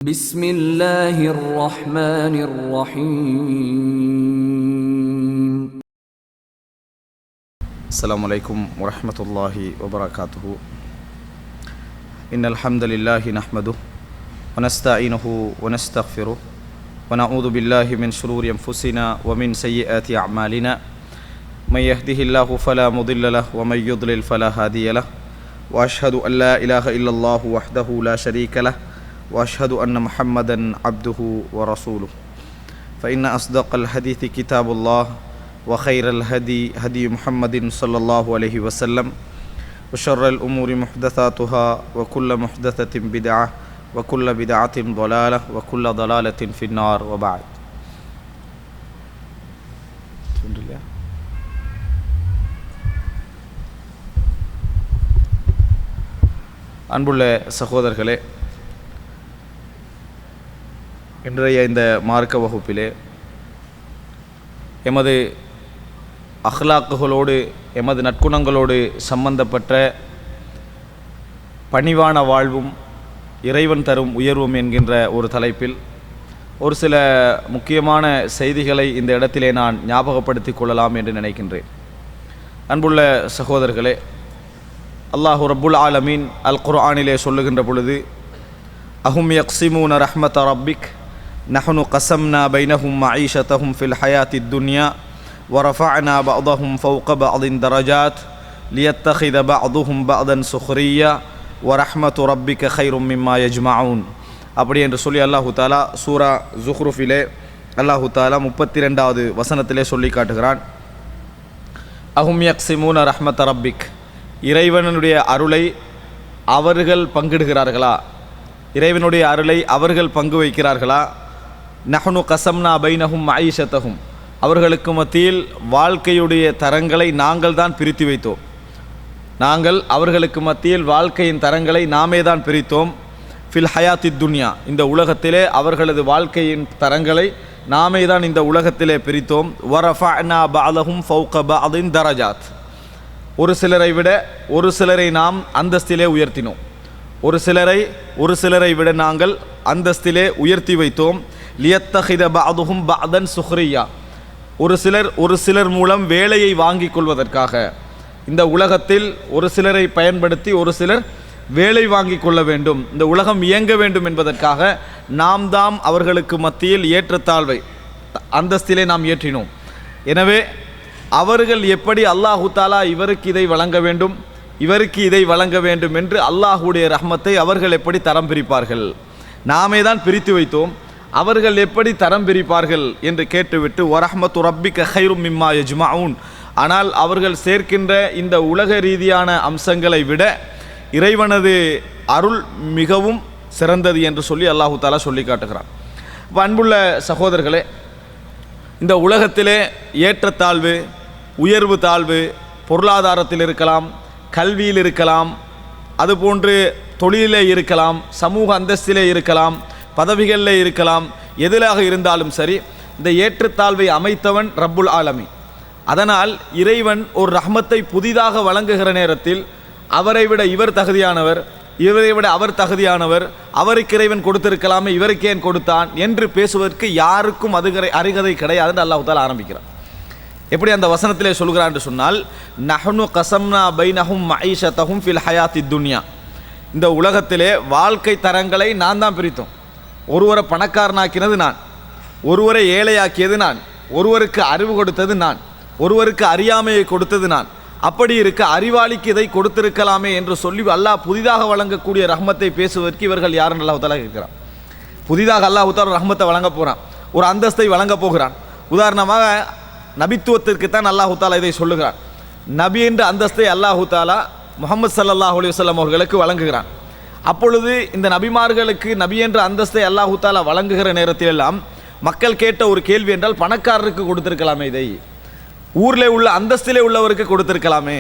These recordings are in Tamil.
بسم الله الرحمن الرحيم. السلام عليكم ورحمة الله وبركاته. إن الحمد لله نحمده ونستعينه ونستغفره ونعوذ بالله من شرور أنفسنا ومن سيئات أعمالنا. من يهده الله فلا مضل له ومن يضلل فلا هادي له. وأشهد أن لا إله إلا الله وحده لا شريك له وأشهد أن محمدا عبده ورسوله. فإن أصدق الحديث كتاب الله وخير الهدي هدي محمد صلى الله عليه وسلم وشر الأمور محدثاتها وكل محدثة بدعة وكل بدعة ضلالة وكل ضلالة في النار وبعد. அன்புள்ள சகோதரர்களே, இன்றைய இந்த மார்க்க வகுப்பிலே எமது அஹ்லாக்குகளோடு எமது நற்குணங்களோடு சம்பந்தப்பட்ட பணிவான வாழ்வும் இறைவன் தரும் உயர்வும் என்கின்ற ஒரு தலைப்பில் ஒரு சில முக்கியமான செய்திகளை இந்த இடத்திலே நான் ஞாபகப்படுத்திக் கொள்ளலாம் என்று நினைக்கின்றேன். அன்புள்ள சகோதரர்களே, அல்லாஹு ரப்புல் ஆலமீன் அல் குர்ஆனிலே சொல்லுகின்ற பொழுது, அஹும் யக்ஸிமூன ரஹ்மத ரப்பிக் நஹ்னு கஸம்னா பைனஹும் மஈஷத்தஹும் ஃபில் ஹயாத்தித் துன்யா வரஃபஅனா பஅதஹும் ஃபௌக பஅதின் தரஜாத் லியத்தகித பஅதுஹும் பஅதன் சுக்ரியா வரஹ்மத்து ரப்பிக கைரும் மிம்மா யஜ்மஊன். அப்படி என்று சொல்லி அல்லாஹு தாலா சூரா ஜுஹ்ருஃபிலே அல்லாஹு தாலா 32வது வசனத்திலே சொல்லி காட்டுகிறான், அஹும் யக்ஸிமூன ரஹ்மத ரப்பிக், இறைவனுடைய அருளை அவர்கள் பங்கிடுகிறார்களா, இறைவனுடைய அருளை அவர்கள் பங்கு வைக்கிறார்களா? நஹ்னு கஸம்னா பைனஹும் மஈஷத்தஹும், அவர்களுக்கு மத்தியில் வாழ்க்கையுடைய தரங்களை நாங்கள் தான் பிரித்து வைத்தோம். நாங்கள் அவர்களுக்கு மத்தியில் வாழ்க்கையின் தரங்களை நாமே தான் பிரித்தோம். ஃபில் ஹயாத்தித் துன்யா, இந்த உலகத்திலே அவர்களது வாழ்க்கையின் தரங்களை நாமே தான் இந்த உலகத்திலே பிரித்தோம். வரஃபஅனா பஅதஹும் ஃபௌக பஅதின் தரஜாத், ஒரு சிலரை விட ஒரு சிலரை நாம் அந்தஸ்திலே உயர்த்தினோம். ஒரு சிலரை விட நாங்கள் அந்தஸ்திலே உயர்த்தி வைத்தோம். லியத்தகித பஅதுஹும் பஅதன் சுக்ரியா, ஒரு சிலர் மூலம் வேலையை வாங்கிக் கொள்வதற்காக, இந்த உலகத்தில் ஒரு சிலரை பயன்படுத்தி ஒரு சிலர் வேலை வாங்கிக் கொள்ள வேண்டும், இந்த உலகம் இயங்க வேண்டும் என்பதற்காக நாம் தாம் அவர்களுக்கு மத்தியில் ஏற்றத்தாழ்வை அந்தஸ்திலே நாம் ஏற்றினோம். எனவே அவர்கள் எப்படி அல்லாஹு தாலா இவருக்கு இதை வழங்க வேண்டும், இவருக்கு இதை வழங்க வேண்டும் என்று அல்லாஹுடைய ரஹ்மத்தை அவர்கள் எப்படி தரம் பிரிப்பார்கள்? நாமே தான் பிரித்து வைத்தோம், அவர்கள் எப்படி தரம் பிரிப்பார்கள் என்று கேட்டுவிட்டு வரஹ்மத்து ரப்பிக கைரும் மிம்மா யஜ்மஊன், ஆனால் அவர்கள் சேர்க்கின்ற இந்த உலக ரீதியான அம்சங்களை விட இறைவனது அருள் மிகவும் சிறந்தது என்று சொல்லி அல்லாஹு தாலா சொல்லி காட்டுகிறான். அன்புள்ள சகோதரர்களே, இந்த உலகத்திலே ஏற்றத்தாழ்வு, உயர்வு தாழ்வு பொருளாதாரத்தில் இருக்கலாம், கல்வியில் இருக்கலாம், அதுபோன்று தொழிலே இருக்கலாம், சமூக அந்தஸ்திலே இருக்கலாம், பதவிகளில் இருக்கலாம், எதிலாக இருந்தாலும் சரி, இந்த ஏற்றத்தாழ்வை அமைத்தவன் ரப்புல் ஆலமீன். அதனால் இறைவன் ஒரு ரஹ்மத்தை புதிதாக வழங்குகிற நேரத்தில் அவரை விட இவர் தகுதியானவர், இவரை விட அவர் தகுதியானவர், அவருக்கு இறைவன் கொடுத்திருக்கலாமே இவருக்கு ஏன் கொடுத்தான் என்று பேசுவதற்கு யாருக்கும் அருகதை கிடையாதுன்னு அல்லாஹ் தஆலா ஆரம்பிக்கிறார். எப்படி அந்த வசனத்திலே சொல்கிறான் என்று சொன்னால், நஹ்னு கஸம்னா பைனஹும் மஈஷத்தஹும் ஃபில் ஹயாத்தித் துன்யா, இந்த உலகத்திலே வாழ்க்கை தரங்களை நான் தான் பிரித்தோம். ஒருவரை பணக்காரனாக்கினது நான், ஒருவரை ஏழையாக்கியது நான், ஒருவருக்கு அறிவு கொடுத்தது நான், ஒருவருக்கு அறியாமையை கொடுத்தது நான். அப்படி இருக்க அறிவாளிக்கு இதை கொடுத்திருக்கலாமே என்று சொல்லி அல்லாஹ் புதிதாக வழங்கக்கூடிய ரஹ்மத்தை பேசுவதற்கு இவர்கள் யாருன்னு அல்லாஹ் தஆலா கேட்கிறான். புதிதாக அல்லாஹ் தஆலா ரஹ்மத்தை வழங்க போகிறான், ஒரு அந்தஸ்தை வழங்க போகிறான். உதாரணமாக நபித்துவத்திற்கு தான் அல்லாஹு தாலா இதை சொல்லுகிறான். நபி என்ற அந்தஸ்தை அல்லாஹு தாலா முஹம்மது ஸல்லல்லாஹு அலைஹி வஸல்லம் அவர்களுக்கு வழங்குகிறான். அப்பொழுது இந்த நபிமார்களுக்கு நபி என்ற அந்தஸ்தை அல்லாஹு தாலா வழங்குகிற நேரத்திலெல்லாம் மக்கள் கேட்ட ஒரு கேள்வி என்றால், பணக்காரருக்கு கொடுத்திருக்கலாமே, இதை ஊரில் உள்ள அந்தஸ்திலே உள்ளவருக்கு கொடுத்திருக்கலாமே,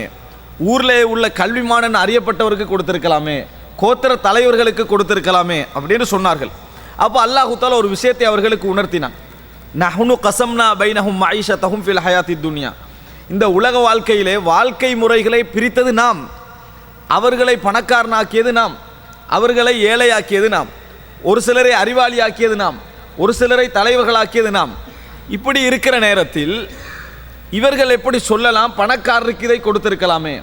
ஊரில் உள்ள கல்விமானன் அறியப்பட்டவருக்கு கொடுத்திருக்கலாமே, கோத்திர தலைவர்களுக்கு கொடுத்திருக்கலாமே அப்படின்னு சொன்னார்கள். அப்போ அல்லாஹு தாலா ஒரு விஷயத்தை அவர்களுக்கு உணர்த்தினான். நஹ்னு கஸம்னா பைனஹும் மஈஷத்தஹும் ஃபில் ஹயாத்தித் துன்யா, இந்த உலக வாழ்க்கையிலே வாழ்க்கை முறைகளை பிரித்தது நாம், அவர்களை பணக்காரனாக்கியது நாம், அவர்களை ஏழையாக்கியது நாம். ஒரு சிலரை அறிவாளியாக்கியது நாம், ஒரு சிலரை தலைவர்களாக்கியது நாம். இப்படி இருக்கிற நேரத்தில் இவர்கள் எப்படி சொல்லலாம், பணக்காரருக்கு இதை கொடுத்திருக்கலாமே,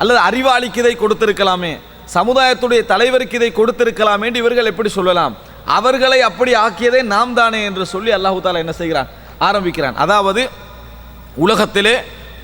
அல்லது அறிவாளிக்கு இதை கொடுத்திருக்கலாமே, சமுதாயத்துடைய தலைவருக்கு இதை கொடுத்திருக்கலாமே என்று இவர்கள் எப்படி சொல்லலாம்? அவர்களை அப்படி ஆக்கியதே நாம் தானே என்று சொல்லி அல்லாஹு தாலா என்ன செய்கிறான், ஆரம்பிக்கிறான். அதாவது உலகத்திலே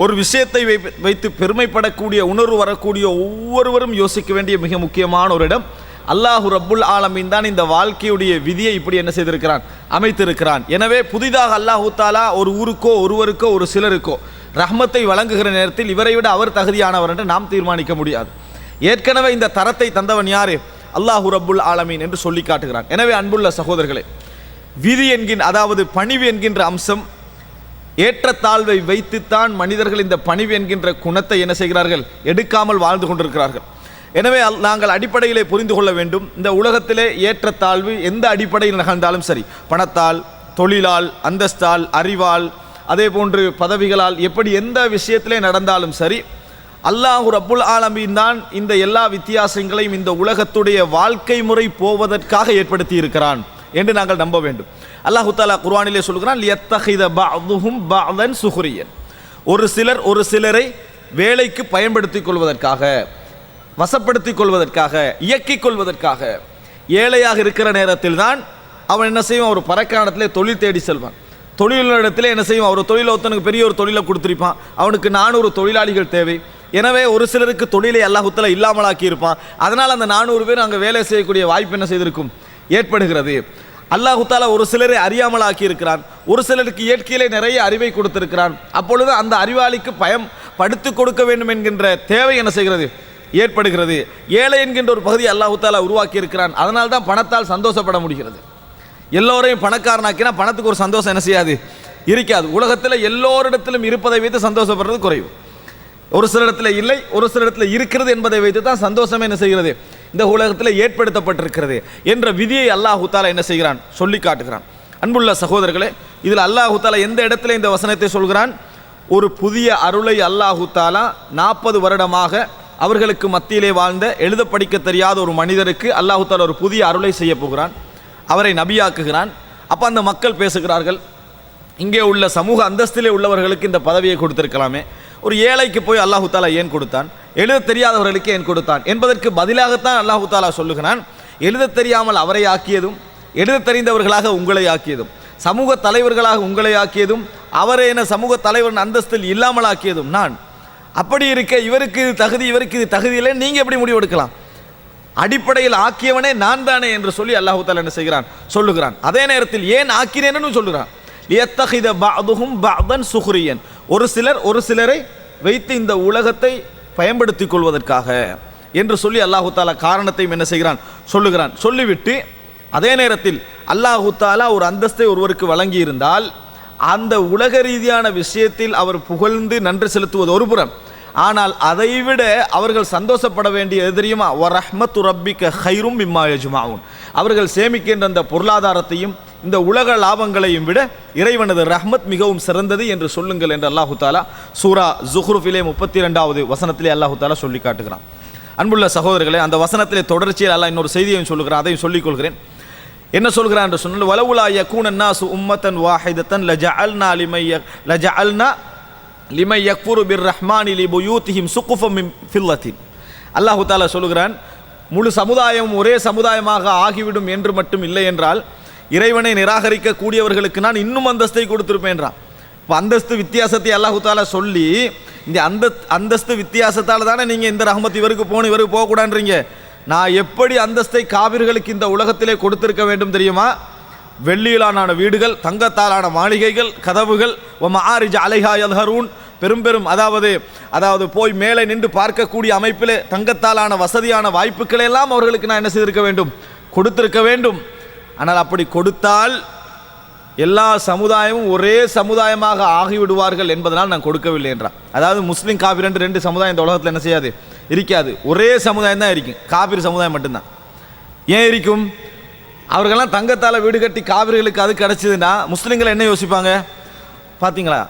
ஒரு விஷயத்தை வைத்து பெருமைப்படக்கூடிய உணர்வு வரக்கூடிய ஒவ்வொருவரும் யோசிக்க வேண்டிய மிக முக்கியமான ஒரு இடம், அல்லாஹு ரப்புல் ஆலமீன் தான் இந்த வாழ்க்கையுடைய விதியை இப்படி என்ன செய்திருக்கிறான், அமைத்திருக்கிறான். எனவே புதிதாக அல்லாஹு தாலா ஒரு ஊருக்கோ ஒருவருக்கோ ஒரு சிலருக்கோ ரஹ்மத்தை வழங்குகிற நேரத்தில் இவரை விட அவர் தகுதியானவர் என்று நாம் தீர்மானிக்க முடியாது. ஏற்கனவே இந்த தரத்தை தந்தவன் யாரு? அல்லாஹு ரப்புல் ஆலமீன் என்று சொல்லி காட்டுகிறான். எனவே அன்புள்ள சகோதரர்களே, விதி அதாவது பணிவு என்கின்ற அம்சம், ஏற்றத்தாழ்வை வைத்துத்தான் மனிதர்கள் இந்த பணிவு என்கின்ற குணத்தை என்ன செய்கிறார்கள், எடுக்காமல் வாழ்ந்து கொண்டிருக்கிறார்கள். எனவே நாங்கள் அடிப்படையிலே புரிந்து கொள்ள வேண்டும், இந்த உலகத்திலே ஏற்றத்தாழ்வு எந்த அடிப்படையில் நிகழ்ந்தாலும் சரி, பணத்தால், தொழிலால், அந்தஸ்தால், அறிவால், அதே போன்று பதவிகளால், எப்படி எந்த விஷயத்திலே நடந்தாலும் சரி, அல்லாஹு ரப்புல் ஆலமீன் தான் இந்த எல்லா வித்தியாசங்களையும் இந்த உலகத்துடைய வாழ்க்கை முறை போவதற்காக ஏற்படுத்தி இருக்கிறான் என்று நாங்கள் நம்ப வேண்டும். அல்லாஹு தஆலா குர்ஆனிலே சொல்கிறான், லியத்தஹித பஅதுஹும் பஅதன் சுஹ்ரியன். ஒரு சிலர் ஒரு சிலரை வேலைக்கு பயன்படுத்திக் கொள்வதற்காக, வசப்படுத்திக் கொள்வதற்காக, இயக்கிக் கொள்வதற்காக. ஏழையாக இருக்கிற நேரத்தில் தான் அவன் என்ன செய்வான், ஒரு பறக்கானத்திலே தொழில் தேடி செல்வான். தொழிலிடத்தில் என்ன செய்வான், ஒரு தொழிலை ஒருத்தனுக்கு பெரிய ஒரு தொழிலை கொடுத்துருப்பான், அவனுக்கு 400 தொழிலாளிகள் தேவை. எனவே ஒரு சிலருக்கு தொழிலை அல்லாஹ் தஆலா இல்லாமலாக்கி இருப்பான். அதனால் அந்த 400 பேர் அங்கே வேலை செய்யக்கூடிய வாய்ப்பு என்ன செய்திருக்கும், ஏற்படுகிறது. அல்லாஹ் தஆலா ஒரு சிலரை அறியாமலாக்கி இருக்கிறான், ஒரு சிலருக்கு இயற்கையிலே நிறைய அறிவை கொடுத்திருக்கிறான். அப்பொழுது அந்த அறிவாளிக்கு பயம் படுத்து கொடுக்க வேண்டும் என்கின்ற தேவை என்ன செய்கிறது, ஏற்படுகிறது. ஏழை என்கின்ற ஒரு பகுதியை அல்லாஹ் தஆலா உருவாக்கி இருக்கிறான். அதனால் தான் பணத்தால் சந்தோஷப்பட முடிகிறது. எல்லோரையும் பணக்காரனாக்கினா பணத்துக்கு ஒரு சந்தோஷம் என்ன செய்யாது, இருக்காது. உலகத்தில் எல்லோரிடத்திலும் இருப்பதை வைத்து சந்தோஷப்படுறது குறைவு. ஒரு சில இடத்துல இல்லை, ஒரு சில இடத்துல இருக்கிறது என்பதை வைத்து தான் சந்தோஷமே என்ன செய்கிறது, இந்த உலகத்தில் ஏற்படுத்தப்பட்டிருக்கிறது என்ற விதியை அல்லாஹ் தஆலா என்ன செய்கிறான், சொல்லி காட்டுகிறான். அன்புள்ள சகோதரர்களே, இதில் அல்லாஹ் தஆலா எந்த இடத்துல இந்த வசனத்தை சொல்கிறான், ஒரு புதிய அருளை அல்லாஹ் தஆலா 40 வருடமாக அவர்களுக்கு மத்தியிலே வாழ்ந்த எழுத படிக்க தெரியாத ஒரு மனிதருக்கு அல்லாஹ் தஆலா ஒரு புதிய அருளை செய்ய போகிறான், அவரை நபியாக்குகிறான். அப்போ அந்த மக்கள் பேசுகிறார்கள், இங்கே உள்ள சமூக அந்தஸ்திலே உள்ளவர்களுக்கு இந்த பதவியை கொடுத்திருக்கலாமே, ஒரு ஏழைக்கு போய் அல்லாஹு தஆலா ஏன் கொடுத்தான், எழுத தெரியாதவர்களுக்கு ஏன் கொடுத்தான் என்பதற்கு பதிலாகத்தான் அல்லாஹு தஆலா சொல்லுகிறான், எழுத தெரியாமல் அவரை ஆக்கியதும், எழுத தெரிந்தவர்களாக உங்களை ஆக்கியதும், சமூக தலைவர்களாக உங்களை ஆக்கியதும், அவரை என சமூக தலைவரின் அந்தஸ்தில் இல்லாமல் ஆக்கியதும் நான். அப்படி இருக்க இவருக்கு இது தகுதி, இவருக்கு இது தகுதி இல்லை, நீங்கள் எப்படி முடிவெடுக்கலாம்? அடிப்படையில் ஆக்கியவனே நான் தானே என்று சொல்லி அல்லாஹு தஆலா என்ன செய்கிறான், சொல்லுகிறான். அதே நேரத்தில் ஏன் ஆக்கினேன்னு சொல்லுகிறான், லியத்தஹித பஅதுஹும் பஅதன் சுஹ்ரியன். ஒரு சிலர் ஒரு சிலரை வைத்து இந்த உலகத்தை பயன்படுத்திக் கொள்வதற்காக என்று சொல்லி அல்லாஹு தஆலா காரணத்தையும் என்ன செய்கிறான், சொல்லுகிறான். சொல்லிவிட்டு அதே நேரத்தில் அல்லாஹு தஆலா ஒரு அந்தஸ்தை ஒருவருக்கு வழங்கி இருந்தால் அந்த உலக ரீதியான விஷயத்தில் அவர் புகழ்ந்து நன்றி செலுத்துவது ஒரு புறம், ஆனால் அதைவிட அவர்கள் சந்தோஷப்பட வேண்டிய எது தெரியுமா, வரஹ்மத்து ரப்பிக ஹைரும் மிம்மா யஜ்மஊன். அவர்கள் சேமிக்கின்ற அந்த பொருளாதாரத்தையும் இந்த உலக லாபங்களையும் விட இறைவனது ரஹ்மத் மிகவும் சிறந்தது என்று சொல்லுங்கள் என்று அல்லாஹு தஆலா சூரா ஜுஹ்ருஃபிலே 32வது வசனத்திலே அல்லாஹு தஆலா சொல்லி காட்டுகிறான். அன்புள்ள சகோதரர்களே, அந்த வசனத்திலே தொடர்ச்சியில் அல்லாஹ் இன்னொரு செய்தியையும் சொல்லுகிறான், அதையும் சொல்லிக் கொள்கிறேன். என்ன சொல்கிறான் என்று சொன்னால், வலவுலா யகூன நாசு உம்மத்தன் வாஹிதத்தன் லஜஅல்னா லிமை யக்ஃபுரு பிர்ரஹ்மானி லிபுயூதிஹிம் சுகுஃபம் மின் ஃபில்லத்தின். அல்லாஹு தஆலா சொல்லுகிறான், முழு சமுதாயம் ஒரே சமுதாயமாக ஆகிவிடும் என்று மட்டும் இல்லை என்றால் இறைவனை நிராகரிக்க கூடியவர்களுக்கு நான் இன்னும் அந்தஸ்தை கொடுத்திருப்பேன்றான். இப்போ அந்தஸ்து வித்தியாசத்தை அல்லாஹு தஆலா சொல்லி, இந்த அந்தஸ்து வித்தியாசத்தால் தானே நீங்கள் இந்த ரஹ்மத் இவருக்கு போகணும் இவருக்கு போகக்கூடாதுன்றீங்க. நான் எப்படி அந்தஸ்தை காபிர்களுக்கு இந்த உலகத்திலே கொடுத்திருக்க வேண்டும் தெரியுமா? வெள்ளியிலான வீடுகள், தங்கத்தாலான மாளிகைகள், கதவுகள், மஆரிஜ அலைஹா யல்ஹரூன், பெரும் பெரும் அதாவது போய் மேலே நின்று பார்க்கக்கூடிய அமைப்பிலே தங்கத்தாலான வசதியான வாய்ப்புகளை எல்லாம் அவர்களுக்கு நான் என்ன செய்திருக்க வேண்டும், கொடுத்திருக்க வேண்டும். ஆனால் அப்படி கொடுத்தால் எல்லா சமுதாயமும் ஒரே சமுதாயமாக ஆகிவிடுவார்கள் என்பதனால் நான் கொடுக்கவில்லை என்றான். அதாவது முஸ்லீம் காபிர் என்று 2 சமுதாயம் இந்த உலகத்தில் என்ன செய்யாது, இருக்காது. ஒரே சமுதாயம் தான் இருக்கும், காபிர் சமுதாயம் மட்டும்தான். ஏன் இருக்கும்? அவர்களெல்லாம் தங்கத்தால் வீடு கட்டி காவிர்களுக்கு அது கிடச்சிதுன்னா முஸ்லீம்களை என்ன யோசிப்பாங்க பார்த்தீங்களா?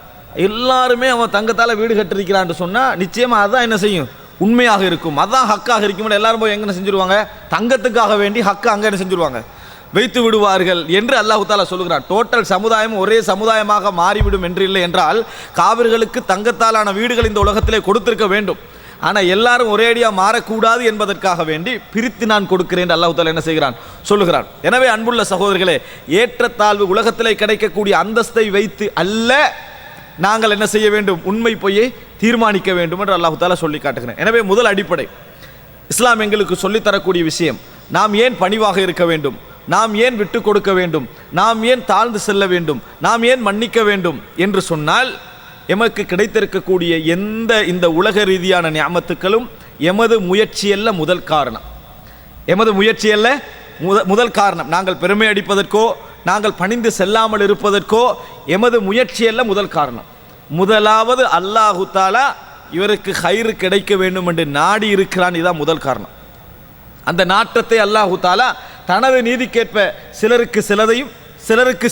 எல்லாருமே அவன் தங்கத்தால் வீடு கட்டிருக்கிறான்னு சொன்னால் நிச்சயமாக அதுதான் என்ன செய்யும், உண்மையாக இருக்கும், அதுதான் ஹக்காக இருக்கும். எல்லாரும் போய் எங்கே செஞ்சுருவாங்க, தங்கத்துக்காக வேண்டி ஹக்கை அங்கே என்ன செஞ்சுருவாங்க, வைத்து விடுவார்கள் என்று அல்லாஹ் தஆலா சொல்கிறார். டோட்டல் சமுதாயம் ஒரே சமுதாயமாக மாறிவிடும் என்று இல்லை என்றால் காவிர்களுக்கு தங்கத்தாலான வீடுகள் இந்த உலகத்திலே கொடுத்திருக்க வேண்டும். ஆனால் எல்லாரும் ஒரேடியாக மாறக்கூடாது என்பதற்காக வேண்டி பிரித்து நான் கொடுக்கிறேன் என்று அல்லாஹ் தஆலா என்ன செய்கிறான் சொல்லுகிறான். எனவே அன்புள்ள சகோதரர்களே, ஏற்றத்தாழ்வு உலகத்திலே கிடைக்கக்கூடிய அந்தஸ்தை வைத்து அல்ல நாங்கள் என்ன செய்ய வேண்டும், உண்மை பொய்யை தீர்மானிக்க வேண்டும் என்று அல்லாஹ் தஆலா சொல்லி காட்டுகிறேன். எனவே முதல் அடிப்படை இஸ்லாம் எங்களுக்கு சொல்லித்தரக்கூடிய விஷயம், நாம் ஏன் பணிவாக இருக்க வேண்டும், நாம் ஏன் விட்டு கொடுக்க வேண்டும், நாம் ஏன் தாழ்ந்து செல்ல வேண்டும், நாம் ஏன் மன்னிக்க வேண்டும் என்று சொன்னால், எமக்கு கிடைத்திருக்கக்கூடிய இந்த உலக ரீதியான நியாமத்துக்களும் எமது முயற்சியல்ல முதல் காரணம். எமது முயற்சியல்ல முதல் காரணம். நாங்கள் பெருமை அடிப்பதற்கோ நாங்கள் பணிந்து செல்லாமல் இருப்பதற்கோ எமது முயற்சியல்ல முதல் காரணம். முதலாவது அல்லாஹு தஆலா இவருக்கு ஹைரு கிடைக்க வேண்டும் என்று நாடி இருக்கிறான். இதுதான் முதல் காரணம். அந்த நாட்டத்தை அல்லாஹு தஆலா தனது நீதிக்கேற்ப சிலருக்கு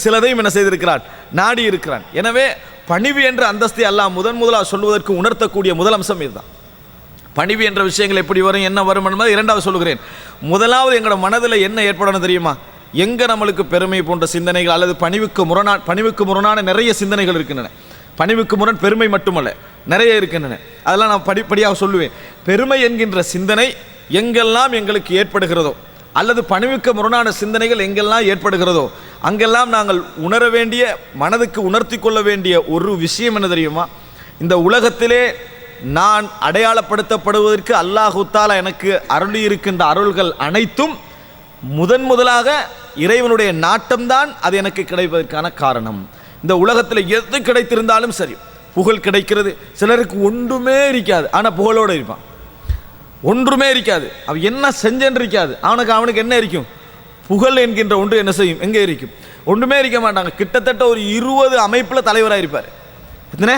சிலதையும் என்ன செய்திருக்கிறான், நாடி இருக்கிறான். எனவே பணிவு என்ற அந்தஸ்தை அல்லாஹ் முதலாக சொல்வதற்கு உணர்த்தக்கூடிய முதல் அம்சம் இதுதான். பணிவு என்ற விஷயங்கள் எப்படி வரும், என்ன வரும் என்பதை இரண்டாவது சொல்லுகிறேன். முதலாவது எங்களோட மனதில் என்ன ஏற்படணும் தெரியுமா, எங்கே நம்மளுக்கு பெருமை போன்ற சிந்தனைகள் அல்லது பணிவுக்கு முரணான நிறைய சிந்தனைகள் இருக்கின்றன. பணிவுக்கு முரண் பெருமை மட்டுமல்ல, நிறைய இருக்கின்றன. அதெல்லாம் நான் படிப்படியாக சொல்லுவேன். பெருமை என்கின்ற சிந்தனை எங்கெல்லாம் எங்களுக்கு ஏற்படுகிறதோ அல்லது பணிவுக்கு முரணான சிந்தனைகள் எங்கெல்லாம் ஏற்படுகிறதோ அங்கெல்லாம் நாங்கள் உணர வேண்டிய, மனதுக்கு உணர்த்தி கொள்ள வேண்டிய ஒரு விஷயம் என்ன தெரியுமா, இந்த உலகத்திலே நான் அடையாளப்படுத்தப்படுவதற்கு அல்லாஹு தஆலா எனக்கு அருளி இருக்கின்ற அருள்கள் அனைத்தும் முதலாக இறைவனுடைய நாட்டம்தான் அது எனக்கு கிடைப்பதற்கான காரணம். இந்த உலகத்தில் எது கிடைத்திருந்தாலும் சரி, புகழ் கிடைக்கிறது, சிலருக்கு ஒன்றுமே இருக்காது ஆனால் புகழோடு இருப்பான், ஒன்றுமே இருக்காது, அவன் என்ன செஞ்சேன்னு இருக்காது, அவனுக்கு என்ன இருக்கும், புகழ் என்கின்ற ஒன்று என்ன செய்யும், எங்கே இருக்கும், ஒன்றுமே இருக்க மாட்டாங்க. கிட்டத்தட்ட ஒரு 20 அமைப்பில் தலைவராக இருப்பார். எத்தனை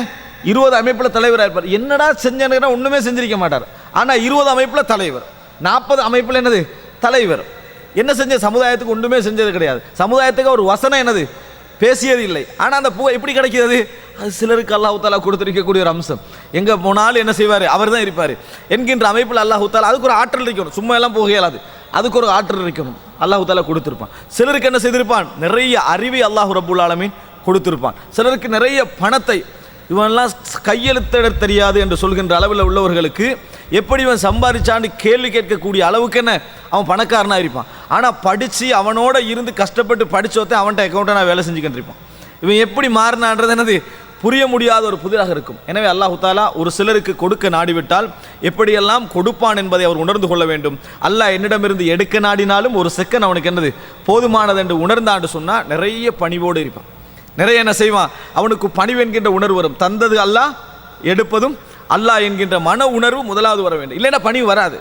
20 அமைப்பில் தலைவராக இருப்பார். என்னடா செஞ்சேன்னு ஒன்றுமே செஞ்சிருக்க மாட்டார், ஆனால் 20 அமைப்பில் தலைவர், 40 அமைப்பில் என்னது தலைவர். என்ன செஞ்ச, சமுதாயத்துக்கு ஒன்றுமே செஞ்சது கிடையாது, சமுதாயத்துக்கு ஒரு வசனம் என்னது பேசியது இல்லை. ஆனால் அந்த புகழ் எப்படி கிடைக்கிறது, அது சிலருக்கு அல்லாஹ் தஆலா கொடுத்திருக்கக்கூடிய ஒரு அம்சம். எங்கே போனாலும் என்ன செய்வார், அவர் தான் இருப்பார் என்கின்ற அமைப்பில் அல்லாஹ் தஆலா அதுக்கு ஒரு ஆற்றல் இருக்கணும். சும்மா எல்லாம் போக இயலாது, அதுக்கு ஒரு ஆற்றல் இருக்கணும். அல்லாஹ் தஆலா கொடுத்திருப்பான். சிலருக்கு என்ன செய்திருப்பான், நிறைய அறிவை அல்லாஹ் ரப்புல் ஆலமீன் கொடுத்திருப்பான். சிலருக்கு நிறைய பணத்தை, இவன்லாம் கையெழுத்திட தெரியாது என்று சொல்கின்ற அளவில் உள்ளவர்களுக்கு எப்படி இவன் சம்பாதிச்சான்னு கேள்வி கேட்கக்கூடிய அளவுக்கு என்ன அவன் பணக்காரனாக இருப்பான். ஆனால் படித்து அவனோட இருந்து கஷ்டப்பட்டு படித்தோத்தே அவன்கிட்ட அக்கௌண்ட்டை நான் வேலை செஞ்சுக்கிட்டு இருப்பான். இவன் எப்படி மாறினான்றது என்னது புரிய முடியாத ஒரு புதிராக இருக்கும். எனவே அல்லாஹ் தஆலா ஒரு சிலருக்கு கொடுக்க நாடிவிட்டால் எப்படியெல்லாம் கொடுப்பான் என்பதை அவர் உணர்ந்து கொள்ள வேண்டும். அல்லாஹ் என்னிடமிருந்து எடுக்க நாடினாலும் ஒரு செகண்ட் அவனுக்கு என்னது போதுமானது என்று உணர்ந்தான்னு சொன்னால் நிறைய பணிவோடு இருப்பான். நிறைய என்ன செய்வான், அவனுக்கு பணிவு என்கின்ற உணர்வு வரும். தந்தது அல்லாஹ், எடுப்பதும் அல்லாஹ் என்கின்ற மன உணர்வு முதலாவது வர வேண்டும். இல்லைன்னா பணிவு வராது.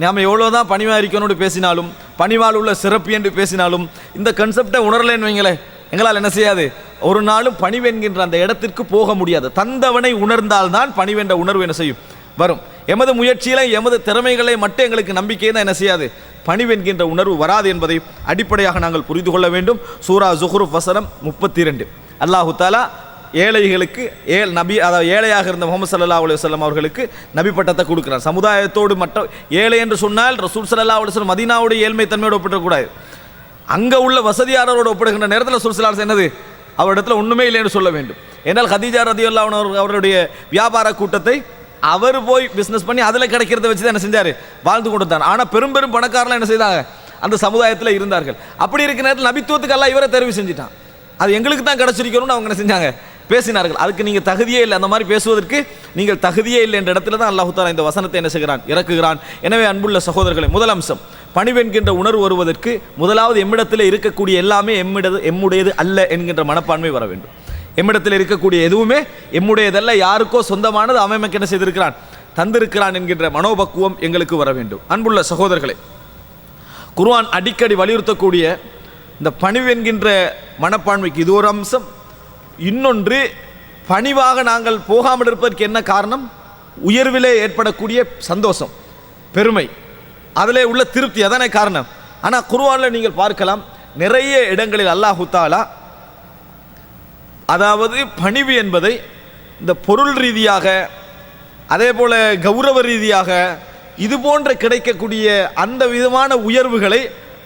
நாம் எவ்வளோதான் பணிவாக இருக்கணும்னு பேசினாலும், பணிவால் உள்ள சிறப்பு என்று பேசினாலும், இந்த கன்செப்டை உணரலைன்னு வைங்களேன், எங்களால் என்ன செய்யாது, ஒரு நாளும் பணிவு என்கின்ற அந்த இடத்திற்கு போக முடியாது. தந்தவனை உணர்ந்தால்தான் பணிவென்ற உணர்வு என்ன செய்யும் வரும். எமது முயற்சியில் எமது திறமைகளை மட்டும் எங்களுக்கு நம்பிக்கை தான் என்ன செய்யாது, பணிவு என்கின்ற உணர்வு வராது என்பதை அடிப்படையாக நாங்கள் புரிந்து கொள்ள வேண்டும். சூரா ஸுஹ்ருஃப் வசனம் 32. அல்லாஹு தஆலா ஏழைகளுக்கு நபி, அதாவது ஏழையாக இருந்த முஹம்மது ஸல்லல்லாஹு அலைஹி வஸல்லம் அவர்களுக்கு நபி பட்டத்தை கொடுக்கிறார். சமுதாயத்தோடு மற்ற ஏழை என்று சொன்னால் ரசூல் ஸல்லல்லாஹு அலைஹி வஸல்லம் மதீனாவுடைய ஏழ்மை தன்மையோடு ஒப்பிடக்கூடாது. அங்கே உள்ள வசதியாளரோடு ஒப்பிடுகின்ற நேரத்தில் ரசூல் ஸல்லல்லாஹு அலைஹி வஸல்லம் என்னது, அவரிடத்தில் ஒன்றுமே இல்லை என்று சொல்ல வேண்டும். ஏன்னால் கதீஜா ரலியல்லாஹு அன்ஹா அவருடைய வியாபார கூட்டத்தை அவர் போய் பிஸ்னஸ் பண்ணி அதில் கிடைக்கிறத வச்சு தான் என்ன செஞ்சார், வாழ்ந்து கொண்டு. ஆனால் பெரும் பணக்காரலாம் என்ன செய்தாங்க, அந்த சமுதாயத்தில் இருந்தார்கள். அப்படி இருக்கிற நேரத்தில் நபித்துவத்துக்கு அல்லாஹ் இவரை தெரிவு செஞ்சுட்டான். அது எங்களுக்கு தான் கிடச்சிருக்கணும்னு அவங்க என்ன செஞ்சாங்க, பேசினார்கள். அதுக்கு நீங்கள் தகுதியே இல்லை, அந்த மாதிரி பேசுவதற்கு நீங்கள் தகுதியே இல்லை என்ற இடத்துல தான் அல்லாஹ் தஆலா இந்த வசனத்தை என்ன செய்கிறான், இறக்குகிறான். எனவே அன்புள்ள சகோதரர்களை, முதல் அம்சம் பணிவென்கின்ற உணர்வு வருவதற்கு முதலாவது எம்மிடத்தில் இருக்கக்கூடிய எல்லாமே எம்முடையது அல்ல என்கின்ற மனப்பான்மை வர வேண்டும். எம்மிடத்தில் இருக்கக்கூடிய எதுவுமே எம்முடையதல்ல, யாருக்கோ சொந்தமானது அவன் என்ன செய்திருக்கிறான், தந்திருக்கிறான் என்கின்ற மனோபக்குவம் எங்களுக்கு வர வேண்டும். அன்புள்ள சகோதரர்களே, குர்ஆன் அடிக்கடி வலியுறுத்தக்கூடிய இந்த பணிவு என்கின்ற மனப்பான்மைக்கு இது ஒரு அம்சம். இன்னொன்று, பணிவாக நாங்கள் போகாமல் இருப்பதற்கு என்ன காரணம், உயர்விலே ஏற்படக்கூடிய சந்தோஷம், பெருமை, அதிலே உள்ள திருப்தி, அதானே காரணம். ஆனால் குர்ஆனில் நீங்கள் பார்க்கலாம், நிறைய இடங்களில் அல்லாஹு தஆலா அதாவது பணிவு என்பதை இந்த பொருள் ரீதியாக, அதே போல கௌரவ ரீதியாக, இது போன்ற கிடைக்கக்கூடிய அந்த விதமான உயர்வுகளை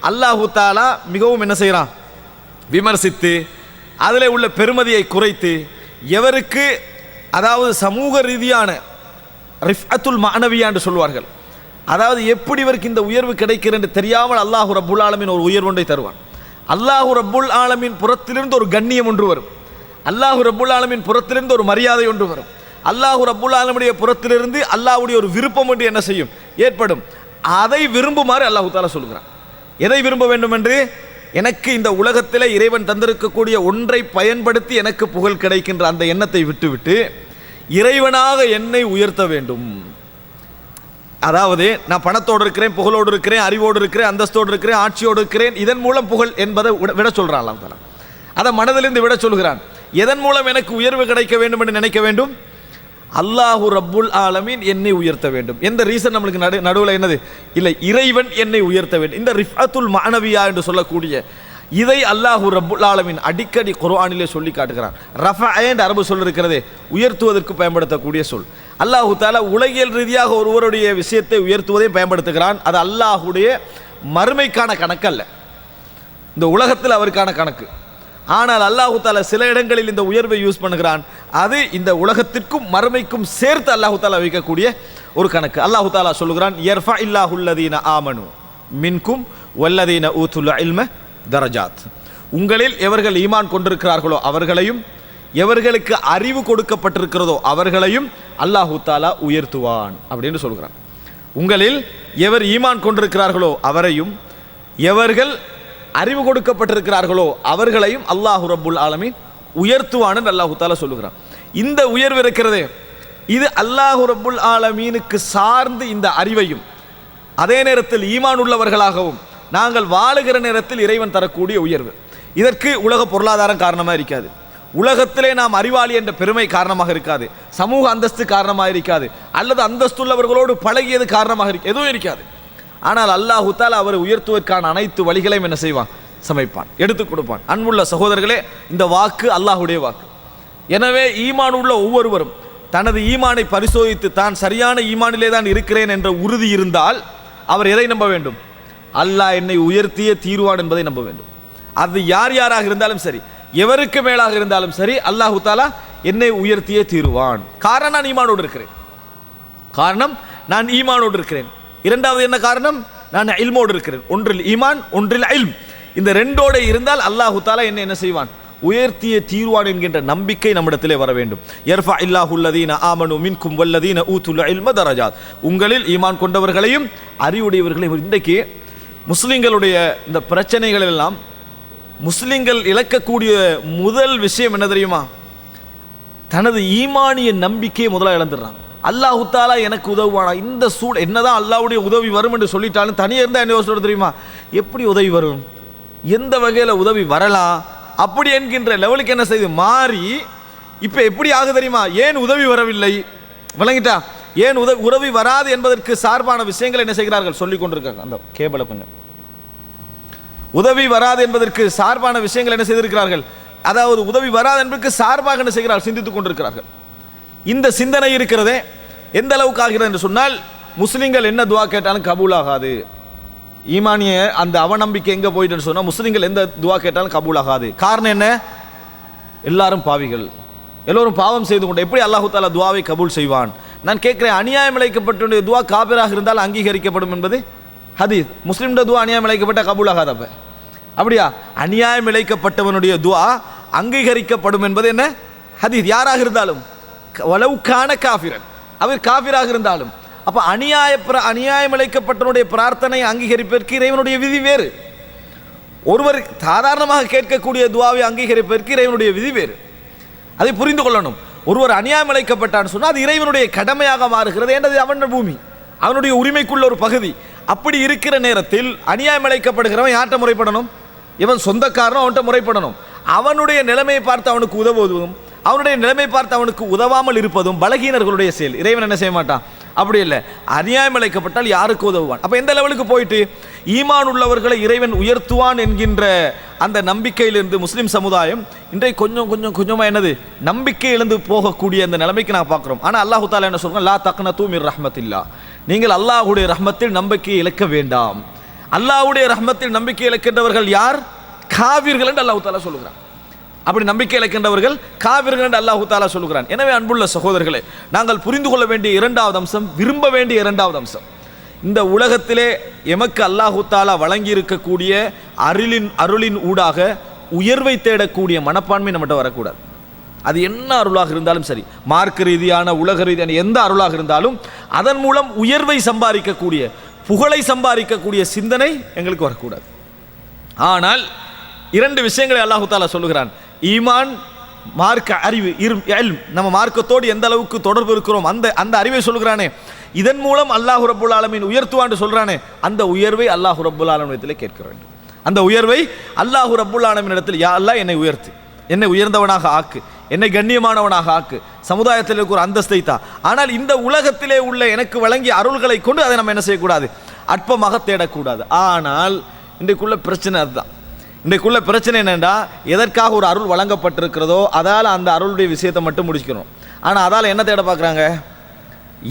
அல்லாஹு தாலா மிகவும் என்ன செய்கிறான், விமர்சித்து அதில் உள்ள பெருமதியை குறைத்து எவருக்கு அதாவது சமூக ரீதியான ரிஃஅத்துல் மஅனவியா என்று சொல்வார்கள், அதாவது எப்படி இவருக்கு இந்த உயர்வு கிடைக்கிறது என்று தெரியாமல் அல்லாஹு ரப்புல் ஆலமீன் ஒரு உயர்வு ஒன்றை தருவான். அல்லாஹு ரப்புல் ஆலமீன் புறத்திலிருந்து ஒரு கண்ணியம் ஒன்று வரும், அல்லாஹு ரப்புல் ஆலமீன் புறத்திலிருந்து ஒரு மரியாதை ஒன்று வரும், அல்லாஹு ரப்புல் ஆலமீனுடைய புறத்திலிருந்து அல்லாஹ்வுடைய ஒரு விருப்பம் ஒன்று என்ன செய்யும், ஏற்படும். அதை விரும்புமாறு அல்லாஹு தாலா சொல்கிறான். எதை விரும்ப வேண்டும் என்று, எனக்கு இந்த உலகத்தில் இறைவன் தந்திருக்கக்கூடிய ஒன்றை பயன்படுத்தி எனக்கு புகழ் கிடைக்கின்ற அந்த எண்ணத்தை விட்டுவிட்டு இறைவனாக என்னை உயர்த்த வேண்டும். அதாவது நான் பணத்தோடு இருக்கிறேன், புகழோடு இருக்கிறேன், அறிவோடு இருக்கிறேன், அந்தஸ்தோடு இருக்கிறேன், ஆட்சியோடு இருக்கிறேன், இதன் மூலம் புகழ் என்பதை விட சொல்கிறான் அல்லாஹ் தஆலா. அதை மனதிலிருந்து விட சொல்கிறான். எதன் மூலம் எனக்கு உயர்வு கிடைக்க வேண்டும் என்று நினைக்க வேண்டும், அல்லாஹு ரப்புல் ஆலமீன் என்னை உயர்த்த வேண்டும். எந்த ரீசன் நம்மளுக்கு நடுவில் என்னது இல்லை, இறைவன் என்னை உயர்த்த வேண்டும். இந்த ரிஃஅத்துல் மஅனவியா என்று சொல்லக்கூடிய இதை அல்லாஹு ரப்புல் ஆலமீன் அடிக்கடி குர்ஆனிலே சொல்லி காட்டுகிறான். ரஃபஅ என்ற அரபு சொல் இருக்கிறதே, உயர்த்துவதற்கு பயன்படுத்தக்கூடிய சொல். அல்லாஹு தஆலா உலகியல் ரீதியாக ஒருவருடைய விஷயத்தை உயர்த்துவதை பயன்படுத்துகிறான். அது அல்லாஹுடைய மறுமைக்கான கணக்கு அல்ல, இந்த உலகத்தில் அவருக்கான கணக்கு. ஆனால் அல்லாஹு தஆலா சில இடங்களில் இந்த உயர்வை யூஸ் பண்ணுகிறான், அது இந்த உலகத்திற்கும் மறுமைக்கும் சேர்த்து அல்லாஹு தஆலா வைக்கக்கூடிய ஒரு கணக்கு. அல்லாஹு தஆலா சொல்லுகிறான், யர்ஃபா இல்லாஹுல்லதீன ஆமனு மின்கும் வல்லதீன ஊதுல் இல்ம தரஜாத். உங்களில் எவர்கள் ஈமான் கொண்டிருக்கிறார்களோ அவர்களையும், எவர்களுக்கு அறிவு கொடுக்கப்பட்டிருக்கிறதோ அவர்களையும் அல்லாஹு தஆலா உயர்த்துவான் அப்படின்னு சொல்கிறான். உங்களில் எவர் ஈமான் கொண்டிருக்கிறார்களோ அவரையும், எவர்கள் அறிவு கொடுக்கப்பட்டிருக்கிறார்களோ அவர்களையும் அல்லாஹு ரப்புல் ஆலமீன் உயர்த்துவான் என்று அல்லாஹு தஆலா சொல்லுகிறான். இந்த உயர்வு இருக்கிறதே, இது அல்லாஹு ரப்புல் ஆலமீனுக்கு சார்ந்து இந்த அறிவையும் அதே நேரத்தில் ஈமான் உள்ளவர்களாகவும் நாங்கள் வாழுகிற நேரத்தில் இறைவன் தரக்கூடிய உயர்வு. இதற்கு உலக பொருளாதாரம் காரணமாக இருக்காது, உலகத்திலே நாம் அறிவாளி என்ற பெருமை காரணமாக இருக்காது, சமூக அந்தஸ்து காரணமாக இருக்காது, அல்லது அந்தஸ்துள்ளவர்களோடு பழகியது காரணமாக எதுவும் இருக்காது. ஆனால் அல்லாஹு தஆலா அவரை உயர்த்துவதற்கான அனைத்து வழிகளையும் என்ன செய்வான், சமைப்பான், எடுத்துக் கொடுப்பான். அன்புள்ள சகோதரர்களே, இந்த வாக்கு அல்லாஹுடைய வாக்கு. எனவே ஈமான் உள்ள ஒவ்வொருவரும் தனது ஈமானை பரிசோதித்து தான் சரியான ஈமானிலே தான் இருக்கிறேன் என்ற உறுதி இருந்தால் அவர் எதை நம்ப வேண்டும், அல்லாஹ் என்னை உயர்த்திய தீர்வான் என்பதை நம்ப வேண்டும். அது யார் யாராக இருந்தாலும் சரி, எவருக்கு மேலாக இருந்தாலும் சரி, அல்லாஹு தஆலா என்னை உயர்த்திய தீர்வான். காரணம் நான் ஈமானோடு இருக்கிறேன், காரணம் நான் ஈமானோடு இருக்கிறேன். இரண்டாவது என்ன காரணம், நான் இல்மோடு இருக்கிறேன். ஒன்றில் ஈமான், ஒன்றில் இல்ம். இந்த ரெண்டோடு இருந்தால் அல்லாஹு தஆலா என்ன செய்வான், உயர்த்திய தீர்வான் என்கின்ற நம்பிக்கை நம்மிடத்திலே வர வேண்டும். யர்ஃபா இல்லாஹுல்லதீன ஆமனு மின்கும் வல்லதீன ஊதுல் இல்ம தரஜாத். உங்களில் ஈமான் கொண்டவர்களையும் அறிவுடையவர்களையும். இன்றைக்கு முஸ்லிம்களுடைய இந்த பிரச்சனைகள் எல்லாம், முஸ்லிம்கள் இழக்கக்கூடிய முதல் விஷயம் என்ன தெரியுமா, தனது ஈமானிய நம்பிக்கையை முதலாக இழந்துடுறாங்க. அல்லாஹு தஆலா எனக்கு உதவுவானா, இந்த என்னதான் அல்லாஹ்வுடைய உதவி வரும் என்று சொல்லிட்டாலும் தனியாக இருந்தால் என்ன யோசனை தெரியுமா, எப்படி உதவி வரும், எந்த வகையில் உதவி வரலாம் அப்படி என்கின்ற லெவலுக்கு என்ன செய்து மாறி இப்போ எப்படி ஆகுது தெரியுமா, ஏன் உதவி வரவில்லை, விளங்கிட்டா, ஏன் உதவி வராது என்பதற்கு சார்பான விஷயங்கள் என்ன செய்கிறார்கள் சொல்லிக் கொண்டிருக்காங்க. அந்த கேபிளை கொஞ்சம், உதவி வராது என்பதற்கு சார்பான விஷயங்கள் என்ன செய்திருக்கிறார்கள், அதாவது உதவி வராது என்பதற்கு சார்பாக என்ன செய்கிறார்கள், சிந்தித்துக் கொண்டிருக்கிறார்கள். இந்த சிந்தனை இருக்கிறதே எந்த அளவுக்கு ஆகிறது என்று சொன்னால், முஸ்லிம்கள் என்ன துவா கேட்டாலும் கபூலாகாது. ஈமானிய அந்த அவநம்பிக்கை எங்கே போயிட்டு சொன்னால், முஸ்லிம்கள் எந்த துவா கேட்டாலும் கபூலாகாது. காரணம் என்ன, எல்லாரும் பாவிகள், எல்லோரும் பாவம் செய்து கொண்டு எப்படி அல்லாஹு தஆலா துவாவை கபூல் செய்வான். நான் கேட்கிறேன், அநியாயம் இழைக்கப்பட்ட துவா காபிராக இருந்தால் அங்கீகரிக்கப்படும் என்பது ஹதீஸ். முஸ்லிம்ட துவா அநியாயம் இழைக்கப்பட்ட கபூலாகாது. அப்ப அப்படியா, அநியாயம் இழைக்கப்பட்டவனுடைய துவா அங்கீகரிக்கப்படும் என்பது என்ன ஹதீஸ். யாராக இருந்தாலும், வலவுக்கான காஃபிரன், அவர் காஃபிராக இருந்தாலும். அப்போ அநியாயம் இழைக்கப்பட்டவனுடைய பிரார்த்தனை அங்கீகரிப்பதற்கு இறைவனுடைய விதி வேறு. ஒருவர் சாதாரணமாக கேட்கக்கூடிய துவாவை அங்கீகரிப்பதற்கு இறைவனுடைய விதி வேறு. அதை புரிந்து கொள்ளணும். ஒருவர் அநியாயம் இழைக்கப்பட்டான்னு சொன்னால் அது இறைவனுடைய கடமையாக மாறுகிறது. என்றது அவனுடைய பூமி, அவனுடைய உரிமைக்குள்ள ஒரு பகுதி. அப்படி இருக்கிற நேரத்தில் அநியாயம் இழைக்கப்படுகிறவன் யார்கிட்ட முறைப்படணும், இவன் சொந்தக்காரனும் அவன்கிட்ட முறைப்படணும். அவனுடைய நிலைமையை பார்த்து அவனுக்கு உதவுவதும், அவனுடைய நிலைமை பார்த்து அவனுக்கு உதவாமல் இருப்பதும் பலகீனர்களுடைய செயல். இறைவன் என்ன செய்ய மாட்டான், அப்படி இல்லை. அநியாயம் இழைக்கப்பட்டால் யாருக்கு உதவுவான். அப்போ எந்த லெவலுக்கு போயிட்டு ஈமான் உள்ளவர்களை இறைவன் உயர்த்துவான் என்கின்ற அந்த நம்பிக்கையிலிருந்து முஸ்லீம் சமுதாயம் இன்றைக்கு கொஞ்சமாக என்னது நம்பிக்கை இழந்து போகக்கூடிய அந்த நிலைமைக்கு நான் பார்க்குறோம். ஆனால் அல்லாஹு தஆலா என்ன சொல்றான், லா தக்னது மிர் ரஹ்மத்தில்லா, நீங்கள் அல்லாஹ்வுடைய ரஹ்மத்தில் நம்பிக்கையை இழக்க வேண்டாம். அல்லாஹ்வுடைய ரஹ்மத்தில் நம்பிக்கை இழக்கின்றவர்கள் யார்? காவிர்கள் என்று அல்லாஹ் தஆலா சொல்லுகிறான். அப்படி நம்பிக்கை இழக்கின்றவர்கள் காவிர்கள் என்று அல்லாஹ் தஆலா சொல்லுகிறான். எனவே அன்புள்ள சகோதரர்களே, நாங்கள் புரிந்து கொள்ள வேண்டிய இரண்டாவது அம்சம், விரும்ப வேண்டிய இரண்டாவது அம்சம், இந்த உலகத்திலே எமக்கு அல்லாஹ் தஆலா வழங்கி இருக்கக்கூடிய அருளின் ஊடாக உயர்வை தேடக்கூடிய மனப்பான்மை நம்மகிட்ட வரக்கூடாது. அது என்ன அருளாக இருந்தாலும் சரி, மார்க்க ரீதியான உலக ரீதியான எந்த அருளாக இருந்தாலும் அதன் மூலம் உயர்வை சம்பாதிக்கக்கூடிய, புகழை சம்பாதிக்கக்கூடிய சிந்தனை எங்களுக்கு வரக்கூடாது. ஆனால் இரண்டு விஷயங்களை அல்லாஹ் தஆலா சொல்லுகிறான். ஈமான், மார்க்க அறிவு, நம்ம மார்க்கத்தோடு எந்த அளவுக்கு தொடர்பு இருக்கிறோம் அந்த அறிவை சொல்கிறானே, இதன் மூலம் அல்லாஹ் ரப்புல் ஆலமீன் உயர்த்துவான்னு சொல்றானே, அந்த உயர்வை அல்லாஹ் ரப்புல் ஆலமீனிடத்தில் கேட்க வேண்டும். அந்த உயர்வை அல்லாஹ் ரப்புல் ஆலமீன் இடத்தில், யா அல்லாஹ் என்னை உயர்த்து, என்னை உயர்ந்தவனாக ஆக்கு, என்னை கண்ணியமானவனாக ஆக்கு, சமுதாயத்தில் இருக்கிற அந்தஸ்தை தா. ஆனால் இந்த உலகத்திலே உள்ள எனக்கு வழங்கிய அருள்களை கொண்டு அதை நம்ம என்ன செய்யக்கூடாது? அற்பமாக தேடக்கூடாது. ஆனால் இன்றைக்குள்ள பிரச்சனை அதுதான். இன்றைக்குள்ள பிரச்சனை என்னென்னா, எதற்காக ஒரு அருள் வழங்கப்பட்டிருக்கிறதோ அதால் அந்த அருளுடைய விஷயத்தை மட்டும் முடிச்சுக்கணும். ஆனால் அதால் என்ன தேட பார்க்குறாங்க?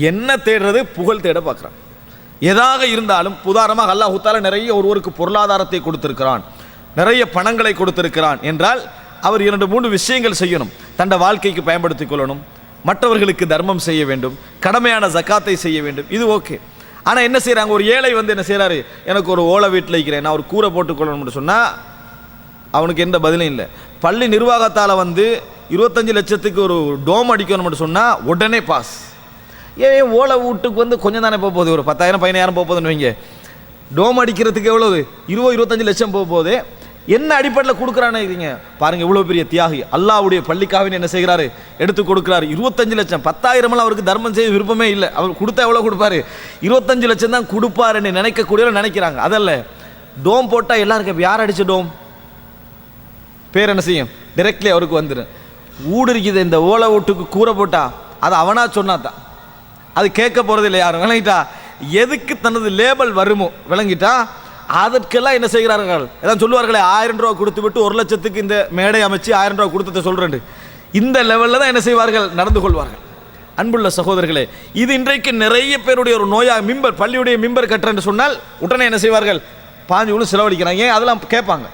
என்ன தேடுறது? புகழ் தேட பார்க்குறாங்க. எதாக இருந்தாலும், உதாரணமாக அல்லாஹ் தஆலா நிறைய ஒருவருக்கு பொருளாதாரத்தை கொடுத்திருக்கிறான், நிறைய பணங்களை கொடுத்திருக்கிறான் என்றால் அவர் 2-3 விஷயங்கள் செய்யணும். தன்னை வாழ்க்கைக்கு பயன்படுத்திக் கொள்ளணும், மற்றவர்களுக்கு தர்மம் செய்ய வேண்டும், கடமையான ஜக்காத்தை செய்ய வேண்டும். இது ஓகே. ஆனால் என்ன செய்கிறாங்க? ஒரு ஏழை என்ன செய்கிறாரு? எனக்கு ஒரு ஓலை வீட்டில் இருக்கிறேன், நான் ஒரு கூரை போட்டுக்கொள்ளணும்னு சொன்னால் அவனுக்கு எந்த பதிலும் இல்லை. பள்ளி நிர்வாகத்தால் 25 லட்சத்துக்கு ஒரு டோம் அடிக்கணும்னு சொன்னால் உடனே பாஸ். ஏன் ஓலை வீட்டுக்கு கொஞ்சம் தானே போகுது, ஒரு 10,000 15,000 போகுதுன்னு வைங்க. டோம் அடிக்கிறதுக்கு எவ்வளவு? 20-25 லட்சம் போகுது. என்ன அடிப்படையில் கொடுக்குறான்னு இருக்கீங்க பாருங்க. இவ்வளோ பெரிய தியாகி அல்லாஹ்வுடைய பள்ளிக்காவின் என்ன செய்கிறாரு? எடுத்து கொடுக்குறாரு. 25 லட்சம். 10,000 அவருக்கு தர்மம் செய்ய விருப்பமே இல்லை. அவர் கொடுத்தா எவ்வளோ கொடுப்பாரு? 25 லட்சம் தான் கொடுப்பாருன்னு நினைக்கக்கூடியவங்க நினைக்கிறாங்க. அதல்ல, டோம் போட்டால் எல்லாருக்கும் யார் அடிச்ச டோம் பேர் என்ன செய்யும்? டைரக்ட்லி அவருக்கு வந்துடும். ஊடு இருக்குது, இந்த ஓலை வீட்டுக்கு கூரை போட்டா அது அவனா சொன்னாதான், அது கேட்க போகிறது இல்லை யாரும். விளங்கிட்டா? எதுக்கு தனது லேபல் வருமோ விளங்கிட்டா அதற்கெல்லாம் என்ன செய்கிறார்கள்? எதாவது சொல்லுவார்களே, 1000 ரூபா கொடுத்து விட்டு 1 லட்சத்துக்கு இந்த மேடை அமைச்சு 1000 ரூபா கொடுத்ததை சொல்கிறேன். இந்த லெவலில் தான் என்ன செய்வார்கள்? நடந்து கொள்வார்கள். அன்புள்ள சகோதரர்களே, இது இன்றைக்கு நிறைய பேருடைய ஒரு நோயாக. மிம்பர், பள்ளியுடைய மிம்பர் கட்டுறேன்னு சொன்னால் உடனே என்ன செய்வார்கள்? 5 செலவழிக்கிறாங்க. ஏன் அதெல்லாம் கேட்பாங்க.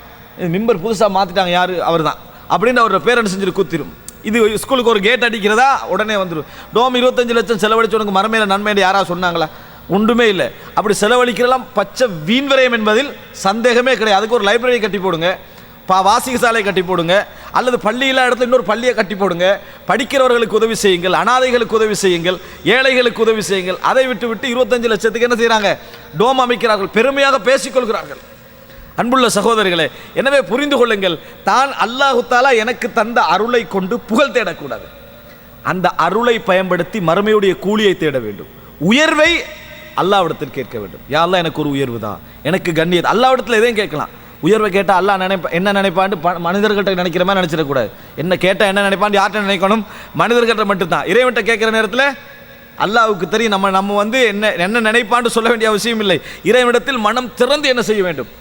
மிம்பர் புதுசாக மாற்றிட்டாங்க, யார்? அவர் தான் அப்படின்னு அவரோட பேரண்ட் செஞ்சுட்டு கூத்திரும். இது ஸ்கூலுக்கு ஒரு கேட் அடிக்கிறதா உடனே வந்துடும். டோம் 25 லட்சம் செலவழிச்சு உனக்கு மரமேல நன்மையை யாராவது சொன்னாங்களா? ஒன்றுமே இல்லை. அப்படி செலவழிக்கிறலாம் பச்சை வீண் விரயம் என்பதில் சந்தேகமே கிடையாது. அதுக்கு ஒரு லைப்ரரி கட்டி போடுங்க, வாசிக சாலை கட்டி போடுங்க, அல்லது பள்ளியில்லா இடத்துல இன்னொரு பள்ளியை கட்டி போடுங்க. படிக்கிறவர்களுக்கு உதவி செய்யுங்கள், அனாதைகளுக்கு உதவி செய்யுங்கள், ஏழைகளுக்கு உதவி செய்யுங்கள். அதை விட்டு 25 லட்சத்துக்கு என்ன செய்கிறாங்க? டோம் அமைக்கிறார்கள், பெருமையாக பேசிக்கொள்கிறார்கள். அன்புள்ள சகோதரிகளே, எனவே புரிந்து கொள்ளுங்கள், தான் அல்லாஹ் தஆலா எனக்கு தந்த அருளை கொண்டு புகழ் தேடக்கூடாது. அந்த அருளை பயன்படுத்தி மறுமையுடைய கூலியை தேட வேண்டும். உயர்வை அல்லாஹ்விடத்தில் கேட்க வேண்டும். யா அல்லாஹ் எனக்கு ஒரு உயர்வு தான், எனக்கு கண்ணியத்தை. அல்லாஹ்விடத்தில் எதையும் கேட்கலாம். உயர்வை கேட்டால் அல்லாஹ் என்ன நினைப்பான்னு மனிதர்கள்ட்ட நினைக்கிற மாதிரி நினச்சிடக்கூடாது. என்ன கேட்டால் என்ன நினைப்பான்னு யார்கிட்ட நினைக்கணும்? மனிதர்கள்ட்ட மட்டும்தான். இறைவன்கிட்ட கேட்குற நேரத்தில் அல்லாஹ்வுக்கு தெரியும். நம்ம என்ன நினைப்பான்னு சொல்ல வேண்டிய அவசியம் இல்லை. இறைவனிடத்தில் மனம் திறந்து என்ன செய்ய வேண்டும்?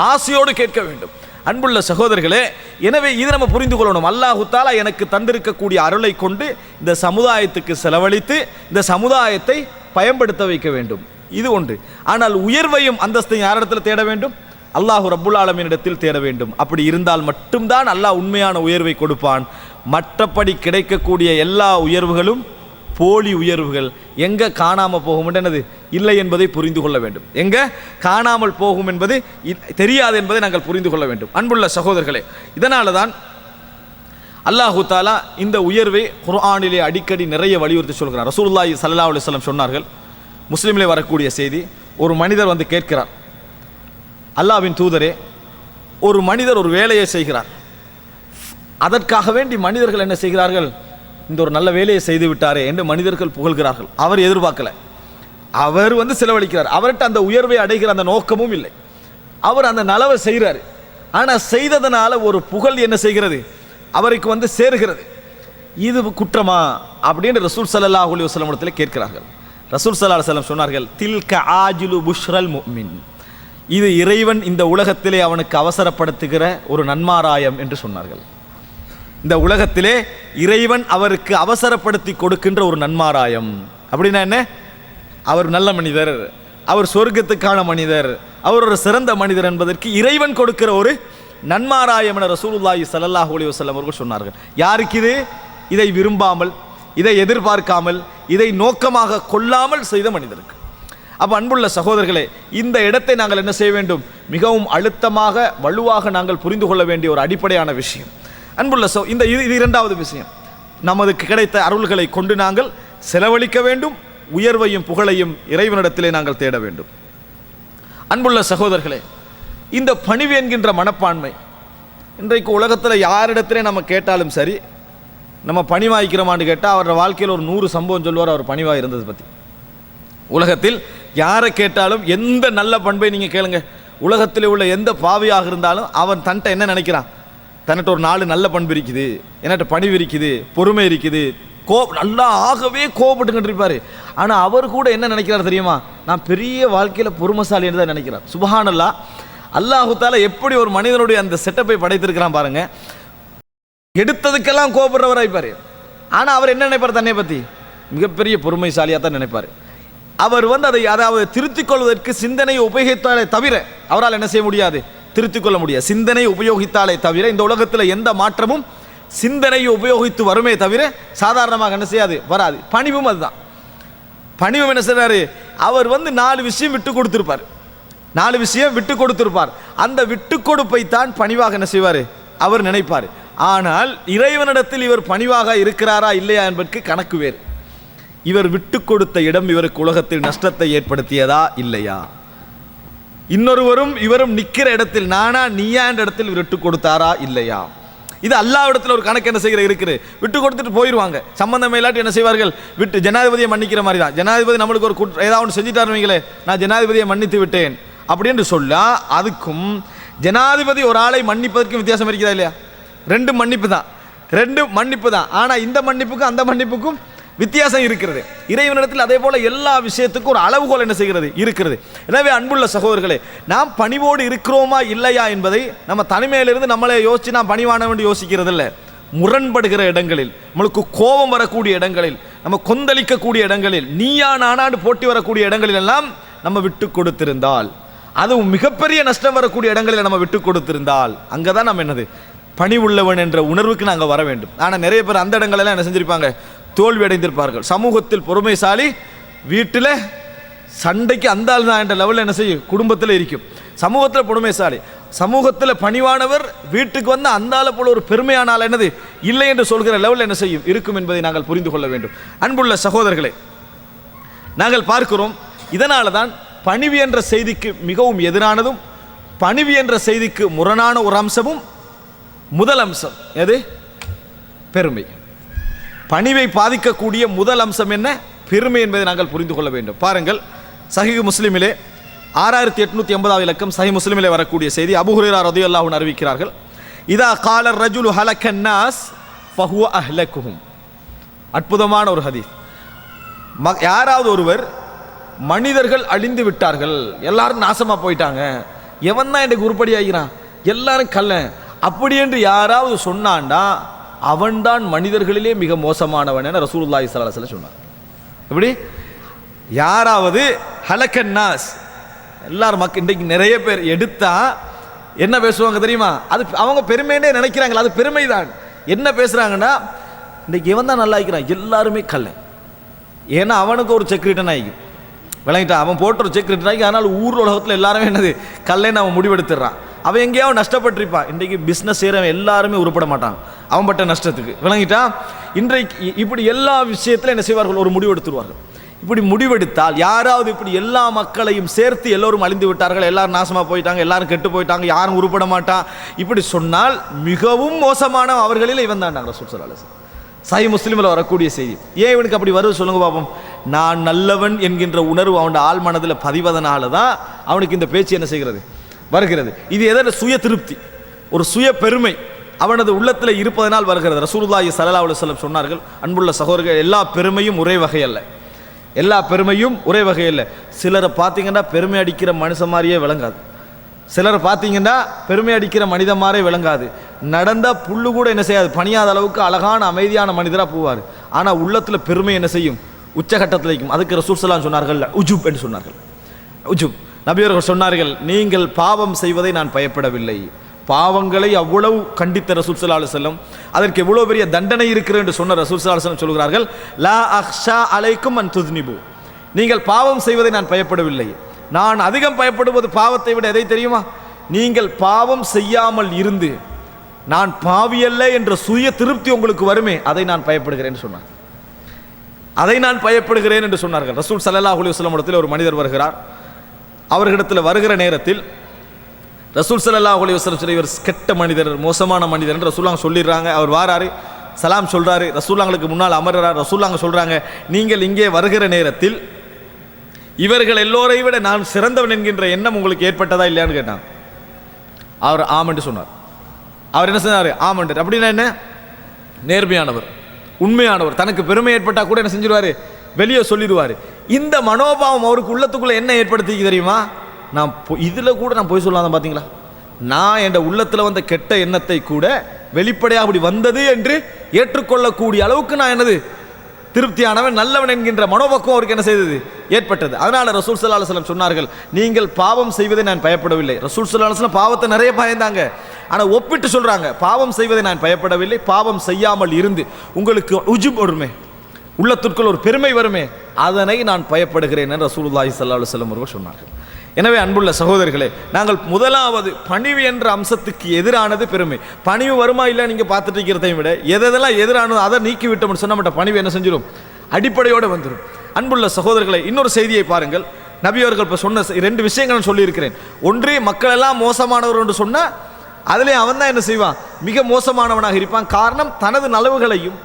ஆசையோடு கேட்க வேண்டும். அன்புள்ள சகோதரர்களே, எனவே இதை நம்ம புரிந்து கொள்ளணும். அல்லாஹ் தஆலா எனக்கு தந்திருக்கக்கூடிய அருளை கொண்டு இந்த சமுதாயத்துக்கு செலவழித்து இந்த சமுதாயத்தை பயன்படுத்த வைக்க வேண்டும். இது ஒன்று. ஆனால் உயர்வையும் அந்தஸ்தையும் யாரிடத்தில் தேட வேண்டும்? அல்லாஹ் ரப்புல் ஆலமீனிடத்தில் தேட வேண்டும். அப்படி இருந்தால் மட்டும்தான் அல்லாஹ் உண்மையான உயர்வை கொடுப்பான். மற்றபடி கிடைக்கக்கூடிய எல்லா உயர்வுகளும் போலி உயர்வுகள். எங்கே காணாமல் போகும் என்னது இல்லை என்பதை புரிந்து கொள்ள வேண்டும். எங்கே காணாமல் போகும் என்பது தெரியாது என்பதை நாங்கள் புரிந்து கொள்ள வேண்டும். அன்புள்ள சகோதரர்களே, இதனால தான் அல்லாஹு தஆலா இந்த உயர்வை குர்ஆனிலே அடிக்கடி நிறைய வலியுறுத்தி சொல்கிறார். ரசூலுல்லாஹி ஸல்லல்லாஹு அலைஹி வஸல்லம் சொன்னார்கள், முஸ்லிமிலே வரக்கூடிய செய்தி, ஒரு மனிதர் வந்து கேட்கிறார், அல்லாஹ்வின் தூதரே, ஒரு மனிதர் ஒரு வேலையை செய்கிறார், அதற்காக வேண்டி மனிதர்கள் என்ன செய்கிறார்கள்? இந்த ஒரு நல்ல வேலையை செய்து விட்டாரே என்று மனிதர்கள் புகழ்கிறார்கள். அவர் எதிர்பார்க்கல, அவர் செலவழிக்கிறார். அவர்கிட்ட அந்த உயர்வை அடைகிற அந்த நோக்கமும் இல்லை. அவர் அந்த நலவை செய்கிறார். ஆனால் செய்ததனால ஒரு புகழ் என்ன செய்கிறது? அவருக்கு சேருகிறது. இது குற்றமா அப்படின்னு ரசூல் ஸல்லல்லாஹு அலைஹி வஸல்லம் இடத்தில் கேட்கிறார்கள். ரசூல் ஸல்லல்லாஹு அலைஹி வஸல்லம் சொன்னார்கள், தில்க ஆஜிலு புஷ்ரல் முஃமின், இது இறைவன் இந்த உலகத்திலே அவனுக்கு அவசரப்படுத்துகிற ஒரு நன்மாராயம் என்று சொன்னார்கள். இந்த உலகத்திலே இறைவன் அவருக்கு அவசரப்படுத்தி கொடுக்கின்ற ஒரு நன்மாராயம். அப்படின்னா என்ன? அவர் நல்ல மனிதர், அவர் சொர்க்கத்துக்கான மனிதர், அவர் ஒரு சிறந்த மனிதர் என்பதற்கு இறைவன் கொடுக்கிற ஒரு நன்மாராயம் என ரசூலுல்லாஹி ஸல்லல்லாஹு அலைஹி வஸல்லம் அவர்கள் சொன்னார்கள். யாருக்கு இது? இதை விரும்பாமல், இதை எதிர்பார்க்காமல், இதை நோக்கமாக கொள்ளாமல் செய்த மனிதருக்கு. அப்போ அன்புள்ள சகோதரர்களே, இந்த இடத்தை நாங்கள் என்ன செய்ய வேண்டும்? மிகவும் அழுத்தமாக வலுவாக நாங்கள் புரிந்து கொள்ள வேண்டிய ஒரு அடிப்படையான விஷயம். அன்புள்ள இந்த இது இரண்டாவது விஷயம். நமது கிடைத்த அருள்களை கொண்டு நாங்கள் செலவழிக்க வேண்டும், உயர்வையும் புகழையும் இறைவனிடத்திலே நாங்கள் தேட வேண்டும். அன்புள்ள சகோதரர்களே, இந்த பணிவு என்கின்ற மனப்பான்மை இன்றைக்கு உலகத்தில் யாரிடத்திலே நம்ம கேட்டாலும் சரி, நம்ம பணிவாய்க்கிறோமான்னு கேட்டால் அவரோட வாழ்க்கையில் ஒரு 100 சம்பவம் சொல்லுவார் அவர் பணிவாக இருந்தது பற்றி. உலகத்தில் யாரை கேட்டாலும் எந்த நல்ல பண்பை நீங்கள் கேளுங்க, உலகத்தில் உள்ள எந்த பாவியாக இருந்தாலும் அவன் தன்ட்ட என்ன நினைக்கிறான்? தன்னிட்ட ஒரு 4 நல்ல பண்பு இருக்குது, என்கிட்ட பணிவு இருக்குது, பொறுமை இருக்குது, நல்லா ஆகவே கோபப்பட்டுக்கிட்டு இருப்பார். ஆனால் அவர் கூட என்ன நினைக்கிறார் தெரியுமா? நான் பெரிய வாழ்க்கையில் பொறுமைசாலி என்று தான் நினைக்கிறார். சுப்ஹானல்லாஹ், அல்லாஹு தஆலா எப்படி ஒரு மனிதனுடைய அந்த செட்டப்பை படைத்திருக்கிறான் பாருங்க. எடுத்ததுக்கெல்லாம் கோபப்படுறவராய்ப்பார். ஆனால் அவர் என்ன நினைப்பார்? தன்னை பற்றி மிகப்பெரிய பொறுமைசாலியாக தான் நினைப்பார். அவர் அதை அதாவது திருத்திக் கொள்வதற்கு சிந்தனையை உபயோகித்தாலே தவிர அவரால் என்ன செய்ய முடியாது? திருத்திக் கொள்ள முடியாது. சிந்தனை உபயோகித்தாலே தவிர இந்த உலகத்தில் எந்த மாற்றமும் சிந்தனையை உபயோகித்து வருமே தவிர சாதாரணமாக என்ன செய்யாது? வராது. பணிவும் அதுதான். பணிவும் என்ன செய்றாரு? அவர் 4 விஷயம் விட்டு கொடுத்திருப்பார். 4 விஷயம் விட்டு கொடுத்திருப்பார். அந்த விட்டு கொடுப்பை தான் பணிவாக என்ன செய்வார்? அவர் நினைப்பார். ஆனால் இறைவனிடத்தில் இவர் பணிவாக இருக்கிறாரா இல்லையா என்பதற்கு கணக்கு வேறு. இவர் விட்டு கொடுத்த இடம் இவருக்கு உலகத்தில் நஷ்டத்தை ஏற்படுத்தியதா இல்லையா? இன்னொருவரும் இவரும் நிற்கிற இடத்தில் நானா நீயா என்ற இடத்தில் விட்டு கொடுத்தாரா இல்லையா? இது அல்லாஹ்விடத்தில் ஒரு கணக்கு என்ன செய்கிற இருக்குது. விட்டு கொடுத்துட்டு போயிடுவாங்க. சம்பந்தம் இல்லாட்டி என்ன செய்வார்கள்? விட்டு ஜனாதிபதியை மன்னிக்கிற மாதிரி தான். ஜனாதிபதி நம்மளுக்கு ஒரு ஏதாவது ஒன்று செஞ்சுட்டாருவீங்களே, நான் ஜனாதிபதியை மன்னித்து விட்டேன் அப்படின்னு சொல்ல, அதுக்கும் ஜனாதிபதி ஒரு ஆளை மன்னிப்பதற்கும் வித்தியாசம் இருக்கிறதா இல்லையா? 2 மன்னிப்பு தான், 2 மன்னிப்பு தான். ஆனால் இந்த மன்னிப்புக்கும் அந்த மன்னிப்புக்கும் வித்தியாசம் இருக்கிறது. இறைவனிடத்தில் அதே போல எல்லா விஷயத்துக்கும் ஒரு அளவுகோல் என்ன செய்கிறது? இருக்கிறது. எனவே அன்புள்ள சகோதரர்களே, நாம் பணிவோடு இருக்கிறோமா இல்லையா என்பதை நம்ம தனிமையிலிருந்து நம்மளே யோசிச்சு நாம் பணிவான வேண்டி யோசிக்கிறது இல்லை. முரண்படுகிற இடங்களில், நம்மளுக்கு கோபம் வரக்கூடிய இடங்களில், நம்ம கொந்தளிக்கக்கூடிய இடங்களில், நீயா நானாண்டு போட்டி வரக்கூடிய இடங்களில் எல்லாம் நம்ம விட்டு கொடுத்திருந்தால், அதுவும் மிகப்பெரிய நஷ்டம் வரக்கூடிய இடங்களில் நம்ம விட்டு கொடுத்திருந்தால், அங்கே தான் நம்ம என்னது? பணிவுள்ளவன் என்ற உணர்வுக்கு நாங்கள் வர வேண்டும். ஆனால் நிறைய பேர் அந்த இடங்களெல்லாம் என்ன செஞ்சிருப்பாங்க? தோல்வி அடைந்திருப்பார்கள். சமூகத்தில் பொறுமைசாலி, வீட்டில் சண்டைக்கு அந்த ஆள் தான் என்ற லெவலில் என்ன செய்யும்? குடும்பத்தில் இருக்கும். சமூகத்தில் பொறுமைசாலி, சமூகத்தில் பணிவானவர், வீட்டுக்கு வந்து அந்த ஆளை போல ஒரு பெருமையான ஆள் என்னது இல்லை என்று சொல்கிற லெவலில் என்ன செய்யும்? இருக்கும் என்பதை நாங்கள் புரிந்து கொள்ள வேண்டும். அன்புள்ள சகோதரர்களே, நாங்கள் பார்க்கிறோம், இதனால தான் பணிவு என்ற செய்திக்கு மிகவும் எதிரானதும் பணிவு என்ற செய்திக்கு முரணான ஒரு அம்சமும் முதல் அம்சம் எது? பெருமை. பணிவை பாதிக்கக்கூடிய முதல் அம்சம் என்ன? பெருமை என்பதை நாங்கள் புரிந்து கொள்ள வேண்டும். பாருங்கள், சஹீஹ் முஸ்லிமிலே 6880 இலக்கம் சஹீஹ் முஸ்லிமிலே வரக்கூடிய செய்தி. அபூ ஹுரைரா ரலியல்லாஹு அன்ஹு அறிவிக்கிறார்கள், இதா கால ரஜுலு ஹலக்கன் நாஸ் ஃபஹுவ அஹ்லகுஹும். அற்புதமான ஒரு ஹதீஸ். யாராவது ஒருவர் மனிதர்கள் அழிந்து விட்டார்கள், எல்லாரும் நாசமா போயிட்டாங்க, எவன் தான் எனக்கு உருப்படி ஆகிறான், எல்லாரும் கள்ளன் அப்படி என்று யாராவது சொன்னான்டா அவன்தான் மனிதர்களிலே மிக மோசமானவன் என ரசூலுல்லாஹி ஸல்லல்லாஹு அலைஹி வஸல்லம் சொன்னார். எப்படி? யாராவது ஹலக்கன் நாஸ், எல்லாரும் மக்கள் இன்றைக்கு நிறைய பேர் எடுத்தா என்ன பேசுவாங்க தெரியுமா? அது அவங்க பெருமைன்னே நினைக்கிறாங்களா? அது பெருமைதான். என்ன பேசுறாங்கன்னா, இன்றைக்கு இவன் தான் நல்லா இருக்கிறான், எல்லாருமே கள்ளன். ஏன்னா அவனுக்கு ஒரு செக் ரிட்டன் ஆகிக்கும், விளங்கிட்டான், அவன் போட்ட ஒரு செக் ரிட்டன் ஆகி, அதனால் ஊர் உலகத்தில் எல்லாருமே என்னது கல்லைன்னு அவன் முடிவெடுத்துடுறான். அவன் எங்கேயாவது நஷ்டப்பட்டிருப்பான். இன்றைக்கு பிஸ்னஸ் செய்கிறவன் எல்லாருமே உருப்பட மாட்டான் அவன் பட்ட நஷ்டத்துக்கு, விளங்கிட்டான். இன்றைக்கு இப்படி எல்லா விஷயத்தில் என்ன செய்வார்கள்? ஒரு முடிவெடுத்துருவார்கள். இப்படி முடிவெடுத்தால் யாராவது இப்படி எல்லா மக்களையும் சேர்த்து எல்லோரும் அழிந்து விட்டார்கள், எல்லாரும் நாசமாக போயிட்டாங்க, எல்லாரும் கெட்டு போயிட்டாங்க, யாரும் உருப்பட மாட்டான், இப்படி சொன்னால் மிகவும் மோசமான அவர்களில் இவன் தான் ரசூல் ஸல்லல்லாஹு அலைஹி வஸல்லம். சஹீஹ் முஸ்லிமில் வரக்கூடிய செய்தி. ஏன் இவனுக்கு அப்படி வருது சொல்லுங்க பாப்போம்? நான் நல்லவன் என்கின்ற உணர்வு அவனோட ஆள் மனதில் பதிவதனால தான் அவனுக்கு இந்த பேச்சு என்ன செய்கிறது? வருகிறது. இது எதற்கு? சுய திருப்தி, ஒரு சுய பெருமை அவனது உள்ளத்தில் இருப்பதனால் வருகிறது. ரசூலுல்லாஹி ஸல்லல்லாஹு அலைஹி வஸல்லம் சொன்னார்கள், அன்புள்ள சகோதரர்கள், எல்லா பெருமையும் ஒரே வகை அல்ல, எல்லா பெருமையும் ஒரே வகை அல்ல. சிலரை பார்த்தீங்கன்னா பெருமை அடிக்கிற மனுஷன் மாதிரியே விளங்காது, சிலரை பார்த்தீங்கன்னா பெருமை அடிக்கிற மனிதன் மாதிரியே விளங்காது. நடந்தால் புல்லு கூட என்ன செய்யாது, பணியாத அளவுக்கு அழகான அமைதியான மனிதராக போவார். ஆனால் உள்ளத்தில் பெருமை என்ன செய்யும்? உச்சகட்டத்தில் இருக்கும். அதுக்கு ரசூல் ஸல்லல்லாஹு அலைஹி வஸல்லம் சொன்னார்கள் உஜுப் என்று சொன்னார்கள். உஜுப். நபியவர்கள் சொன்னார்கள், நீங்கள் பாவம் செய்வதை நான் பயப்படவில்லை. பாவங்களை அவ்வளவு கண்டித்த ரசூல் ஸல்லல்லாஹு அலைஹி வஸல்லம், அதற்கு எவ்வளவு பெரிய தண்டனை இருக்கிறது என்று சொன்ன ரசூல் ஸல்லல்லாஹு அலைஹி வஸல்லம் சொல்கிறார்கள், லா அக்ஷா அலைக்கும் அன் துஸ்னிபு, நீங்கள் பாவம் செய்வதை நான் பயப்படவில்லை. நான் அதிகம் பயப்படுவது பாவத்தை விட எதை தெரியுமா? நீங்கள் பாவம் செய்யாமல் இருந்து நான் பாவியல்ல என்ற சுய திருப்தி உங்களுக்கு வருமே, அதை நான் பயப்படுகிறேன் சொன்னார். அதை நான் பயப்படுகிறேன் என்று சொன்னார்கள். ரசூல் ஸல்லல்லாஹு அலைஹி வஸல்லம் இடத்தில் ஒரு மனிதர் வருகிறார். அவர்களிடத்தில் வருகிற நேரத்தில் ரசூல் ஸல்லல்லாஹு அலைஹி வஸல்லம் இவர் கெட்ட மனிதர், மோசமான மனிதர் என்று ரசூலுல்லாஹ் சொல்லிடுறாங்க. அவர் வாராரு, சலாம் சொல்றாரு, ரசூலுல்லாஹ்களுக்கு முன்னால் அமர்றார். ரசூலுல்லாஹ் சொல்றாங்க, நீங்கள் இங்கே வருகிற நேரத்தில் இவர்கள் எல்லோரை விட நான் சிறந்தவன் என்கின்ற எண்ணம் உங்களுக்கு ஏற்பட்டதா இல்லையான்னு கேட்டான். அவர் ஆமென்று சொன்னார். அவர் என்ன சொன்னார்? ஆமென்று. அப்படின்னா என்ன? நேர்மையானவர், உண்மையானவர். தனக்கு பெருமை ஏற்பட்டால் கூட என்ன செஞ்சிருவாரு? வெளியே சொல்லிடுவார். இந்த மனோபாவம் அவருக்கு உள்ளத்துக்குள்ள என்ன ஏற்படுத்தி தெரியுமா? நான் இதில் கூட நான் போய் சொல்லாத பார்த்தீங்களா, நான் என் உள்ளத்தில் வந்த கெட்ட எண்ணத்தை கூட வெளிப்படையாக அப்படி வந்தது என்று ஏற்றுக்கொள்ளக்கூடிய அளவுக்கு நான் என்னது திருப்தியானவன், நல்லவன் என்கின்ற மனோபக்குவம் அவருக்கு என்ன செய்தது? ஏற்பட்டது. அதனால ரசூல் ஸல்லல்லாஹு அலைஹி வஸல்லம் சொன்னார்கள், நீங்கள் பாவம் செய்வதை நான் பயப்படவில்லை. ரசூல் ஸல்லல்லாஹு அலைஹி வஸல்லம் பாவத்தை நிறைய பயந்தாங்க, ஆனால் ஒப்பிட்டு சொல்றாங்க, பாவம் செய்வதை நான் பயப்படவில்லை, பாவம் செய்யாமல் இருந்து உங்களுக்கு உஜுப் வருமே, உள்ளத்திற்குள் ஒரு பெருமை வருமே, அதனை நான் பயப்படுகிறேன் என்று ரசூலுல்லாஹி ஸல்லல்லாஹு அலைஹி வஸல்லம் அவர்கள் சொன்னார்கள். எனவே அன்புள்ள சகோதரர்களே, நாங்கள் முதலாவது பணிவு என்ற அம்சத்துக்கு எதிரானது பெருமை. பணிவு வருமா இல்லை நீங்கள் பார்த்துட்டு இருக்கிறதையும் விட எதெல்லாம் எதிரானது அதை நீக்கி விட்டோம்னு சொன்ன மாட்ட பணிவு என்ன செஞ்சிடும்? அடிப்படையோடு வந்துடும். அன்புள்ள சகோதரர்களை, இன்னொரு செய்தியை பாருங்கள். நபி அவர்கள் இப்போ சொன்ன 2 விஷயங்கள் நான் சொல்லியிருக்கிறேன். ஒன்று, மக்கள் எல்லாம் மோசமானவர் என்று சொன்னால் அதிலே அவன் தான் என்ன செய்வான்? மிக மோசமானவனாக இருப்பான். காரணம், தனது நலவுகளையும்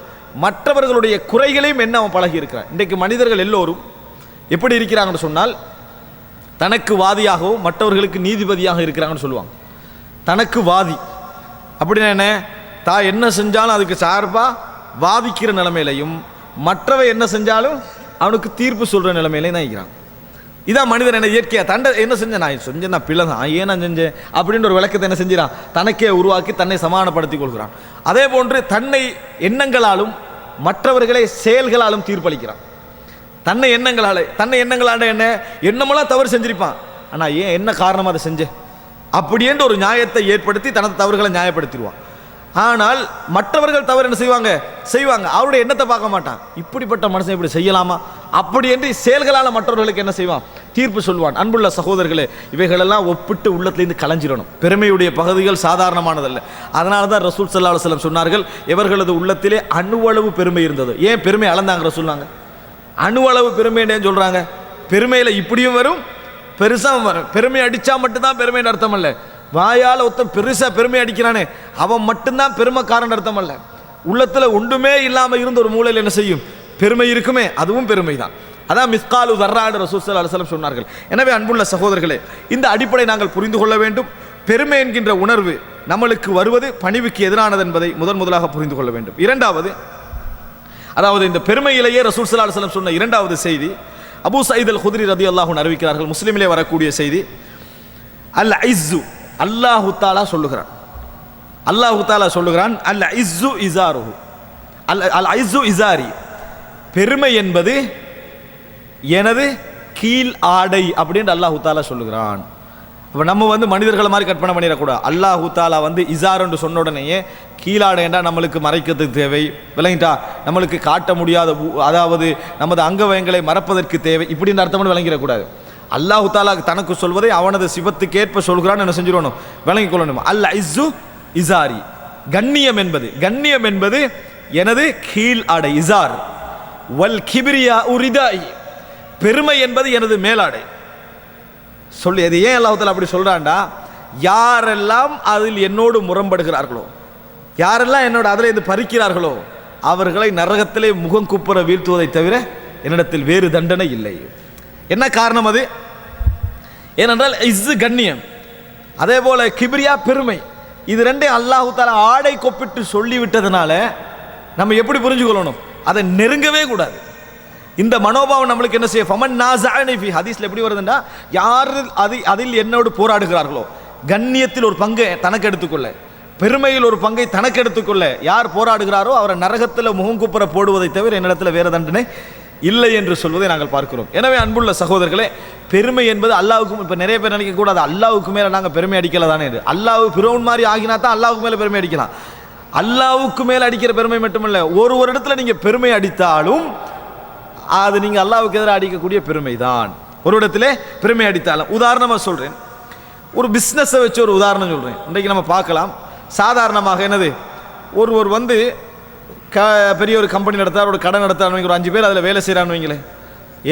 மற்றவர்களுடைய குறைகளையும் என்ன அவன் பழகி இருக்கிறான். இன்றைக்கு மனிதர்கள் எல்லோரும் எப்படி இருக்கிறாங்கன்னு சொன்னால், தனக்கு வாதியாகவும் மற்றவர்களுக்கு நீதிபதியாக இருக்கிறாங்கன்னு சொல்லுவாங்க. தனக்கு வாதி அப்படின்னா என்ன? தான் என்ன செஞ்சாலும் அதுக்கு சார்பாக வாதிக்கிற நிலைமையிலையும், மற்றவை என்ன செஞ்சாலும் அவனுக்கு தீர்ப்பு சொல்கிற நிலைமையிலையும் தான் இருக்கிறான். இதான் மனிதன் என்ன இயற்கையாக தண்டை என்ன செஞ்சேன், நான் செஞ்சேன், நான் பிள்ளை தான், ஏன் நான் செஞ்சேன் அப்படின்ற ஒரு விளக்கத்தை என்ன செஞ்சிடான்? தனக்கே உருவாக்கி தன்னை சமாதானப்படுத்திக் கொள்கிறான். அதே போன்று தன்னை எண்ணங்களாலும் மற்றவர்களை செயல்களாலும் தீர்ப்பளிக்கிறான். தன்னை எண்ணங்களால என்ன எண்ணமெல்லாம் தவறு செஞ்சிருப்பான், ஆனால் ஏன் என்ன காரணமாக அதை செஞ்சேன் அப்படி என்று ஒரு நியாயத்தை ஏற்படுத்தி தனது தவறுகளை நியாயப்படுத்திடுவான். ஆனால் மற்றவர்கள் தவறு என்ன செய்வாங்க, அவருடைய எண்ணத்தை பார்க்க மாட்டான். இப்படிப்பட்ட மனுஷன் இப்படி செய்யலாமா அப்படி என்று செயல்களால் மற்றவர்களுக்கு என்ன செய்வான்? தீர்ப்பு சொல்வான். அன்புள்ள சகோதரர்களே, இவைகளெல்லாம் ஒப்பிட்டு உள்ளத்திலிருந்து கலைஞ்சிடணும். பெருமையுடைய பகுதிகள் சாதாரணமானதல்ல. அதனால தான் ரசூல் ஸல்லல்லாஹு அலைஹி வஸல்லம் சொன்னார்கள், இவர்களது உள்ளத்திலே அணுவளவு பெருமை இருந்தது. ஏன் பெருமை அளந்தாங்க ரசூலுல்லாஹ்? அணுவளவு பெருமைன்னு சொல்றாங்க. பெருமையில இப்படியும் வரும், பெருசாக வரும். பெருமை அடிச்சா மட்டும்தான் பெருமைன்னு அர்த்தம் அல்ல. வாயால் ஒருத்தன் பெருசா பெருமை அடிக்கிறானே அவன் மட்டும்தான் பெருமைக்காரன் அர்த்தம் அல்ல. உள்ளத்துல ஒன்றுமே இல்லாம இருந்த ஒரு மூலையில் என்ன செய்யும்? பெருமை இருக்குமே, அதுவும் பெருமை தான். அதான் மிஸ்காலு தர்ராடு ரசூல் ஸல்லல்லாஹு அலைஹி வஸல்லம் சொன்னார்கள். எனவே அன்புள்ள சகோதரர்களே, இந்த அடிப்படை நாங்கள் புரிந்து கொள்ள வேண்டும். பெருமை என்கின்ற உணர்வு நம்மளுக்கு வருவது பணிவுக்கு எதிரானது என்பதை முதலாக புரிந்து கொள்ள வேண்டும். இரண்டாவது, அதாவது இந்த பெருமையிலேயே ரசூல் ஸல்லல்லாஹு அலைஹி வஸல்லம் சொன்ன இரண்டாவது செய்தி, அபூ சயீத் அல் குத்ரி ரலியல்லாஹு அன்ஹு அறிவிக்கிறார்கள், முஸ்லிமிலே வரக்கூடிய செய்தி. அல் இஸ்ஸு, அல்லாஹு தஆலா சொல்லுகிறான், அல் இஸ்ஸு இஸாருஹு, அல் இஸ்ஸு இஸாரி, பெருமை என்பது எனது கீழ் ஆடை அப்படின்னு அல்லாஹு தஆலா சொல்லுகிறான். அப்போ நம்ம மனிதர்களை மாதிரி கற்பனை பண்ணிடக்கூடாது. அல்லாஹு தஆலா இஸார் என்று சொன்ன உடனேயே கீழாடைண்டா நம்மளுக்கு மறைக்கிறதுக்கு தேவை, விளங்கிட்டா, நம்மளுக்கு காட்ட முடியாத, அதாவது நமது அங்கவயங்களை மறப்பதற்கு தேவை, இப்படின்னு அர்த்தம் விளங்கிடக்கூடாது. அல்லாஹு தஆலா தனக்கு சொல்வதை அவனது சிவத்துக்கேற்ப சொல்கிறான்னு என்ன செஞ்சிடணும்? விளங்கிக் கொள்ளணும். அல் இஸ்ஸு இஸாரி, கண்ணியம் என்பது எனது கீழ் ஆடை, இஸார். வல் கிப்ரியா உரிதாய், பெருமை என்பது எனது மேலாடை. சொல்லி அது ஏன் அல்லாஹ் தஆலா அப்படி சொல்றான்டா, யாரெல்லாம் அதில் என்னோடு முரண்படுகிறார்களோ, யாரெல்லாம் என்னோட அதில் இருந்து பறிக்கிறார்களோ அவர்களை நரகத்திலே முகம் குப்புற வீழ்த்துவதை தவிர என்னிடத்தில் வேறு தண்டனை இல்லை. என்ன காரணம் அது? ஏனென்றால் இஸ்ஸு கண்ணியம், அதே போல கிப்ரியா பெருமை, இது ரெண்டையும் அல்லாஹ் தஆலா ஆடை கொப்பிட்டு சொல்லிவிட்டதுனால நம்ம எப்படி புரிஞ்சுக்கொள்ளணும்? அதை நெருங்கவே கூடாது. இந்த மனோபாவம் நம்மளுக்கு என்ன செய்ய? ஃபமன் நாஸஅனி ஃபி, ஹதீஸ்ல எப்படி வருதுன்னா, யார் அதில் என்னோடு போராடுகிறார்களோ, கண்ணியத்தில் ஒரு பங்கை தனக்கு எடுத்துக்கொள்ள, பெருமையில் ஒரு பங்கை தனக்கு எடுத்துக்கொள்ள யார் போராடுகிறாரோ அவரை நரகத்தில் முகங்குப்புற போடுவதை தவிர என்னிடத்தில் வேறு தண்டனை இல்லை என்று சொல்வதை நாங்கள் பார்க்கிறோம். எனவே அன்புள்ள சகோதரர்களே, பெருமை என்பது அல்லாஹ்வுக்கும், இப்போ நிறைய பேர் நினைக்க கூடாது அல்லாஹ்வுக்கு மேலே நாங்கள் பெருமை அடிக்கல தானே. அல்லாஹ் பிறவுன் மாதிரி ஆகினா தான் அல்லாஹ்வுக்கு மேலே பெருமை அடிக்கலாம். அல்லாஹ்வுக்கு மேலே அடிக்கிற பெருமை மட்டுமல்ல, ஒரு இடத்துல நீங்கள் பெருமை அடித்தாலும் அது நீங்கள் அல்லாஹ்வுக்கு எதிராக அடிக்கக்கூடிய பெருமை தான். ஒரு இடத்துல பெருமை அடித்தாலும், உதாரணமாக சொல்கிறேன், ஒரு பிஸ்னஸை வச்சு ஒரு உதாரணம் சொல்கிறேன். இன்றைக்கு நம்ம பார்க்கலாம், சாதாரணமாக என்னது, ஒருவர் வந்து பெரிய ஒரு கம்பெனி நடத்தார், ஒரு கடை நடத்தார், ஒரு 5 பேர் அதில் வேலை செய்கிறான்னு வைங்களேன்.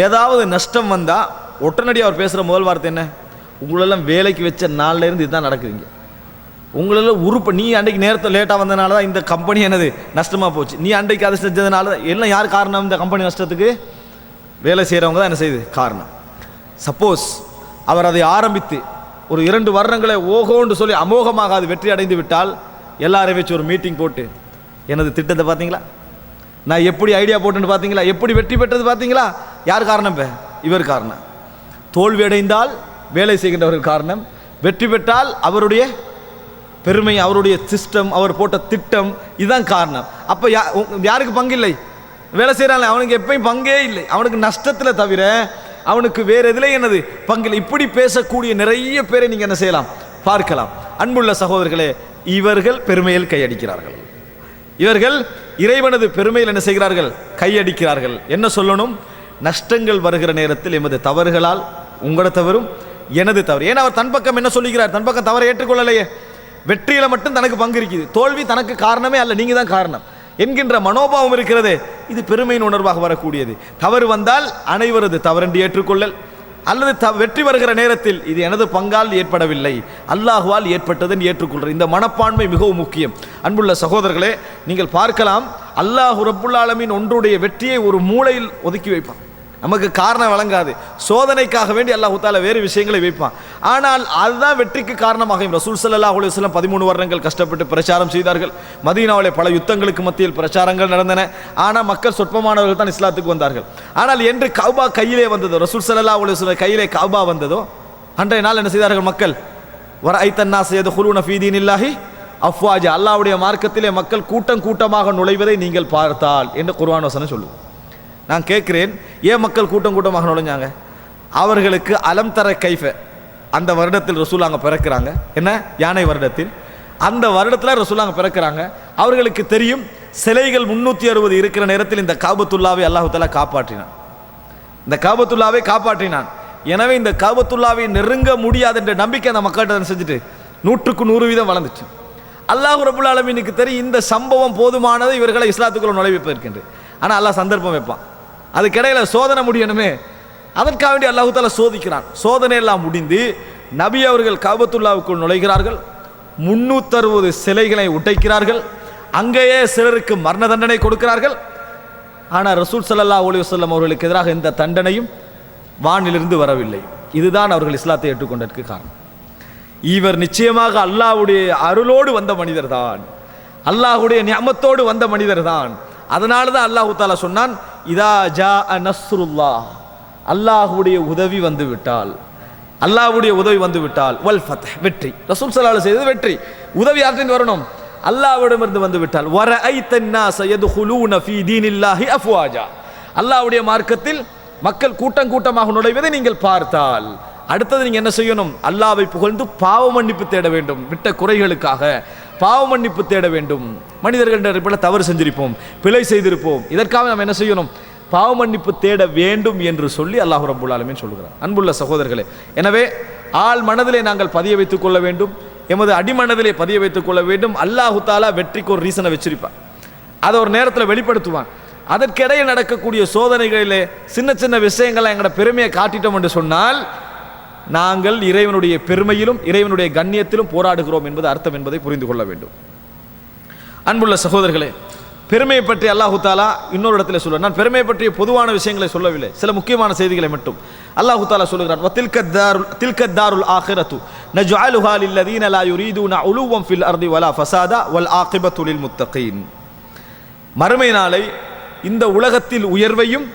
ஏதாவது நஷ்டம் வந்தால் உடனடியாக அவர் பேசுகிற முதல் வார்த்தை என்ன? உங்களெல்லாம் வேலைக்கு வச்ச நாள்லேருந்து இதுதான் நடக்குதுங்க. உங்களெல்லாம் நீ அன்றைக்கு நேரத்தை லேட்டாக வந்ததுனால தான் இந்த கம்பெனி என்னது நஷ்டமாக போச்சு. நீ அன்றைக்கு அதை செஞ்சதுனால தான். எல்லாம் யார் காரணம்? இந்த கம்பெனி நஷ்டத்துக்கு வேலை செய்கிறவங்க தான் என்ன செய்யுது காரணம். சப்போஸ் அவர் அதை ஆரம்பித்து ஒரு 2 வருடங்களை ஓகோன்னு சொல்லி அமோகமாக அது வெற்றி அடைந்து விட்டால், எல்லாரையும் வச்சு ஒரு மீட்டிங் போட்டு, எனது திட்டத்தை பார்த்தீங்களா, நான் எப்படி ஐடியா போட்டுன்னு பார்த்தீங்களா, எப்படி வெற்றி பெற்றது பார்த்தீங்களா, யார் காரணம்? இவர் காரணம். தோல்வி அடைந்தால் வேலை செய்கின்றவர்கள் காரணம், வெற்றி பெற்றால் அவருடைய பெருமை, அவருடைய சிஸ்டம், அவர் போட்ட திட்டம், இதுதான் காரணம். அப்போ யாருக்கு பங்கு இல்லை? வேலை செய்கிறாங்க, அவனுக்கு எப்பயும் பங்கே இல்லை. அவனுக்கு நஷ்டத்தில் தவிர அவனுக்கு வேறு எதில் என்னது பங்கில். இப்படி பேசக்கூடிய நிறைய பேரை நீங்கள் என்ன செய்யலாம், பார்க்கலாம். அன்புள்ள சகோதரர்களே, இவர்கள் பெருமையில் கையடிக்கிறார்கள். இவர்கள் இறைவனது பெருமையில் என்ன செய்கிறார்கள்? கையடிக்கிறார்கள். என்ன சொல்லணும்? நஷ்டங்கள் வருகிற நேரத்தில் எமது தவறுகளால், உங்களோட தவறும் எனது தவறு. ஏன்னா அவர் தன் பக்கம் என்ன சொல்லுகிறார்? தன் பக்கம் தவறை ஏற்றுக்கொள்ளலையே. வெற்றியில மட்டும் தனக்கு பங்கு இருக்குது, தோல்வி தனக்கு காரணமே அல்ல, நீங்க தான் காரணம் என்கின்ற மனோபாவம் இருக்கிறதே, இது பெருமையின் உணர்வாக வரக்கூடியது. தவறு வந்தால் அனைவரது தவறென்று ஏற்றுக்கொள்ளல், அல்லது வெற்றி வருகிற நேரத்தில் இது எனது பங்கால் ஏற்படவில்லை, அல்லாஹ்வால் ஏற்பட்டதுன்னு ஏற்றுக்கொள்கிற இந்த மனப்பான்மை மிகவும் முக்கியம். அன்புள்ள சகோதரர்களே, நீங்கள் பார்க்கலாம், அல்லாஹ் ரப்புல் ஆலமீன் ஒன்றுடைய வெற்றியை ஒரு மூலையில் ஒதுக்கி வைப்பான். நமக்கு காரணம் வழங்காது, சோதனைக்காக வேண்டி அல்லாஹ் தஆலா வேறு விஷயங்களை வைப்பான். ஆனால் அதுதான் வெற்றிக்கு காரணமாக. ரசூல் ஸல்லல்லாஹு அலைஹி வஸல்லம் 13 வருடங்கள் கஷ்டப்பட்டு பிரச்சாரம் செய்தார்கள். மதீனாவிலே பல யுத்தங்களுக்கு மத்தியில் பிரச்சாரங்கள் நடந்தன. ஆனால் மக்கள் சொற்பமானவர்கள் தான் இஸ்லாத்துக்கு வந்தார்கள். ஆனால் என்று கஅபா கையிலே வந்ததோ, ரசூல் ஸல்லல்லாஹு அலைஹி வஸல்லம் கையிலே கஅபா வந்ததோ, அன்றைய நாள் என்ன செய்தார்கள் மக்கள்? வரஐத்தன் நாஸ யதுகுலூன ஃபீ தீனில்லாஹி அஃப்வாஜா, அல்லாஹ்வுடைய மார்க்கத்திலே மக்கள் கூட்டம் கூட்டமாக நுழைவதை நீங்கள் பார்த்தால் என்று குர்ஆன் வசனம் சொல்லுது. நான் கேட்கிறேன், ஏன் மக்கள் கூட்டம் கூட்டமாக நுழைஞ்சாங்க? அவர்களுக்கு அலம் தர கைஃப அந்த வருடத்தில் ரசூல் அங்கே பிறக்கிறாங்க. என்ன? யானை வருடத்தில். அந்த வருடத்தில் ரசூல் அங்கே பிறக்கிறாங்க. அவர்களுக்கு தெரியும், சிலைகள் 360 இருக்கிற நேரத்தில் இந்த காபத்துல்லாவை அல்லாஹ் தஆலா காப்பாற்றினான். இந்த காபத்துல்லாவை காப்பாற்றினான். எனவே இந்த காபத்துல்லாவை நெருங்க முடியாது என்ற நம்பிக்கை அந்த மக்கள்கிட்ட செஞ்சுட்டு 100க்கு 100% வளர்ந்துச்சு. அல்லாஹ் ரப்புல் ஆலமீனுக்கு தெரியும், இந்த சம்பவம் போதுமானது இவர்களை இஸ்லாத்துக்குள்ள நுழைவிப்பதற்கென்று. ஆனால் அல்லாஹ் சந்தர்ப்பம் வைப்பான். அதுக்கிடையில் சோதனை முடியணுமே, அதற்காக வேண்டி அல்லாஹ் தஆலா சோதிக்கிறான். சோதனை எல்லாம் முடிந்து நபி அவர்கள் காபத்துல்லாவுக்குள் நுழைகிறார்கள். 360 சிலைகளை உடைக்கிறார்கள். அங்கேயே சிலருக்கு மரண தண்டனை கொடுக்கிறார்கள். ஆனால் ரசூல் ஸல்லல்லாஹு அலைஹி வஸல்லம் அவர்களுக்கு எதிராக எந்த தண்டனையும் வானிலிருந்து வரவில்லை. இதுதான் அவர்கள் இஸ்லாத்தை ஏற்றுக்கொண்டதற்கு காரணம். இவர் நிச்சயமாக அல்லாஹ்வுடைய அருளோடு வந்த மனிதர் தான், அல்லாஹ்வுடைய நிஅமத்தோடு வந்த மனிதர் தான். அதனால தான் அல்லாஹ் தஆலா சொன்னான், இதா ஜாஅ நஸ்ருல்லாஹ், அல்லாஹ்வுடைய உதவி வந்து விட்டால், அல்லாஹ்வுடைய உதவி வந்து விட்டால், வல் ஃபத்ஹ், வெற்றி. ரசூல் ஸல்லல்லாஹு அலைஹி வஸல்லம் வெற்றி, உதவி யார்கிட்ட வரணும்? அல்லாஹ்விடமிருந்து வந்து விட்டால். வரஐத்தன் நாஸ யதுகுலூன ஃபீ தீனில்லாஹி அஃப்வாஜா, அல்லாஹ்வுடைய மார்க்கத்தில் மக்கள் கூட்டம் கூட்டமாக நுழைவதை நீங்கள் பார்த்தால், அடுத்தது நீங்க என்ன செய்யணும்? அல்லாஹ்வை புகழ்ந்து பாவ மன்னிப்பு தேட வேண்டும். விட்ட குறைகளுக்காக பாவ மன்னிப்பு தேட வேண்டும். மனிதர்கள் தவறு செஞ்சிருப்போம், பிழை செய்திருப்போம், இதற்காக நாம் என்ன செய்யணும்? பாவ மன்னிப்பு தேட வேண்டும் என்று சொல்லி அல்லாஹ் ரப்புல் ஆலமீன் சொல்கிறார். அன்புள்ள சகோதரர்களே, எனவே ஆள் மனதிலே நாங்கள் பதிய வைத்துக் கொள்ள வேண்டும், எமது அடிமனதிலே பதிய வைத்துக் கொள்ள வேண்டும். அல்லாஹ் தஆலா வெற்றிக்கு ஒரு ரீசனை வச்சிருப்பான், அதை ஒரு நேரத்தில் வெளிப்படுத்துவான். அதற்கிடையே நடக்கக்கூடிய சோதனைகளிலே சின்ன சின்ன விஷயங்களை எங்களோட பெருமையை காட்டிட்டோம் என்று சொன்னால், நாங்கள் இறைவனுடைய பெருமையிலும் இறைவனுடைய கண்ணியத்திலும் போராடுகிறோம் என்பது அர்த்தம் என்பதை புரிந்து கொள்ள வேண்டும். அன்புள்ள சகோதரர்களே, பெருமையை பற்றி அல்லாஹ் தஆலா இன்னொரு இடத்துல சொல்றார். நான் பெருமையை பற்றிய பொதுவான விஷயங்களை சொல்லவில்லை, சில முக்கியமான செய்திகளை மட்டும். அல்லாஹ் தஆலா சொல்கிறான், வதில்க தாருல் ஆகிரத்து நஜ்அலுஹா லில்லதீன லா யுரீதுன உலுவன் ஃபில் அர்தி வலா ஃபஸாதா வல் ஆகிபத்து லில் முத்தகீன். மறுமை நாளை, இந்த உலகத்தில் உயர்வையும்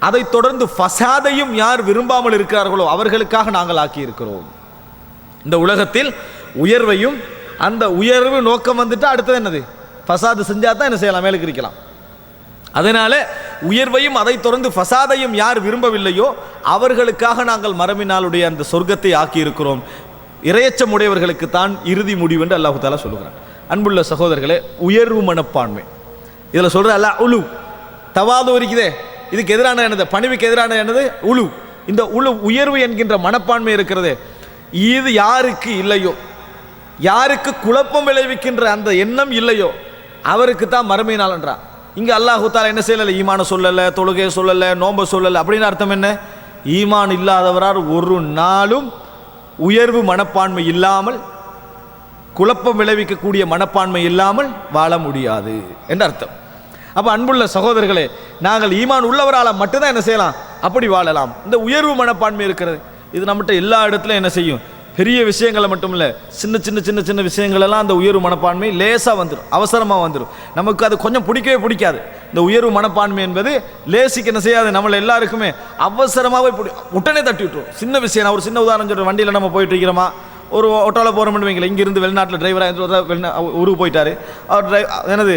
அதைத் தொடர்ந்து ஃபசாதையும் யார் விரும்பாமல் இருக்கிறார்களோ அவர்களுக்காக நாங்கள் ஆக்கியிருக்கிறோம். இந்த உலகத்தில் உயர்வையும், அந்த உயர்வு நோக்கம் வந்துட்டு அடுத்தது என்னது? ஃபசாது செஞ்சா தான் என்ன செய்யலாம்? மேலுக்கு இருக்கலாம். அதனால உயர்வையும் அதை தொடர்ந்து ஃபசாதையும் யார் விரும்பவில்லையோ அவர்களுக்காக நாங்கள் மறுமையினாளுடைய அந்த சொர்க்கத்தை ஆக்கியிருக்கிறோம். இரையச்சம் உடையவர்களுக்கு தான் இறுதி முடிவு என்று அல்லாஹ் தஆலா சொல்லுகிறான். அன்புள்ள சகோதரர்களே, உயர்வு மனப்பான்மை இதில் சொல்கிற அல்ல உலு தவாது இருக்குதே, இதுக்கு எதிரான என்னது, பணிவுக்கு எதிரான என்னது உலு. இந்த உலு உயர்வு என்கின்ற மனப்பான்மை இருக்கிறது, இது யாருக்கு இல்லையோ, யாருக்கு குழப்பம் விளைவிக்கின்ற அந்த எண்ணம் இல்லையோ அவருக்கு தான் மறுமை நாள்ன்றான். இங்கே அல்லாஹ் தஆலா என்ன செய்யலை, ஈமான சொல்லலை, தொழுகையை சொல்லலை, நோன்பை சொல்லலை. அப்படின்னு அர்த்தம் என்ன? ஈமான் இல்லாதவரால் ஒரு நாளும் உயர்வு மனப்பான்மை இல்லாமல், குழப்பம் விளைவிக்கக்கூடிய மனப்பான்மை இல்லாமல் வாழ முடியாது என்று அர்த்தம். அப்போ அன்புள்ள சகோதரர்களே, நாங்கள் ஈமான் உள்ளவரால் மட்டும்தான் என்ன செய்யலாம், அப்படி வாழலாம். இந்த உயர்வு மனப்பான்மை இருக்கிறது, இது நம்மகிட்ட எல்லா இடத்துலையும் என்ன செய்யும், பெரிய விஷயங்களை மட்டும் இல்லை, சின்ன சின்ன சின்ன சின்ன விஷயங்களெல்லாம் அந்த உயர்வு மனப்பான்மை லேசாக வந்துடும், அவசரமாக வந்துடும். நமக்கு அது கொஞ்சம் பிடிக்கவே பிடிக்காது. இந்த உயர்வு மனப்பான்மை என்பது லேசிக்கு என்ன செய்யாது, நம்மளை எல்லாருக்குமே அவசரமாகவே உடனே தட்டி விட்டுரும். சின்ன விஷயம், நான் ஒரு சின்ன உதாரணம் சொல்கிறேன். வண்டியில் நம்ம போயிட்டு இருக்கிறோமா, ஒரு ஆட்டோவில் போகிறோம்னு வைங்களேன், இங்கேருந்து வெளிநாட்டில் டிரைவராக ஊருக்கு போயிட்டார். அவர்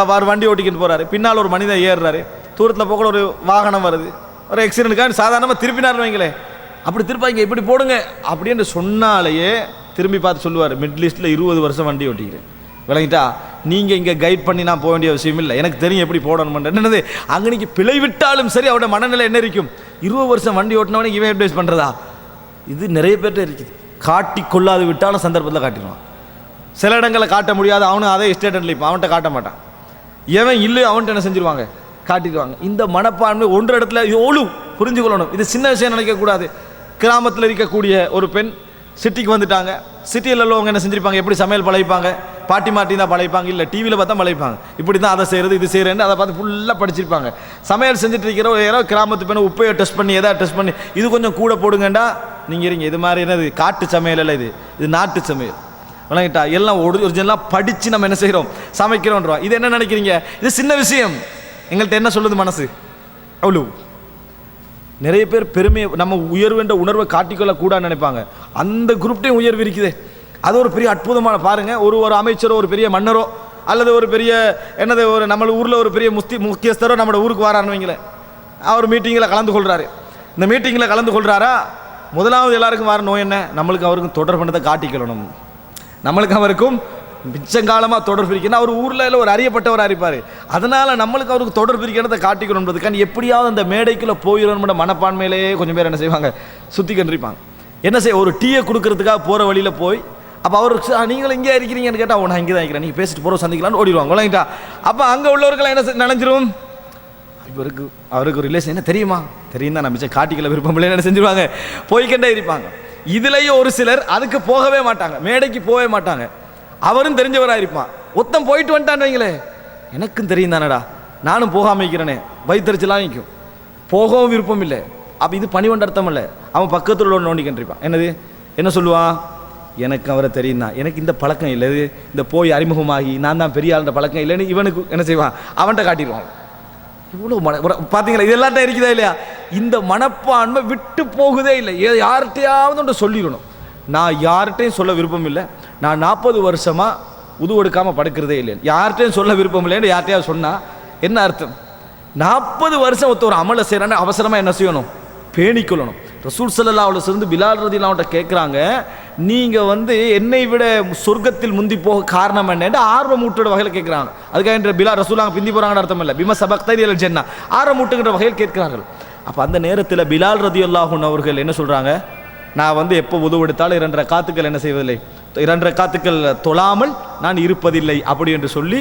அவர் வண்டி ஓட்டிக்கிட்டு போகிறாரு, பின்னால் ஒரு மனிதன் ஏறுறாரு, தூரத்தில் போக ஒரு வாகனம் வருது, ஒரு ஆக்சிடென்ட்டுக்காக சாதாரணமாக திருப்பினார்னு வைங்களேன், அப்படி திருப்பாங்க இப்படி போடுங்க அப்படின்னு சொன்னாலேயே திரும்பி பார்த்து சொல்லுவார், மிடில் ஈஸ்ட்டில் 20 வருஷம் வண்டி ஓட்டிக்கிறேன், விளங்கிட்டா, நீங்கள் இங்கே கைட் பண்ணி நான் போக வேண்டிய விஷயம் இல்லை, எனக்கு தெரியும் எப்படி போடணும். என்னது அங்கே நீங்கள் பிழை விட்டாலும் சரி அவருடைய மனநிலை என்ன இருக்கும், 20 வருஷம் வண்டி ஓட்டினவனே இவன் அட்வைஸ் பண்ணுறதா? இது நிறைய பேர்கிட்ட இருக்குது. காட்டி கொள்ளாது விட்டாலும் சந்தர்ப்பத்தில் காட்டிடுவான். சில இடங்களில் காட்ட முடியாது, அவனும் அதே எஸ்டேட்டில் இப்போ அவன்கிட்ட காட்ட மாட்டான். எவன் இல்லை அவன்கிட்ட என்ன செஞ்சிருவாங்க, காட்டிடுவாங்க. இந்த மனப்பான்மை ஒன்று இடத்துல எவ்வளோ புரிஞ்சு கொள்ளணும். இது சின்ன விஷயம் நினைக்கக்கூடாது. கிராமத்தில் இருக்கக்கூடிய ஒரு பெண் சிட்டிக்கு வந்துட்டாங்க. சிட்டியில் உள்ளவங்க என்ன செஞ்சிருப்பாங்க, எப்படி சமையல் பழகிப்பாங்க, பாட்டி மாட்டி தான் பழகிப்பாங்க, இல்லை டிவியில் பார்த்தா பழகிப்பாங்க, இப்படி தான் அதை செய்கிறது இது செய்கிறேன்னு அதை பார்த்து ஃபுல்லாக படிச்சிருப்பாங்க. சமையல் செஞ்சுட்டு இருக்கிற யாரோ கிராமத்து பெண்ணை உப்பையை டெஸ்ட் பண்ணி எதாவது டெஸ்ட் பண்ணி இது கொஞ்சம் கூட போடுங்கண்டா, நீங்கள் இருங்க, இது மாதிரி என்னது காட்டு சமையல் இல்லை, இது நாட்டு சமையல், விளங்கிட்டா, எல்லாம் ஒரிஜினலாக படித்து நம்ம என்ன செய்கிறோம், சமைக்கிறோன்றோம். இது என்ன நினைக்கிறீங்க, இது சின்ன விஷயம். எங்கள்கிட்ட என்ன சொல்லுது மனசு, அவ்வளோ நிறைய பேர் பெருமையை நம்ம உயர்வுன்ற உணர்வை காட்டிக்கொள்ளக்கூடாதுன்னு நினைப்பாங்க. அந்த குரூப்டையும் உயர்வு இருக்குது. அது ஒரு பெரிய அற்புதமான பாருங்கள், ஒரு அமைச்சரோ ஒரு பெரிய மன்னரோ அல்லது ஒரு பெரிய என்னது ஒரு நம்ம ஊரில் ஒரு பெரிய முக்கியஸ்தரோ நம்ம ஊருக்கு வரான்னு வைங்களேன், அவர் மீட்டிங்கில் கலந்து கொள்கிறாரு. இந்த மீட்டிங்கில் கலந்து கொள்கிறாரா, முதலாவது எல்லாருக்கும் வர நோய் என்ன, நம்மளுக்கு அவருக்கும் தொடர்பு பண்ணதை காட்டிக்கொள்ளணும், நம்மளுக்கு அவருக்கும் மிச்சங்காலமாக தொடர்பு இருக்கணும். அவர் ஊரில் ஒரு அறியப்பட்டவராக இருப்பார், அதனால் நம்மளுக்கு அவருக்கு தொடர்பு இருக்கிறத காட்டிக்கணுன்றதுக்கான எப்படியாவது அந்த மேடைக்குள்ளே போயிடணும்ன்ற மனப்பான்மையிலேயே கொஞ்சம் பேர் என்ன செய்வாங்க, சுற்றி கண்டிருப்பாங்க. என்ன செய்ய, ஒரு டீயை கொடுக்கறதுக்காக போகிற வழியில் போய், அப்போ அவருக்கு நீங்களும் இங்கே இருக்கிறீங்கன்னு கேட்டால் நான் இங்கே தான் இருக்கிறேன், நீங்கள் பேசிட்டு போகிற சந்திக்கலான்னு ஓடிடுவாங்க, விளங்கிட்டா. அப்போ அங்கே உள்ளவர்கள் என்ன நினைஞ்சிரும், அவருக்கு ஒரு ரிலேஷன் என்ன தெரியுமா, தெரியும் தான், நம்ம காட்டிக்கல விருப்பம் இல்லைன்னு என்ன செஞ்சுருவாங்க, போய்கண்டே இருப்பாங்க. இதுலேயும் ஒரு சிலர் அதுக்கு போகவே மாட்டாங்க, மேடைக்கு போகவே மாட்டாங்க. அவரும் தெரிஞ்சவராக இருப்பான். ஒருத்தன் போயிட்டு வந்துட்டான்னு வைங்களே, எனக்கும் தெரியும் தானடா, நானும் போகாமல் இருக்கிறேனே, வயிற்றுச்சலாம் நிற்கும், போகவும் விருப்பம் இல்லை. அப்போ இது பணிவண்ட அர்த்தம் இல்லை. அவன் பக்கத்தில் ஒன்று நோண்டிக்கின்றிருப்பான். என்னது என்ன சொல்லுவான், எனக்கு அவரை தெரியும் தான், எனக்கு இந்த பழக்கம் இல்லை, இந்த போய் அறிமுகமாகி நான் தான் பெரிய ஆளுன்ற பழக்கம் இல்லைன்னு இவனுக்கு என்ன செய்வான், அவன்கிட்ட காட்டிடுவான். இவ்வளோ பார்த்தீங்களா, இது எல்லாட்டும் இருக்குதா இல்லையா? இந்த மனப்பான்மை விட்டு போகுதே இல்லை. யார்கிட்டையாவது ஒன்று சொல்லிடணும். நான் யார்கிட்டையும் சொல்ல விருப்பம் இல்லை, நான் 40 வருஷமாக உது எடுக்காமல் படுக்கிறதே இல்லை, யார்கிட்டையும் சொல்ல விருப்பம் இல்லைன்னு யார்கிட்டையாவது சொன்னால் என்ன அர்த்தம்? 40 வருஷம் ஒரு அமலை செய்கிறான்னு அவசரமாக என்ன செய்யணும், பேணிக்கொள்ளணும். ரசூல் ஸல்லல்லாஹு அலைஹி வஸல்லம் பிலால் ரலியல்லாஹு அன்ஹு கேட்குறாங்க, நீங்கள் என்னை விட சொர்க்கத்தில் முந்தி போக காரணம் என்னன்னு ஆர்வமூட்டோட வகையில் கேட்குறாங்க. அதுக்காக பிலால் ரசூலாங்க பிந்தி போகிறாங்கன்னு அர்த்தம் இல்லை, பிம சபக்தைனி இலல் ஜன்னா, ஆர்வமூட்டுங்கிற வகையில் கேட்கிறார்கள். அப்போ அந்த நேரத்தில் பிலால் ரலியல்லாஹு அன்ஹு அவர்கள் என்ன சொல்கிறாங்க, நான் எப்போ உதவு எடுத்தாலும் 2 ரக்காத்துக்கள் என்ன செய்வதில்லை, 2 ரக்காத்துக்கள் தொழாமல் நான் இருப்பதில்லை அப்படி என்று சொல்லி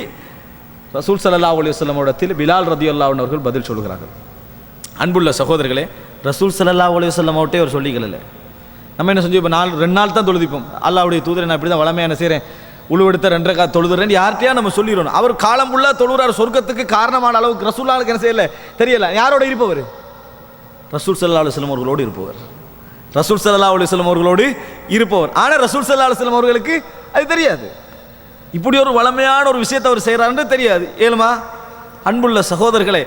ரசூல் ஸல்லல்லாஹு அலைஹி வஸல்லம் இடத்தில் பிலால் ரலியல்லாஹு அன்ஹு அவர்கள் பதில் சொல்கிறார்கள். அன்புள்ள சகோதரர்களே, ரசூல் ஸல்லல்லாஹு அலைஹி வஸல்லம் அவர்கிட்ட அவர் சொல்லிக்கல. நம்ம என்ன செஞ்சோம், இப்போ 2 நாள் தான் தொழுதிப்போம். அல்லாஹ்வுடைய தூதரை நான் இப்படி தான் வளமையாக என்ன செய்கிறேன், உழுவெடுத்த 2 ரக்காத் தொழுதுறேன் யார்கிட்டையா நம்ம சொல்லிடணும். அவர் காலம் ஃபுல்லாக தொழுகிறார், சொர்க்கத்துக்கு காரணமான அளவுக்கு ரசூலுல்லாஹ்வுக்கு என்ன செய்யலை தெரியல. யாரோட இருப்பவர், ரசூல் ஸல்லல்லாஹு அலைஹி வஸல்லம் அவர்களோடு இருப்பவர், ரசூல் ஸல்லல்லாஹு அலைஹி வஸல்லம் அவர்களோடு இருப்பவர். ஆனால் ரசூல் ஸல்லல்லாஹு அலைஹி வஸல்லம் அவர்களுக்கு அது தெரியாது, இப்படி ஒரு வளமையான ஒரு விஷயத்தை அவர் செய்கிறாருன்னு தெரியாது. ஏழுமா அன்புள்ள சகோதரர்களே,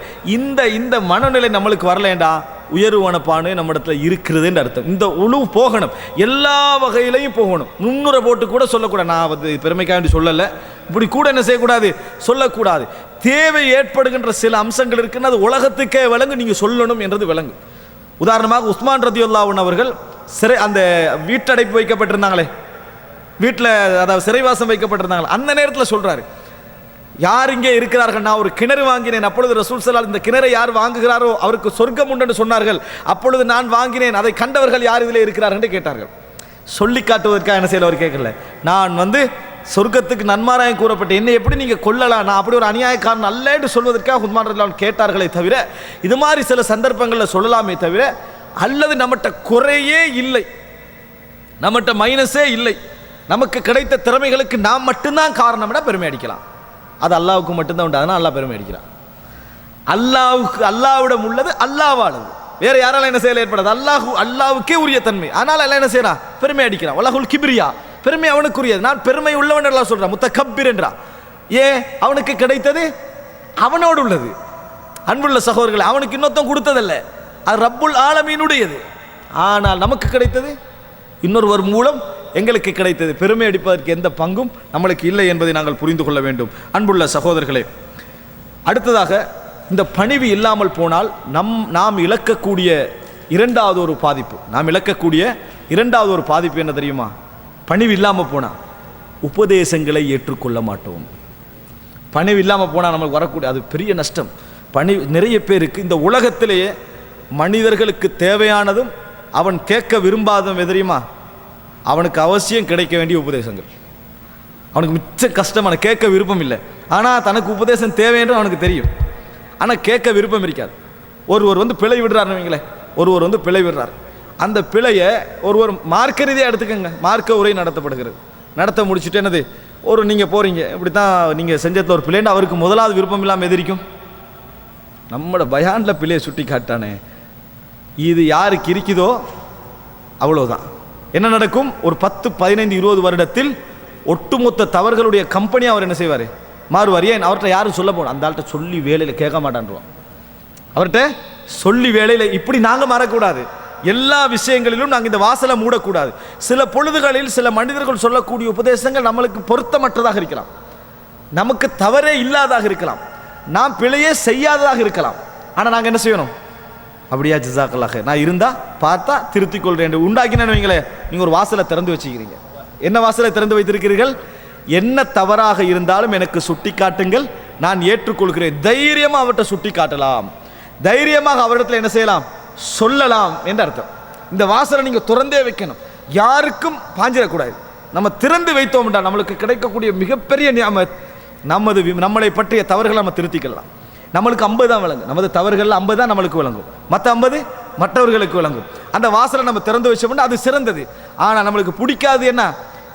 இந்த மனநிலை நம்மளுக்கு வரலேண்டா உயர்வான பானை நம்ம இடத்துல இருக்கிறதுன்னு அர்த்தம். இந்த உழுவு போகணும், எல்லா வகையிலையும் போகணும். 300 போட்டு கூட சொல்லக்கூடாது. நான் வந்து பெருமைக்காண்டி சொல்லலை, இப்படி கூட என்ன செய்யக்கூடாது, சொல்லக்கூடாது. தேவை ஏற்படுகின்ற சில அம்சங்கள் இருக்குன்னு அது உலகத்துக்கே விளங்கு, நீங்கள் சொல்லணும் என்றது விளங்கு. உதாரணமாக உஸ்மான் ரதியுல்லாஹு அன்ஹு அவர்கள் அந்த வீட்டடைப்பு வைக்கப்பட்டிருந்தாங்களே, வீட்டில் அதாவது சிறைவாசம் வைக்கப்பட்டிருந்தாங்களே, அந்த நேரத்தில் சொல்கிறாரு, யார் இங்கே இருக்கிறார்கள், நான் ஒரு கிணறு வாங்கினேன், அப்பொழுது ரசூல் ஸல்லல்லாஹு இந்த கிணறை யார் வாங்குகிறாரோ அவருக்கு சொர்க்கம் உண்டு என்று சொன்னார்கள், அப்பொழுது நான் வாங்கினேன், அதை கண்டவர்கள் யார் இதில் இருக்கிறார்கள் என்று கேட்டார்கள். சொல்லி காட்டுவதற்காக என்ன செய்யல, அவர் கேட்கல, நான் வந்து சொர்க்கத்துக்கு நன்மாராயம் கூறப்பட்ட என்னை எப்படி நீங்கள் கொல்லலாம், நான் அப்படி ஒரு அநியாயக்காரன் அல்ல என்று சொல்வதற்காக உஸ்மான் ரலியல்லாஹு அன்ஹு கேட்டார்களே தவிர, இது மாதிரி சில சந்தர்ப்பங்களில் சொல்லலாமே தவிர, அல்லது நம்மகிட்ட குறையே இல்லை, நம்மகிட்ட மைனஸே இல்லை, நமக்கு கிடைத்த திறமைகளுக்கு நாம் மட்டும்தான் காரணம்னா பெருமை அடிக்கலாம். அது அல்லாவுக்கு மட்டும்தான் உண்டு, அதனால் அல்லாஹ் பெருமை அடிக்கிறான். அல்லாவிடம் உள்ளது அல்லாவானது, வேற யாரால என்ன செய்யல ஏற்படாது, அல்லாவுக்கே உரிய தன்மை, ஆனால் எல்லாம் என்ன செய்யறான், பெருமை அடிக்கிறான். வலகுல் கிப்ரியா, பெருமை அவனுக்குரியது, நான் பெருமை உள்ளவன் எல்லாம் சொல்றான், முத்தகப்பிர் என்றான். ஏன், அவனுக்கு கிடைத்தது அவனோடு உள்ளது. அன்புள்ள சகோதரர்கள், அவனுக்கு இன்னொருத்தம் கொடுத்ததல்ல, அது ரப்புல் ஆலமீனுடையது. ஆனால் நமக்கு கிடைத்தது இன்னொருவர் மூலம் எங்களுக்கு கிடைத்தது. பெருமை அடிப்பதற்கு எந்த பங்கும் நம்மளுக்கு இல்லை என்பதை நாங்கள் புரிந்து கொள்ள வேண்டும். அன்புள்ள சகோதரர்களே, அடுத்ததாக இந்த பணிவு இல்லாமல் போனால் நாம் இழக்கக்கூடிய இரண்டாவது ஒரு பாதிப்பு என்ன தெரியுமா? பணிவு இல்லாமல் போனால் உபதேசங்களை ஏற்றுக்கொள்ள மாட்டோம். பணிவு இல்லாமல் போனால் நமக்கு வரக்கூடிய அது பெரிய நஷ்டம். நிறைய பேருக்கு இந்த உலகத்திலேயே மனிதர்களுக்கு தேவையானதும் அவன் கேட்க விரும்பாததும் எது தெரியுமா? அவனுக்கு அவசியம் கிடைக்க வேண்டிய உபதேசங்கள். அவனுக்கு மிச்ச கஷ்டமான, கேட்க விருப்பம் இல்லை, ஆனால் தனக்கு உபதேசம் தேவை என்று அவனுக்கு தெரியும், ஆனால் கேட்க விருப்பம் இருக்காது. ஒருவர் வந்து பிழை விடுறாருன்னு வைங்களேன், ஒருவர் வந்து பிழை விடுறார், அந்த பிழையை ஒருவர் மார்க்க ரீதியாக எடுத்துக்கங்க, மார்க்க உரை நடத்தப்படுகிறது, நடத்த முடிச்சுட்டு என்னது, நீங்கள் போகிறீங்க, இப்படி தான் நீங்கள் செஞ்சதில் ஒரு பிள்ளைன்னு அவருக்கு முதலாவது விருப்பம் இல்லாமல் எதிரிக்கும், நம்மளோட பயானில் பிள்ளையை சுட்டி காட்டானே, இது யாருக்கு இருக்குதோ அவ்வளோதான். என்ன நடக்கும்? ஒரு 10, 15, 20 வருடத்தில் ஒட்டுமொத்த தவறுகளுடைய கம்பெனி அவர் என்ன செய்வார், மாறுவார். ஏன்? அவர்கிட்ட யாரும் சொல்ல போகணும், அந்த ஆள்கிட்ட சொல்லி வேலையில் கேட்க மாட்டான்றான், அவர்கிட்ட சொல்லி வேலையில். இப்படி நாங்கள் மாறக்கூடாது, எல்லா விஷயங்களிலும் நாங்கள் இந்த வாசலை மூடக்கூடாது. சில பொழுதுகளில் சில மனிதர்கள் சொல்லக்கூடிய உபதேசங்கள் நம்மளுக்கு பொருத்தமற்றதாக இருக்கலாம், நமக்கு தவறே இல்லாதாக இருக்கலாம், நாம் பிழையே செய்யாததாக இருக்கலாம். ஆனால் நாங்கள் என்ன செய்யணும்? அப்படியா, ஜஸாக்கல்லாஹ், நான் இருந்தால் பார்த்தா திருத்திக் கொள்றேன் உண்டாக்கினேன்னு வைங்களேன், நீங்கள் ஒரு வாசலை திறந்து வச்சுக்கிறீங்க. என்ன வாசலை திறந்து வைத்திருக்கிறீர்கள்? என்ன தவறாக இருந்தாலும் எனக்கு சுட்டி காட்டுங்கள், நான் ஏற்றுக்கொள்கிறேன். தைரியமாக அவர்கிட்ட சுட்டி காட்டலாம், தைரியமாக அவரிடத்தில் என்ன செய்யலாம், சொல்லலாம் என்று அர்த்தம். இந்த வாசலை நீங்கள் திறந்தே வைக்கணும், யாருக்கும் பாஞ்சிடக்கூடாது. நம்ம திறந்து வைத்தோம்டா நம்மளுக்கு கிடைக்கக்கூடிய மிகப்பெரிய நியாமத், நம்மளை பற்றிய தவறுகளை நம்ம திருத்திக்கலாம். நம்மளுக்கு 50 தான் விளங்கும், நமது தவறுகள் 50 தான் நம்மளுக்கு விளங்கும், மற்ற 50 மற்றவர்களுக்கு விளங்கும். அந்த வாசலை நம்ம திறந்து வச்சோம்னா அது சிறந்தது. ஆனால் நம்மளுக்கு பிடிக்காது என்ன,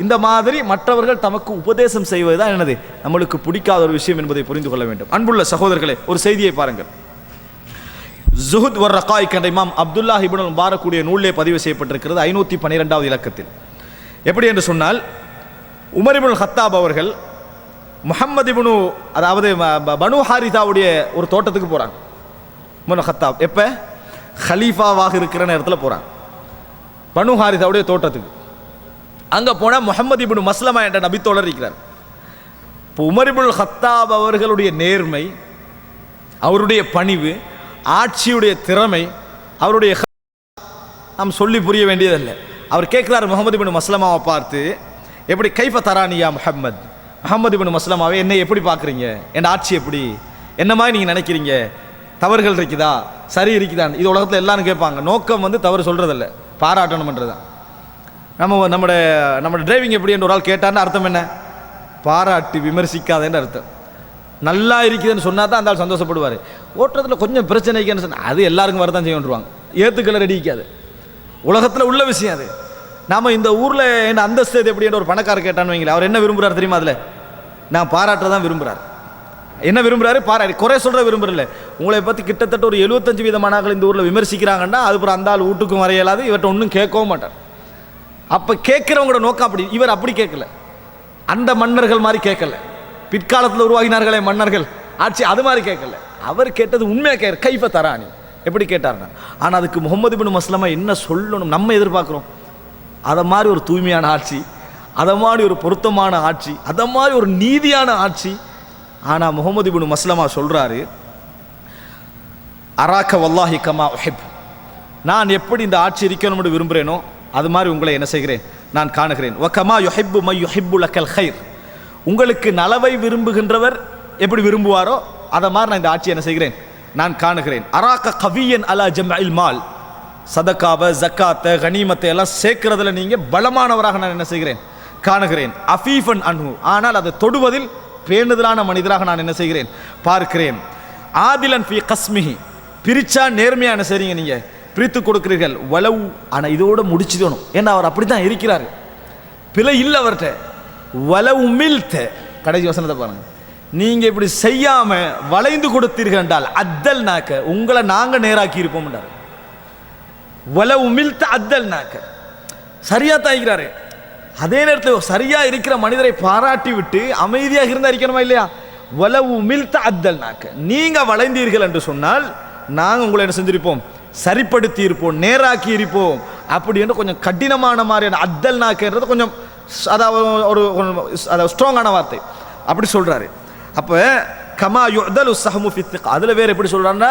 இந்த மாதிரி மற்றவர்கள் தமக்கு உபதேசம் செய்வது தான் என்னது நம்மளுக்கு பிடிக்காத ஒரு விஷயம் என்பதை புரிந்து கொள்ள வேண்டும். அன்புள்ள சகோதரர்களே, ஒரு செய்தியை பாருங்கள். ஜுஹுத் வர் ரகாயிக் என்ற இமாம் அப்துல்லா இப்னுல் முபாரக்குடைய நூலிலே பதிவு செய்யப்பட்டிருக்கிறது 512வது இலக்கத்தில். எப்படி என்று சொன்னால், உமர் இப்னுல் கத்தாப் அவர்கள் முஹம்மது இப்னு, அதாவது பனு ஹாரிதாவுடைய ஒரு தோட்டத்துக்கு போகிறாங்க. இப்னு கத்தாப் எப்போ ஹலீஃபாவாக இருக்கிற நேரத்தில் போகிறாங்க பனு ஹாரிதாவுடைய தோட்டத்துக்கு. அங்கே போனால் முஹம்மது இப்னு மஸ்லமா என்ற நபித்தோழர் இருக்கிறார். இப்போ உமர் இப்னுல் கத்தாப் அவர்களுடைய நேர்மை, அவருடைய பணிவு, ஆட்சியுடைய திறமை, அவருடைய நாம் சொல்லி புரிய வேண்டியதில்லை. அவர் கேட்குறார் முஹம்மது இப்னு மஸ்லமாவை பார்த்து, எப்படி கைஃப தரானியா முஹம்மது இப்னு மஸ்லமாவே, என்னை எப்படி பார்க்குறீங்க, என் ஆட்சி எப்படி, என்ன மாதிரி நீங்கள் நினைக்கிறீங்க, தவறுகள் இருக்குதா, சரி இருக்குதான்? இது உலகத்தில் எல்லாரும் கேட்பாங்க. நோக்கம் வந்து தவறு சொல்கிறதில்ல, பாராட்டணும்ன்றது தான். நம்ம டிரைவிங் எப்படி என்று ஒரு ஆள் கேட்டார்னு அர்த்தம் என்ன? பாராட்டி விமர்சிக்காதேன்னு அர்த்தம். நல்லா இருக்குதுன்னு சொன்னால் தான் அந்த ஆள் சந்தோஷப்படுவார். ஓட்டுறதுல கொஞ்சம் பிரச்சனைக்குன்னு சொன்னால் அது எல்லாருக்கும் வரதான் செய்யணுருவாங்க, ஏற்றுக்களை ரெடிக்காது. உலகத்தில் உள்ள விஷயம் அது. நாம் இந்த ஊரில் என்ன அந்தஸ்து எப்படி என்ற ஒரு பணக்காரர் கேட்டான்னு வைங்களேன், அவர் என்ன விரும்புகிறார் தெரியுமா? அதில் நான் பாராட்ட தான் விரும்புகிறார். என்ன விரும்புகிறாரு? பாராட்டி. குறை சொல்கிற விரும்புகிறல. உங்களை பற்றி கிட்டத்தட்ட ஒரு 75% மாணவர்கள் இந்த ஊரில் விமர்சிக்கிறாங்கன்னா அதுக்கப்புறம் அந்த ஆள் வீட்டுக்கும் வரையலாது, இவர்கிட்ட ஒன்றும் கேட்கவும் மாட்டார். அப்போ கேட்குறவங்களோட நோக்கம் அப்படி. இவர் அப்படி கேட்கல, அந்த மன்னர்கள் மாதிரி கேட்கல, பிற்காலத்தில் உருவாகினார்களே மன்னர்கள் ஆட்சி, அது மாதிரி கேட்கல. அவர் கேட்டது உண்மையாக கைஃப தரானி, எப்படி கேட்டார்னா. ஆனால் அதுக்கு முகமது பின் மஸ்லமா என்ன சொல்லணும் நம்ம எதிர்பார்க்குறோம்? அதை மாதிரி ஒரு தூய்மையான ஆட்சி, அதை மாதிரி ஒரு பொருத்தமான ஆட்சி, அதை மாதிரி ஒரு நீதியான ஆட்சி. ஆனால் முகமது பின் மஸ்லமா சொல்கிறாரு, அராக்க வல்லாஹி கமா உஹிப், நான் எப்படி இந்த ஆட்சி இருக்கணும்னு விரும்புகிறேனோ அது மாதிரி உங்களை என்ன செய்கிறேன், நான் காணுகிறேன். வகமா யுஹிப்பு மை யுஹிப்பு லக்கல் ஹைர், உங்களுக்கு நலவை விரும்புகின்றவர் எப்படி விரும்புவாரோ அதை மாதிரி நான் இந்த ஆட்சி என்ன செய்கிறேன், நான் காணுகிறேன். அராக்க கவியன் அலா ஜம்இல் மால், சதக்காவை ஜக்காத்தை கனிமத்தை எல்லாம் சேர்க்கிறதுல நீங்கள் பலமானவராக நான் என்ன செய்கிறேன், காணுகிறேன். அஃபீஃபன் அன்ஹு, ஆனால் அதை தொடுவதில் பேணுதலான மனிதராக நான் என்ன செய்கிறேன், பார்க்கிறேன். ஆதிலன் ஃபி கஸ்மிஹி, பிரிச்சா நேர்மையாக என்ன செய்றீங்க, நீங்கள் பிரித்து கொடுக்கிறீர்கள். வலவு, ஆனால் இதோடு முடிச்சுதணும், ஏன்னா அவர் அப்படி தான் இருக்கிறார், பிழை இல்லை அவர்கிட்ட. வலவு மில்த, கடைசி வசனத்தை பாருங்க, நீங்கள் இப்படி செய்யாமல் வளைந்து கொடுத்தீர்கள் என்றால் அத்தல் நாக்க, உங்களை நாங்கள் நேராக்கி இருப்போம் என்றார். வலவு மில்த அத்தல் நாக்க, சரியாக தான் இருக்கிறாரு. அதே நேரத்தில் சரியா இருக்கிற மனிதரை பாராட்டி விட்டு அமைதியாக இருந்தா இருக்கணுமா இல்லையா? வலவு மில்த அத்தல் நாக்க, நீங்க வளைந்தீர்கள் என்று சொன்னால் நாங்கள் உங்களை என்ன செஞ்சிருப்போம், சரிப்படுத்தி இருப்போம், நேராக்கி இருப்போம். அப்படி என்று கொஞ்சம் கடினமான மாதிரியான அத்தல் நாக்கன்றது கொஞ்சம் அதாவது ஸ்ட்ராங்கான வார்த்தை, அப்படி சொல்றாரு. அப்போ கமா யுதலு ஸஹமு ஃபி த்திகா, அதில் வேறு எப்படி சொல்கிறான்னா,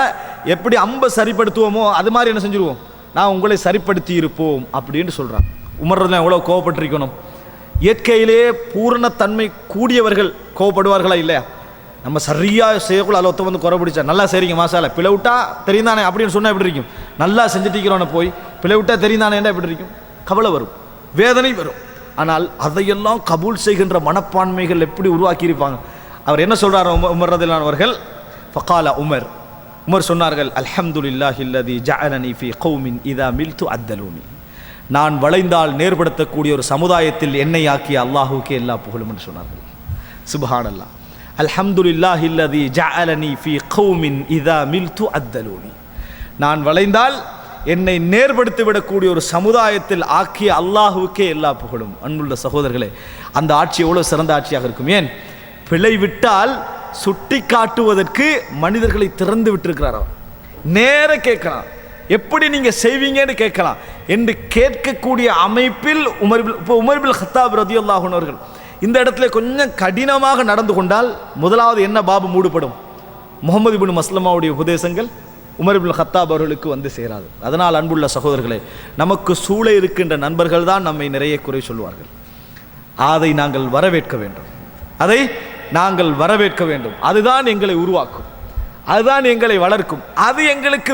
எப்படி அம்பை சரிப்படுத்துவோமோ அது மாதிரி என்ன செஞ்சுருவோம், நான் உங்களை சரிப்படுத்தி இருப்போம் அப்படின்னு சொல்கிறான். உமர்றதுலாம் எவ்வளோ கோவப்பட்டிருக்கணும். இயற்கையிலே பூரணத்தன்மை கூடியவர்கள் கோவப்படுவார்களா இல்லையா? நம்ம சரியாக செய்யக்குள்ள அதில் ஒருத்த வந்து குறை பிடிச்சா, நல்லா சரிங்க மாசால, பிழை விட்டா தெரியும் தானே அப்படின்னு சொன்னால் எப்படி இருக்கும்? நல்லா செஞ்சுட்டிக்கிறோன்னு போய் பிழை விட்டா தெரியும் தானே எப்படி இருக்கும்? கவலை வரும், வேதனை வரும். ஆனால் அதையெல்லாம் கபூல் செய்கின்ற மனப்பான்மைகள் எப்படி உருவாக்கியிருப்பாங்க. அவர் என்ன சொல்றார் உமர் ரலியல்லாஹு அவர்கள்? ஃபகால உமர் சொன்னார்கள், அல்ஹம்துலில்லாஹி அல்லதி ஜஅலனி ஃபீ கௌமின் இதா மில்து அத்தலூனி, நான் வளைந்தால் நேர்படுத்தக்கூடிய ஒரு சமுதாயத்தில் என்னை ஆக்கிய அல்லாஹ்வுக்கே எல்லா புகழும் என்று சொன்னார்கள். சுப்ஹானல்லாஹ். அல்ஹம்துலில்லாஹி அல்லதி ஜஅலனி ஃபீ கௌமின் இதா மில்து அத்தலூனி, நான் வளைந்தால் என்னை நேர்படுத்தி விடக்கூடிய ஒரு சமுதாயத்தில் ஆக்கிய அல்லாஹ்வுக்கே எல்லா புகழும். அன்புள்ள சகோதரர்களே, அந்த ஆட்சி எவ்வளவு சிறந்த ஆட்சியாக இருக்கும். ஏன்? பிழை விட்டால் சுட்டி காட்டுவதற்கு மனிதர்களை திறந்து விட்டிருக்கிறார். நேர கேட்கலாம், எப்படி நீங்க செய்வீங்கன்னு கேட்கலாம் என்று கேட்கக்கூடிய அமைப்பில் உமர் பின் கத்தாப் ரலியல்லாஹு அன்ஹு அவர்கள் இந்த இடத்துல கொஞ்சம் கடினமாக நடந்து கொண்டால் முதலாவது என்ன பாபு மூடப்படும்? முகமது பின் மஸ்லமாவுடைய உபதேசங்கள் உமர் பின் கத்தாப் அவர்களுக்கு வந்து சேராது. அதனால் அன்புள்ள சகோதரர்களே, நமக்கு சூழ இருக்கின்ற நண்பர்கள் தான் நம்மை நிறைய குறை சொல்வார்கள். அதை நாங்கள் வரவேற்க வேண்டும், அதை நாங்கள் வரவேற்க வேண்டும். அதுதான் எங்களை உருவாக்கும், அதுதான் எங்களை வளர்க்கும். அது எங்களுக்கு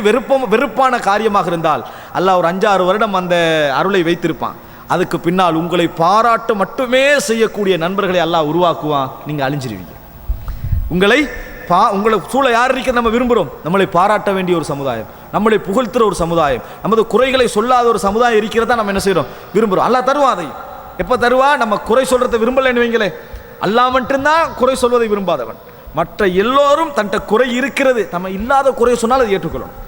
வெறுப்பான காரியமாக இருந்தால் அல்லாஹ் ஒரு 5-6 வருடம் அந்த அருளை வைத்திருப்பான். அதுக்கு பின்னால் உங்களை பாராட்ட மட்டுமே செய்யக்கூடிய நண்பர்களை அல்லாஹ் உருவாக்குவான். நீங்கள் அழிஞ்சிருவீங்க. உங்களை சூழ யார் இருக்க நம்ம விரும்புகிறோம்? நம்மளை பாராட்ட வேண்டிய ஒரு சமுதாயம், நம்மளை புகழ்த்துற ஒரு சமுதாயம், நமது குறைகளை சொல்லாத ஒரு சமுதாயம் இருக்கிறதா நம்ம என்ன செய்கிறோம், விரும்புகிறோம். அல்லாஹ் தருவா. அதை எப்போ தருவா? நம்ம குறை சொல்றதை விரும்பலைன்னு வைங்களே, அல்லாஹ் மட்டும்தான் குறை சொல்வதை விரும்பாதவன். மற்ற எல்லோரும் தன்ட்ட குறை இருக்கிறது, நம்ம இல்லாத குறை சொன்னால் அதை ஏற்றுக்கொள்ளணும்,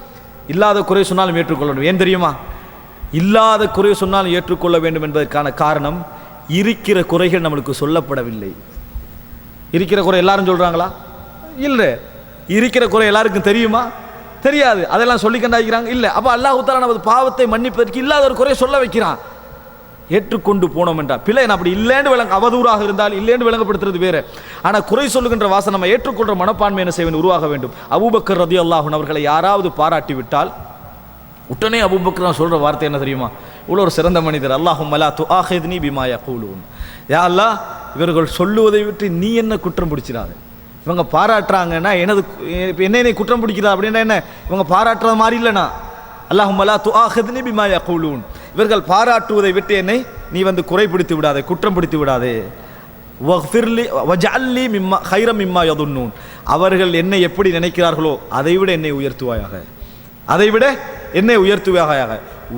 இல்லாத குறை சொன்னாலும் ஏற்றுக்கொள்ளணும். ஏன் தெரியுமா? இல்லாத குறை சொன்னாலும் ஏற்றுக்கொள்ள வேண்டும் என்பதற்கான காரணம், இருக்கிற குறைகள் நம்மளுக்கு சொல்லப்படவில்லை. இருக்கிற குறை எல்லாரும் சொல்றாங்களா? இல்லை. இருக்கிற குறை எல்லாருக்கும் தெரியுமா? தெரியாது. அதெல்லாம் சொல்லி கண்டாக்கிறாங்க இல்லை. அப்போ அல்லாஹ் தஆலா நமது பாவத்தை மன்னிப்பதற்கு இல்லாத ஒரு குறையை சொல்ல வைக்கிறான். ஏற்றுக்கொண்டு போனோம் என்றால் பிள்ளை அப்படி இல்லைன்னு அவதூறாக இருந்தால் இல்லைன்னு விளங்கப்படுத்துறது வேற. ஆனால் குறை சொல்லுகின்ற வாசனை நம்ம ஏற்றுக்கொள்கிற மனப்பான்மை என்ன செய்வேன் உருவாக வேண்டும். அபூபக்கர் ரலியல்லாஹு அன்ஹு அவர்களை யாராவது பாராட்டி விட்டால் உடனே அபூபக்கர் சொல்ற வார்த்தை என்ன தெரியுமா? இவ்வளோ ஒரு சிறந்த மனிதர், அல்லாஹும்ம லா துஆஹித்னி பிமா யகூலூன், யா அல்லாஹ் இவர்கள் சொல்லுவதை விட்டு நீ என்ன குற்றம் பிடிச்சிடாது. இவங்க பாராட்டுறாங்கன்னா என்னை குற்றம் பிடிக்கிறா அப்படின்னா என்ன? இவங்க பாராட்டுறது மாதிரி இல்லைனா, அல்லாஹும்ம லா துஆஹித்னி பிமா யகூலூன், இவர்கள் பாராட்டுவதை விட்டு என்னை நீ வந்து குறை பிடித்து விடாதே, குற்றம் பிடித்து விடாதே. வக்ஃபிர்லி வஜஅல்லி மிம்மா கைரம் மிம்மா யதுன்னூன், அவர்கள் என்னை எப்படி நினைக்கிறார்களோ அதைவிட என்னை உயர்த்துவாயாக, அதைவிட என்னை உயர்த்துவாயாக.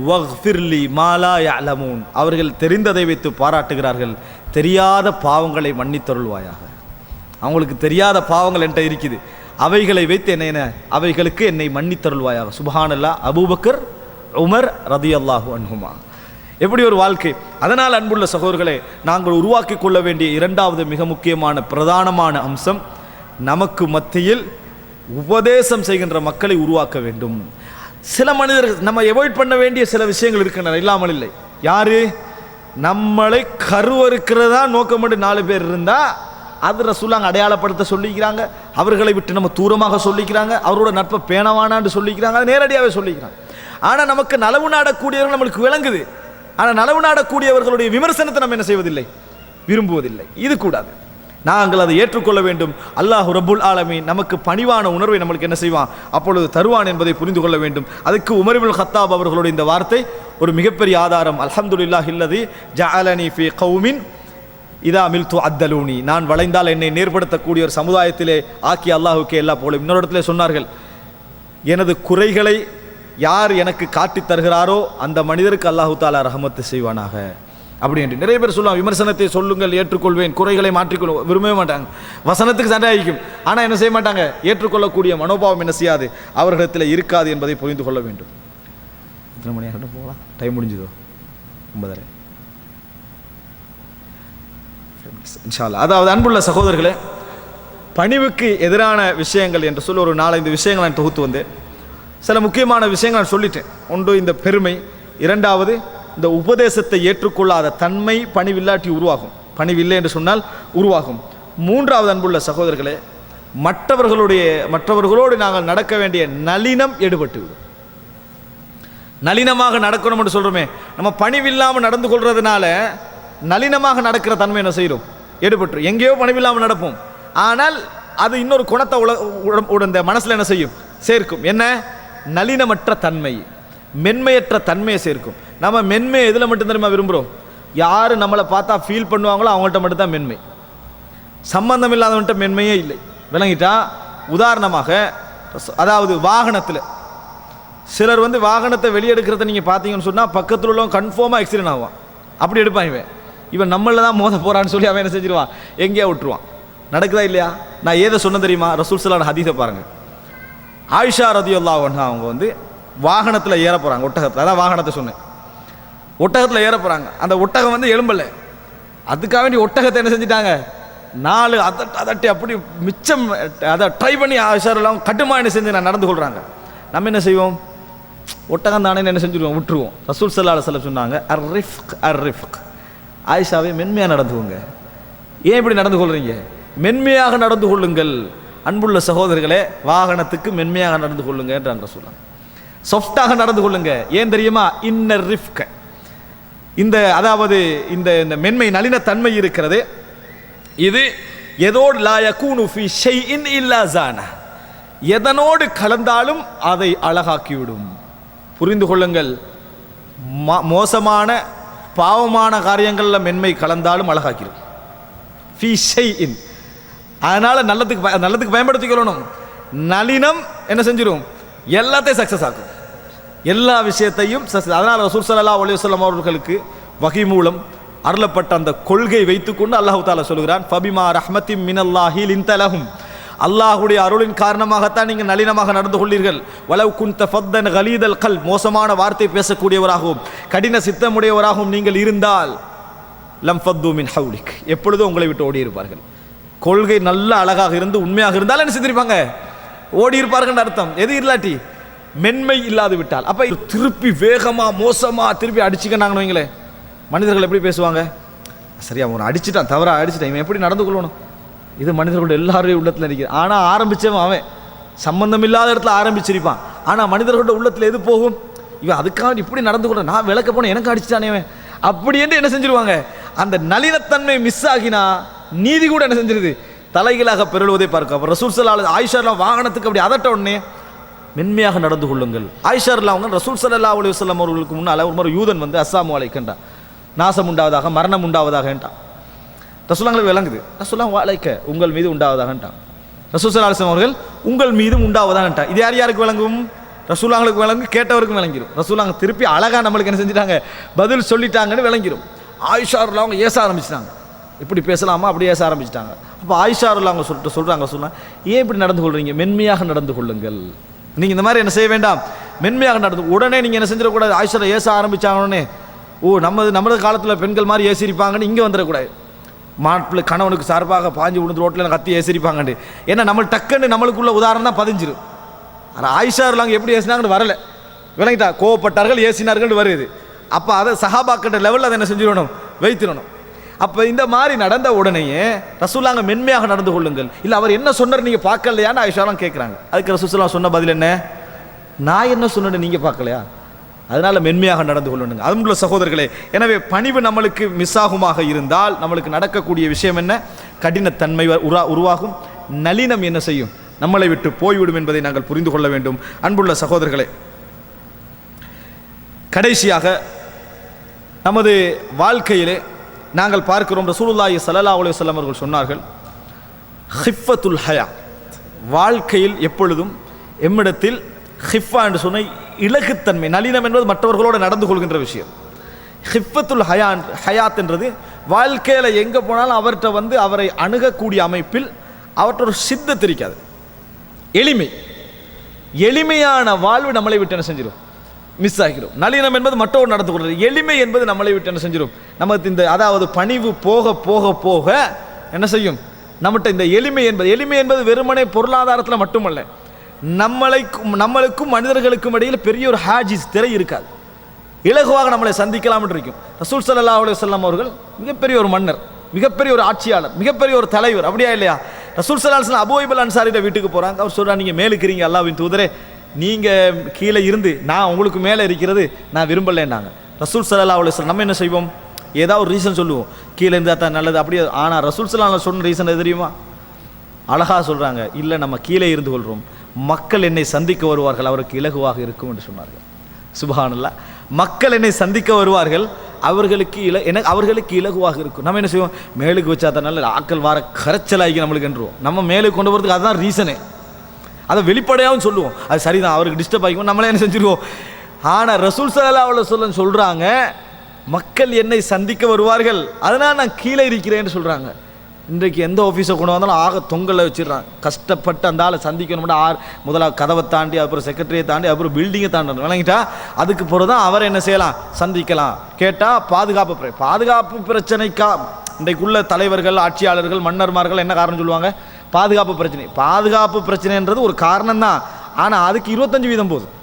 வக்ஃபிர்லி மா லா யஅலமூன், அவர்கள் தெரிந்ததை வைத்து பாராட்டுகிறார்கள், தெரியாத பாவங்களை மன்னித்தருள்வாயாக. அவங்களுக்கு தெரியாத பாவங்கள் என்கிட்ட இருக்குது, அவைகளை வைத்து என்ன அவைகளுக்கு என்னை மன்னித்தருள்வாயாக. சுப்ஹானல்லாஹ். அபூபக்கர் உமர் ரலியல்லாஹு அன்ஹுமா, எப்படி ஒரு வாழ்க்கை. அதனால் அன்புள்ள சகோதரர்களே, நாங்கள் உருவாக்கி கொள்ள வேண்டிய இரண்டாவது மிக முக்கியமான பிரதானமான அம்சம், நமக்கு மத்தியில் உபதேசம் செய்கின்ற மக்களை உருவாக்க வேண்டும். சில மனிதர்கள் நம்ம அவாய்ட் பண்ண வேண்டிய சில விஷயங்கள் இருக்கின்றன, இல்லாமல் இல்லை. யாரு? நம்மளை கருவறுக்கிறதா நோக்கம் 4 பேர் இருந்தா அது ரசூலுல்லாஹ் அடையாளப்படுத்த சொல்லிக்கிறாங்க. அவர்களை விட்டு நம்ம தூரமாக சொல்லிக்கிறாங்க. அவரோட நட்பை பேணவானான்னு சொல்லிக்கிறாங்க. அது நேரடியாகவே சொல்லிக்கிறாங்க. ஆனால் நமக்கு நலவு நாடக்கூடியவர்கள் நம்மளுக்கு விளங்குது. ஆனால் நலவு நாடக்கூடியவர்களுடைய விமர்சனத்தை நம்ம என்ன செய்வதில்லை, விரும்புவதில்லை. இது கூடாது. நாங்கள் அதை ஏற்றுக்கொள்ள வேண்டும். அல்லாஹ் ரப்புல் ஆலமீன் நமக்கு பணிவான உணர்வை நம்மளுக்கு என்ன செய்வான், அப்பொழுது தருவான் என்பதை புரிந்து கொள்ள வேண்டும். அதுக்கு உமர் இப்னுல் கத்தாப் அவர்களுடைய இந்த வார்த்தை ஒரு மிகப்பெரிய ஆதாரம். அல்ஹம்துலில்லாஹ் இல்லதி ஜஅலனி ஃபீ கௌமின் இதா மில்து அத்தலூனி, நான் வளைந்தால் என்னை நேர்படுத்தக்கூடிய ஒரு சமுதாயத்திலே ஆக்கி அல்லாஹுக்கே எல்லா போலும். இன்னொரு இடத்துல சொன்னார்கள், எனது குறைகளை யார் எனக்கு காட்டித் தருகிறாரோ அந்த மனிதருக்கு அல்லாஹு தாலா ரஹமத்து செய்வானாக அப்படி என்று. நிறைய பேர் சொல்லுவாங்க, விமர்சனத்தை சொல்லுங்கள் ஏற்றுக்கொள்வேன், குறைகளை மாற்றிக்கொள்ள விரும்பவே மாட்டாங்க. வசனத்துக்கு சண்டை ஆகிக்கும், ஆனால் என்ன செய்ய மாட்டாங்க, ஏற்றுக்கொள்ளக்கூடிய மனோபாவம் என்ன செய்யாது, அவர்களிடத்தில் இருக்காது என்பதை புரிந்து கொள்ள வேண்டும். எத்தனை மணி ஆகிட்ட போகலாம், டைம் முடிஞ்சதோ? 9:30 இன்ஷா அல்லாஹ். அதாவது அன்புள்ள சகோதரர்களே, பணிவுக்கு எதிரான விஷயங்கள் என்று சொல்லி ஒரு 4-5 விஷயங்கள் நான் தொகுத்து வந்தேன். சில முக்கியமான விஷயங்கள் நான் சொல்லிட்டேன். ஒன்று இந்த பெருமை, இரண்டாவது இந்த உபதேசத்தை ஏற்றுக்கொள்ளாத தன்மை பணிவில்லாட்டி உருவாகும், பணிவில்லை என்று சொன்னால் உருவாகும். மூன்றாவது அன்புள்ள சகோதரர்களே, மற்றவர்களோடு நாங்கள் நடக்க வேண்டிய நளினம் எடுபட்டு விடும். நளினமாக நடக்கணும் என்று சொல்கிறோமே, நம்ம பணிவில்லாமல் நடந்து கொள்றதுனால நளினமாக நடக்கிற தன்மை என்ன செய்கிறோம், எடுபட்டு. எங்கேயோ பணிவில்லாமல் நடப்போம், ஆனால் அது இன்னொரு குணத்தை இந்த மனசில் என்ன செய்யும், சேர்க்கும். என்ன? நளினமற்ற தன்மை, மென்மையற்ற தன்மையை சேர்க்கும். நம்ம மென்மையை எதில் மட்டும் தெரியுமா விரும்புகிறோம்? யார் நம்மளை பார்த்தா ஃபீல் பண்ணுவாங்களோ அவங்கள்ட்ட மட்டும்தான் மென்மை. சம்பந்தம் இல்லாதவன்ட்ட மென்மையே இல்லை. விளங்கிட்டா? உதாரணமாக, அதாவது வாகனத்தில் சிலர் வாகனத்தை வெளியெடுக்கிறத நீங்கள் பார்த்தீங்கன்னு சொன்னால் பக்கத்தில் உள்ளவங்க கன்ஃபார்மாக ஆக்சிடென்ட் ஆகுவான். அப்படி எடுப்பான். இவன் நம்மளில் தான் மோத போகிறான்னு சொல்லி அவன் என்ன செஞ்சிருவான், எங்கேயா விட்டுருவான். நடக்குதா இல்லையா? நான் ஏதை சொன்ன தெரியுமா? ரசூல் ஸல்லல்லாஹு ஹதீஸை பாருங்கள். ஆயிஷா ரதியல்லாஹு அன்ஹா அவங்க வாகனத்தில் ஏற போகிறாங்க, ஒட்டகத்தில். அதான் வாகனத்தை சொன்னேன். ஒட்டகத்தில் ஏற போகிறாங்க. அந்த ஒட்டகம் எலும்பலை. அதுக்காக வேண்டி ஒட்டகத்தை என்ன செஞ்சிட்டாங்க, 4 அதட்டி அப்படி மிச்சம் அதை ட்ரை பண்ணி ஆயிஷா எல்லாம் கட்டுமா என்ன செஞ்சு நான் நடந்து கொள்கிறாங்க. நம்ம என்ன செய்வோம், ஒட்டகம் தானே என்ன செஞ்சுருவோம், விட்டுருவோம். ரசூல் ஸல்லல்லாஹு அலைஹி வஸல்லம் சொன்னாங்க, அர்-ரிஃப்க், ஆயிஷாவே மென்மையாக நடந்துக்கோங்க. ஏன் இப்படி நடந்து கொள்றீங்க? மென்மையாக நடந்து கொள்ளுங்கள். அன்புள்ள சகோதரர்களே, வாகனத்துக்கு மென்மையாக நடந்து கொள்ளுங்க என்றாங்க ரசூலுல்லாஹ். சாஃப்டாக நடந்து கொள்ளுங்க. ஏன் தெரியுமா? இன்னர் ரிஃப்க, இந்த அதாவது இந்த மென்மை நளின தன்மை இருக்கிறது, இது எதோடு லா யகூனு ஃபீ ஷைஇன் இல்லா ஸானா, எதனோடு கலந்தாலும் அதை அழகாக்கிவிடும். புரிந்து கொள்ளுங்கள், மோசமான பாவமான காரியங்களில் மென்மை கலந்தாலும் அழகாக்கிடும். ஃபீ ஷைஇன், அதனால நல்லதுக்கு பயன்படுத்திக்கொள்ளணும். நளினம் என்ன செஞ்சிடும், எல்லாத்தையும் சக்சஸ் ஆகும், எல்லா விஷயத்தையும் சக்சஸ். அதனால் ரசூல் ஸல்லல்லாஹு அலைஹி வஸல்லம் அவர்களுக்கு வஹி மூலம் அருளப்பட்ட அந்த கொள்கை வைத்துக்கொண்டு அல்லாஹ் தஆலா சொல்கிறான், ஃபபிமா ரஹ்மத்தின் மினல்லாஹி லின்த லஹும், அல்லாஹுடைய அருளின் காரணமாகத்தான் நீங்கள் நளினமாக நடந்து கொள்ளீர்கள். வலவ் குன்த ஃபத்தன் கலீதல் கல், மோசமான வார்த்தை பேசக்கூடியவராகவும் கடின சித்தமுடையவராகவும் நீங்கள் இருந்தால் லம் ஃபத்து மின் ஹவுலிக், எப்பொழுதும் உங்களை விட்டு ஓடி இருப்பார்கள். கொள்கை நல்ல அழகாக இருந்து உண்மையாக இருந்தால் என்ன செஞ்சிருப்பாங்க, ஓடி இருப்பார்கள் அர்த்தம். எது இல்லாட்டி, மென்மை இல்லாது விட்டால். அப்போ திருப்பி வேகமாக மோசமாக திருப்பி அடிச்சுக்கினாங்கன்னு வைங்களேன், மனிதர்கள் எப்படி பேசுவாங்க, சரியா அவனை அடிச்சுட்டான், தவறாக அடிச்சுட்டான், இவன் எப்படி நடந்து கொள்ளணும், இது மனிதர்களோட எல்லாருடைய உள்ளத்தில் இருக்குது. ஆனால் ஆரம்பித்தவன் அவன் சம்பந்தம் இல்லாத இடத்துல ஆரம்பிச்சிருப்பான். ஆனால் மனிதர்களோட உள்ளத்தில் எது போகும், இவன் அதுக்காக இப்படி நடந்து கொள்ள, நான் விளக்க போனேன் எனக்கு அடிச்சுட்டானே அப்படி என்று என்ன செஞ்சிருவாங்க, அந்த நளினத்தன்மை மிஸ் ஆகினா நீதி கூட என்ன செஞ்சிருது, தலைகளாக பெருளுவதை பார்க்க. அப்போ ரசூல் ஸல்லல்லாஹு அலைஹி ஆயிஷாலாம் வாகனத்துக்கு அப்படி அதட்ட உடனே மென்மையாக நடந்து கொள்ளுங்கள். ஆயிஷாலாம் அவங்க ரசூல் ஸல்லல்லாஹு அலைஹி வஸல்லம் அவர்களுக்கு முன்னால் ஒரு முறை யூதன் அஸ்ஸலாமு அலைக்கன்றான், நாசம் உண்டாவதாக, மரணம் உண்டாவதாகன்ட்டான். ரசூலுல்லாஹ்வுக்கு விளங்குது, ரசூலுல்லாஹ் அலைக்க உங்கள் மீது உண்டாவதாகன்ட்டான். ரசூல் ஸல்லல்லாஹு அலைஹி வஸல்லம் அவர்கள் உங்கள் மீதும் உண்டாவதாகன்ட்டான். இது யாருக்கு விளங்கும், ரசூலுல்லாஹ்வுக்கு விளங்கும், கேட்டவருக்கும் விளங்கிடும். ரசூலுல்லாஹ் திருப்பி அழகா நம்மளுக்கு என்ன செஞ்சிட்டாங்க, பதில் சொல்லிட்டாங்கன்னு விளங்கிடும். ஆயிஷாரில் அவங்க ஏச ஆரம்பிச்சிட்டாங்க, இப்படி பேசலாமா அப்படி ஏச ஆரம்பிச்சிட்டாங்க. அப்போ ஆயிஷாரில் அவங்க சொல்கிறாங்க, சொல்லலாம் ஏன் இப்படி நடந்து கொள்றீங்க, மென்மையாக நடந்து கொள்ளுங்கள். நீங்கள் இந்த மாதிரி என்ன செய்ய வேண்டாம், மென்மையாக நடந்து. உடனே நீங்கள் என்ன செஞ்சிடக்கூடாது, ஆயிஷாரை ஏச ஆரம்பிச்சாங்கன்னே ஓ நமது காலத்தில் பெண்கள் மாதிரி ஏசிரிப்பாங்கன்னு இங்கே வந்துடக்கூடாது. மாப்பிள்ளை கணவனுக்கு சார்பாக பாஞ்சு விழுந்து ரோட்டில் கத்தி ஏசிரிப்பாங்கன்னு. ஏன்னா நம்ம டக்குன்னு நம்மளுக்குள்ள உதாரணம் தான் பதிஞ்சிடும். ஆனால் ஆயிஷாரில் அவங்க எப்படி ஏசினாங்கன்னு வரலை, விளங்கிட்டா? கோவப்பட்டார்கள், ஏசினார்கள் வருது. அப்போ அதை சஹாபாக்கிற லெவலில் அதை என்ன செஞ்சிடணும், வைத்திடணும். அப்போ இந்த மாதிரி நடந்த உடனேயே ரசூலுல்லாஹ் மென்மையாக நடந்து கொள்ளுங்கள். இல்லை அவர் என்ன சொன்னார் நீங்கள் பார்க்கலையான்னு ஆயிஷாலாம் கேட்குறாங்க. அதுக்கு ரசூலுல்லாஹ் சொன்ன பதில் என்ன? நான் என்ன சொன்னேன்னு நீங்கள் பார்க்கலையா? அதனால் மென்மையாக நடந்து கொள்ளணுங்க. அதுமுள்ள சகோதரர்களே, எனவே பணிவு நம்மளுக்கு மிஸ் ஆகுமாக இருந்தால் நம்மளுக்கு நடக்கக்கூடிய விஷயம் என்ன? கடினத்தன்மை உருவாகும், நளினம் என்ன செய்யும், நம்மளை விட்டு போய்விடும் என்பதை நாங்கள் புரிந்து கொள்ள வேண்டும். அன்புள்ள சகோதரர்களே, கடைசியாக நமது வாழ்க்கையிலே நாங்கள் பார்க்கிறோம், ரசூலுல்லாஹி ஸல்லல்லாஹு அலைஹி வஸல்லம் அவர்கள் சொன்னார்கள், ஹிஃபத்துல் ஹயா, வாழ்க்கையில் எப்பொழுதும் எம்மிடத்தில் ஹிஃபா என்று சொன்ன இலகுத்தன்மை, நளினம் என்பது மற்றவர்களோடு நடந்து கொள்கின்ற விஷயம். ஹிஃபத்துல் ஹயாத் என்றது வாழ்க்கையில் எங்கே போனாலும் அவர்கிட்ட அவரை அணுகக்கூடிய அமைப்பில் அவர்கிட்ட ஒரு சித்தம் தெரிக்காது, எளிமையான வாழ்வு நம்மளை விட்டு என்ன செஞ்சிடும், மிஸ் ஆகிடும். நளினம் என்பது மற்றவர் நடந்து கொள்வது, எளிமை என்பது நம்மளை விட்டு என்ன செஞ்சிடும், நமக்கு இந்த அதாவது பணிவு போக போக போக என்ன செய்யும், நம்மகிட்ட இந்த எளிமை என்பது வெறுமனே பொருளாதாரத்தில் மட்டுமல்ல, நம்மளுக்கும் மனிதர்களுக்கும் இடையில் பெரிய ஒரு ஹாஜிஸ் திரை இருக்காது, இலகுவாக நம்மளை சந்திக்கலாம் என்று இருக்கும். ரசூல் ஸல்லல்லாஹு அலைஹி வஸல்லம் அவர்கள் மிகப்பெரிய ஒரு மன்னர், மிகப்பெரிய ஒரு ஆட்சியாளர், மிகப்பெரிய ஒரு தலைவர், அப்படியா இல்லையா? ரசூல் ஸல்லல்லாஹு அலைஹி வஸல்லம் அபூ அய்யூப் அன்சாரியோட வீட்டுக்கு போகிறாங்க. அவர் சொல்கிறார், நீங்கள் மேலுக்கிறீங்க அல்லாஹ்வின் தூதரே, நீங்கள் கீழே இருந்து நான் உங்களுக்கு மேலே இருக்கிறது நான் விரும்பலைன்னாங்க. ரசூல் ஸல்லல்லாஹு அலைஹி வஸல்லம் நம்ம என்ன செய்வோம், ஏதாவது ஒரு ரீசன் சொல்லுவோம், கீழே இருந்தால் தான் நல்லது அப்படியே. ஆனால் ரசூல் ஸல்லல்லாஹு அலைஹி வஸல்லம் சொன்ன ரீசன் எது தெரியுமா? அழகாக சொல்கிறாங்க, இல்லை நம்ம கீழே இருந்து கொள்கிறோம், மக்கள் என்னை சந்திக்க வருவார்கள், அவருக்கு இலகுவாக இருக்கும் என்று சொன்னார்கள். சுப்ஹானல்லாஹ், மக்கள் என்னை சந்திக்க வருவார்கள், அவர்களுக்கு இலகுவாக இருக்கும். நம்ம என்ன செய்வோம், மேலுக்கு வச்சா தான் நல்ல ஆக்கள் வார கரைச்சலாகி நம்மளுக்கு என்றுவோம். நம்ம மேலுக்கு கொண்டு போகிறதுக்கு அதுதான் ரீசனே, அதை வெளிப்படையாகவும் சொல்லுவோம், அது சரிதான், அவருக்கு டிஸ்டர்ப் ஆகிக்கும், நம்மளே என்ன செஞ்சுருவோம். ஆனால் ரசூல் ஸல்லல்லாஹு அலைஹி வஸல்லம் சொல்கிறாங்க, மக்கள் என்னை சந்திக்க வருவார்கள், அதனால் நான் கீழே இருக்கிறேன்னு சொல்கிறாங்க. இன்றைக்கு எந்த ஆஃபீஸை கொண்டு வந்தாலும் ஆக தொங்கலை வச்சிடறாங்க, கஷ்டப்பட்டு அந்த ஆளை சந்திக்கணும்னா முதலாக கதவை தாண்டி, அப்புறம் செக்ரட்டரியை தாண்டி, அப்புறம் பில்டிங்கை தாண்டணும், விளங்கிட்டா? அதுக்கு பிறகு தான் அவரை என்ன செய்யலாம், சந்திக்கலாம். கேட்டால் பாதுகாப்பு பிரச்சனைக்கா இன்றைக்குள்ள தலைவர்கள், ஆட்சியாளர்கள், மன்னர்மார்கள் என்ன காரணம் சொல்லுவாங்க, பாதுகாப்பு பிரச்சனைன்றது ஒரு காரணம் தான். ஆனால் அதுக்கு 25% போதும்,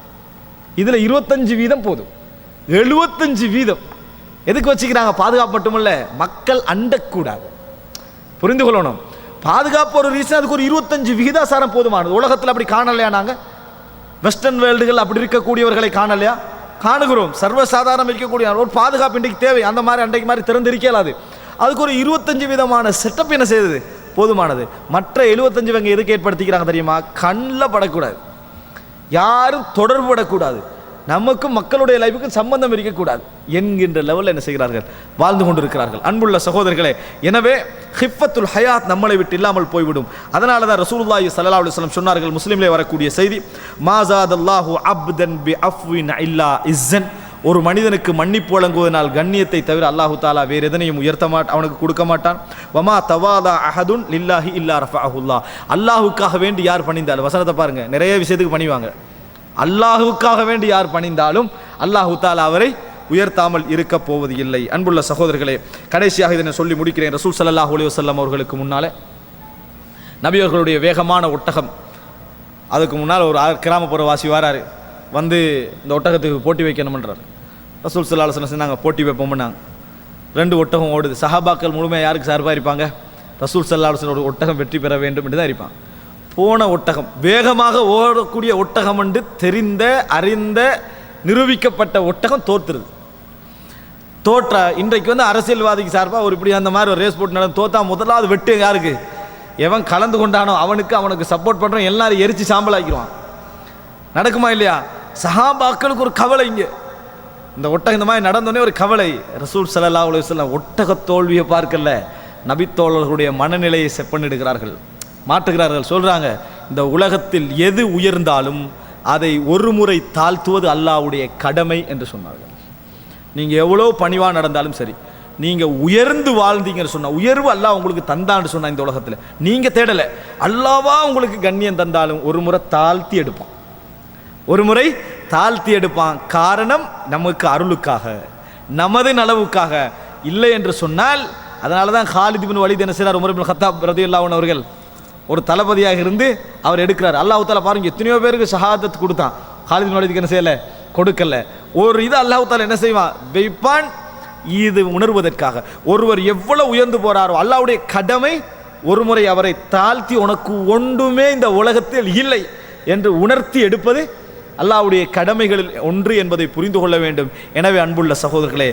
இதில் 25% போதும், 75% எதுக்கு வச்சுக்கிறாங்க? பாதுகாப்பு மட்டுமல்ல, மக்கள் அண்டக்கூடாது, புரிந்து கொள்ளணும். பாதுகாப்பு ஒரு ரீசன், அதுக்கு ஒரு 25% போதுமானது. உலகத்தில் அப்படி காணலையா? நாங்கள் வெஸ்டர்ன் வேர்ல்டுகள் அப்படி இருக்கக்கூடியவர்களை காணலையா? காணுகிறோம். சர்வசாதாரணம் இருக்கக்கூடிய ஒரு பாதுகாப்பு இன்றைக்கு தேவை, அந்த மாதிரி அன்றைக்கு மாதிரி திறந்திருக்கலாது. அதுக்கு ஒரு 25% செட்டப் என்ன செய்யுது, போதுமானது. மற்ற 75 எதுக்கு ஏற்படுத்திக்கிறாங்க தெரியுமா? கண்ணில் படக்கூடாது, யாரும் தொடர்பு படக்கூடாது, நமக்கும் மக்களுடைய லைஃபுக்கும் சம்பந்தம் இருக்கக்கூடாது என்கின்ற லெவலில் என்ன செய்கிறார்கள், வாழ்ந்து கொண்டிருக்கிறார்கள். அன்புள்ள சகோதரர்களே, எனவே ஹிஃபத்துல் ஹயாத் நம்மளை விட்டு இல்லாமல் போய்விடும். அதனால தான் ரசூலுல்லாஹி ஸல்லல்லாஹு அலைஹி வஸல்லம் சொன்னார்கள், முஸ்லிமிலே வரக்கூடிய செய்தி, மாஸாதல்லாஹு அப்தன் பி அஃவின் இல்லா இஸ்ஸன், ஒரு மனிதனுக்கு மன்னிப்பு வழங்குவதனால் கண்ணியத்தை தவிர அல்லாஹு தாலா வேறு எதனையும் அவனுக்கு கொடுக்க மாட்டான். வமா தவாதா அஹதுன் லில்லாஹி இல்லா ரஃபஅஹுல்லாஹ், அல்லாஹுக்காக வேண்டி யார் பணிந்தாலும், வசனத்தை பாருங்க, நிறைய விஷயத்துக்கு பணிவாங்க, அல்லாஹுக்காக வேண்டி யார் பணிந்தாலும் அல்லாஹு தாலா அவரை உயர்த்தாமல் இருக்க போவது இல்லை. அன்புள்ள சகோதரர்களே, கடைசியாக இதனை சொல்லி முடிக்கிறேன். ரசூல் ஸல்லல்லாஹு அலைஹி வஸல்லம் அவர்களுக்கு முன்னாலே நபி அவர்களுடைய வேகமான ஒட்டகம், அதுக்கு முன்னால் ஒரு கிராமப்புறவாசி வராரு, வந்து இந்த ஒட்டகத்துக்கு போட்டி வைக்கணும்ன்றார். ரசூல் ஸல்லல்லாஹு அலைஹி வஸல்லம் நாங்கள் போட்டி வைப்போம்னாங்க. 2 ஒட்டகம் ஓடுது. சஹாபாக்கள் முழுமையாக யாருக்கு சார்பாக இருப்பாங்க? ரசூல் ஸல்லல்லாஹு அலைஹி வஸல்லம் ஒட்டகம் வெற்றி பெற வேண்டும் என்று தான் இருப்பாங்க. போன ஒட்டகம், வேகமாக ஓடக்கூடிய ஒட்டகம் என்று தெரிந்த, அறிந்த, நிரூபிக்கப்பட்ட ஒட்டகம் தோற்றுருது. இன்றைக்கு அரசியல்வாதிக்கு சார்பாக ஒரு இப்படி அந்த மாதிரி ஒரு ரேஸ் போட்டு நடந்து தோத்தா முதலாவது வெட்டு யாருக்கு? எவன் கலந்து கொண்டானோ அவனுக்கு சப்போர்ட் பண்ணுறோம், எல்லாரும் எரிச்சு சாம்பல் ஆக்கிடுவான். நடக்குமா இல்லையா? சஹாபாக்களுக்கு ஒரு கவலை, இங்கே இந்த ஒட்டகம் இந்த மாதிரி நடந்தோடனே ஒரு கவலை. ரசூல் ஸல்லல்லாஹு அலைஹி வஸல்லம் ஒட்டக தோல்வியை பார்க்கல, நபித்தோழர்களுடைய மனநிலையை செப்பனிடுகிறார்கள், மாற்றுகிறார்கள். சொல்கிறாங்க, இந்த உலகத்தில் எது உயர்ந்தாலும் அதை ஒரு முறை தாழ்த்துவது அல்லாஹ்வுடைய கடமை என்று சொன்னார்கள். நீங்கள் எவ்வளோ பணிவாக நடந்தாலும் சரி, நீங்கள் உயர்ந்து வாழ்ந்தீங்கன்னு சொன்னால், உயர்வு அல்லாஹ் உங்களுக்கு தந்தான்னு சொன்னால், இந்த உலகத்தில் நீங்கள் தேடலை, அல்லாஹ்வா உங்களுக்கு கண்ணியம் தந்தாலும் ஒரு முறை தாழ்த்தி எடுப்பான். காரணம் நமக்கு அருளுக்காக, நமது நலவுக்காக இல்லை என்று சொன்னால். அதனால தான் காலித் இப்னு வலீத் என்ன செய்கிறார், உமர் இப்னு கத்தாப் ரலியல்லாஹு அன்ஹு அவர்கள் ஒரு தளபதியாக இருந்து அவர் எடுக்கிறார். அல்லாஹ் தஆலா பாருங்க, எத்தனையோ பேருக்கு ஷஹாதத் கொடுத்தான், காலித் இப்னு வலீதுக்கு என்ன செய்யலை, கொடுக்கல. ஒரு இது அல்லாஹ் தஆலா என்ன செய்வான், வைப்பான். இது உணர்வதற்காக ஒருவர் எவ்வளவு உயர்ந்து போறாரோ அல்லாஹ்வுடைய கடமை ஒரு முறை அவரை தாழ்த்தி உனக்கு ஒன்றுமே இந்த உலகத்தில் இல்லை என்று உணர்த்தி எடுப்பது அல்லாஹ்வுடைய கடமைகளில் ஒன்று என்பதை புரிந்து கொள்ள வேண்டும். எனவே அன்புள்ள சகோதரர்களே,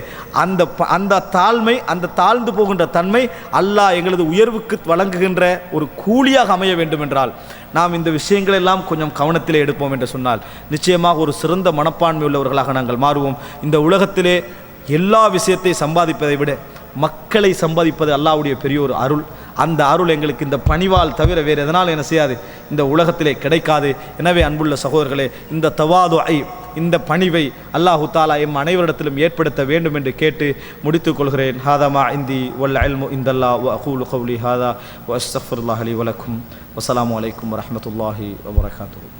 அந்த தாழ்மை, அந்த தாழ்ந்து போகின்ற தன்மை அல்லாஹ் எங்களது உயர்வுக்கு வழங்குகின்ற ஒரு கூலியாக அமைய வேண்டும் என்றால் நாம் இந்த விஷயங்களெல்லாம் கொஞ்சம் கவனத்திலே எடுப்போம் என்று சொன்னால் நிச்சயமாக ஒரு சிறந்த மனப்பான்மை உள்ளவர்களாக நாங்கள் மாறுவோம். இந்த உலகத்திலே எல்லா விஷயத்தை சம்பாதிப்பதை விட மக்களை சம்பாதிப்பது அல்லாஹ்வுடைய பெரிய ஒரு அருள். அந்த அருள் எங்களுக்கு இந்த பணிவால் தவிர வேறு எதனால் என்ன செய்யாது, இந்த உலகத்திலே கிடைக்காது. எனவே அன்புள்ள சகோதரர்களே, இந்த தவாதுஐ, இந்த பணிவை அல்லாஹு தஆலா எம் அனைவரிடத்திலும் ஏற்படுத்த வேண்டும் என்று கேட்டு முடித்துக் கொள்கிறேன். ஹாதா மா இந்தி வல் இல்மு இந்தல்லாஹ் வ அகூலு கௌலி ஹாதா வ அஸ்தக்ஃபிருல்லாஹ் லி வ லக்கும். வஸ்ஸலாமு அலைக்கும் வரஹ்மத்துல்லாஹி வ பரகாத்துஹு.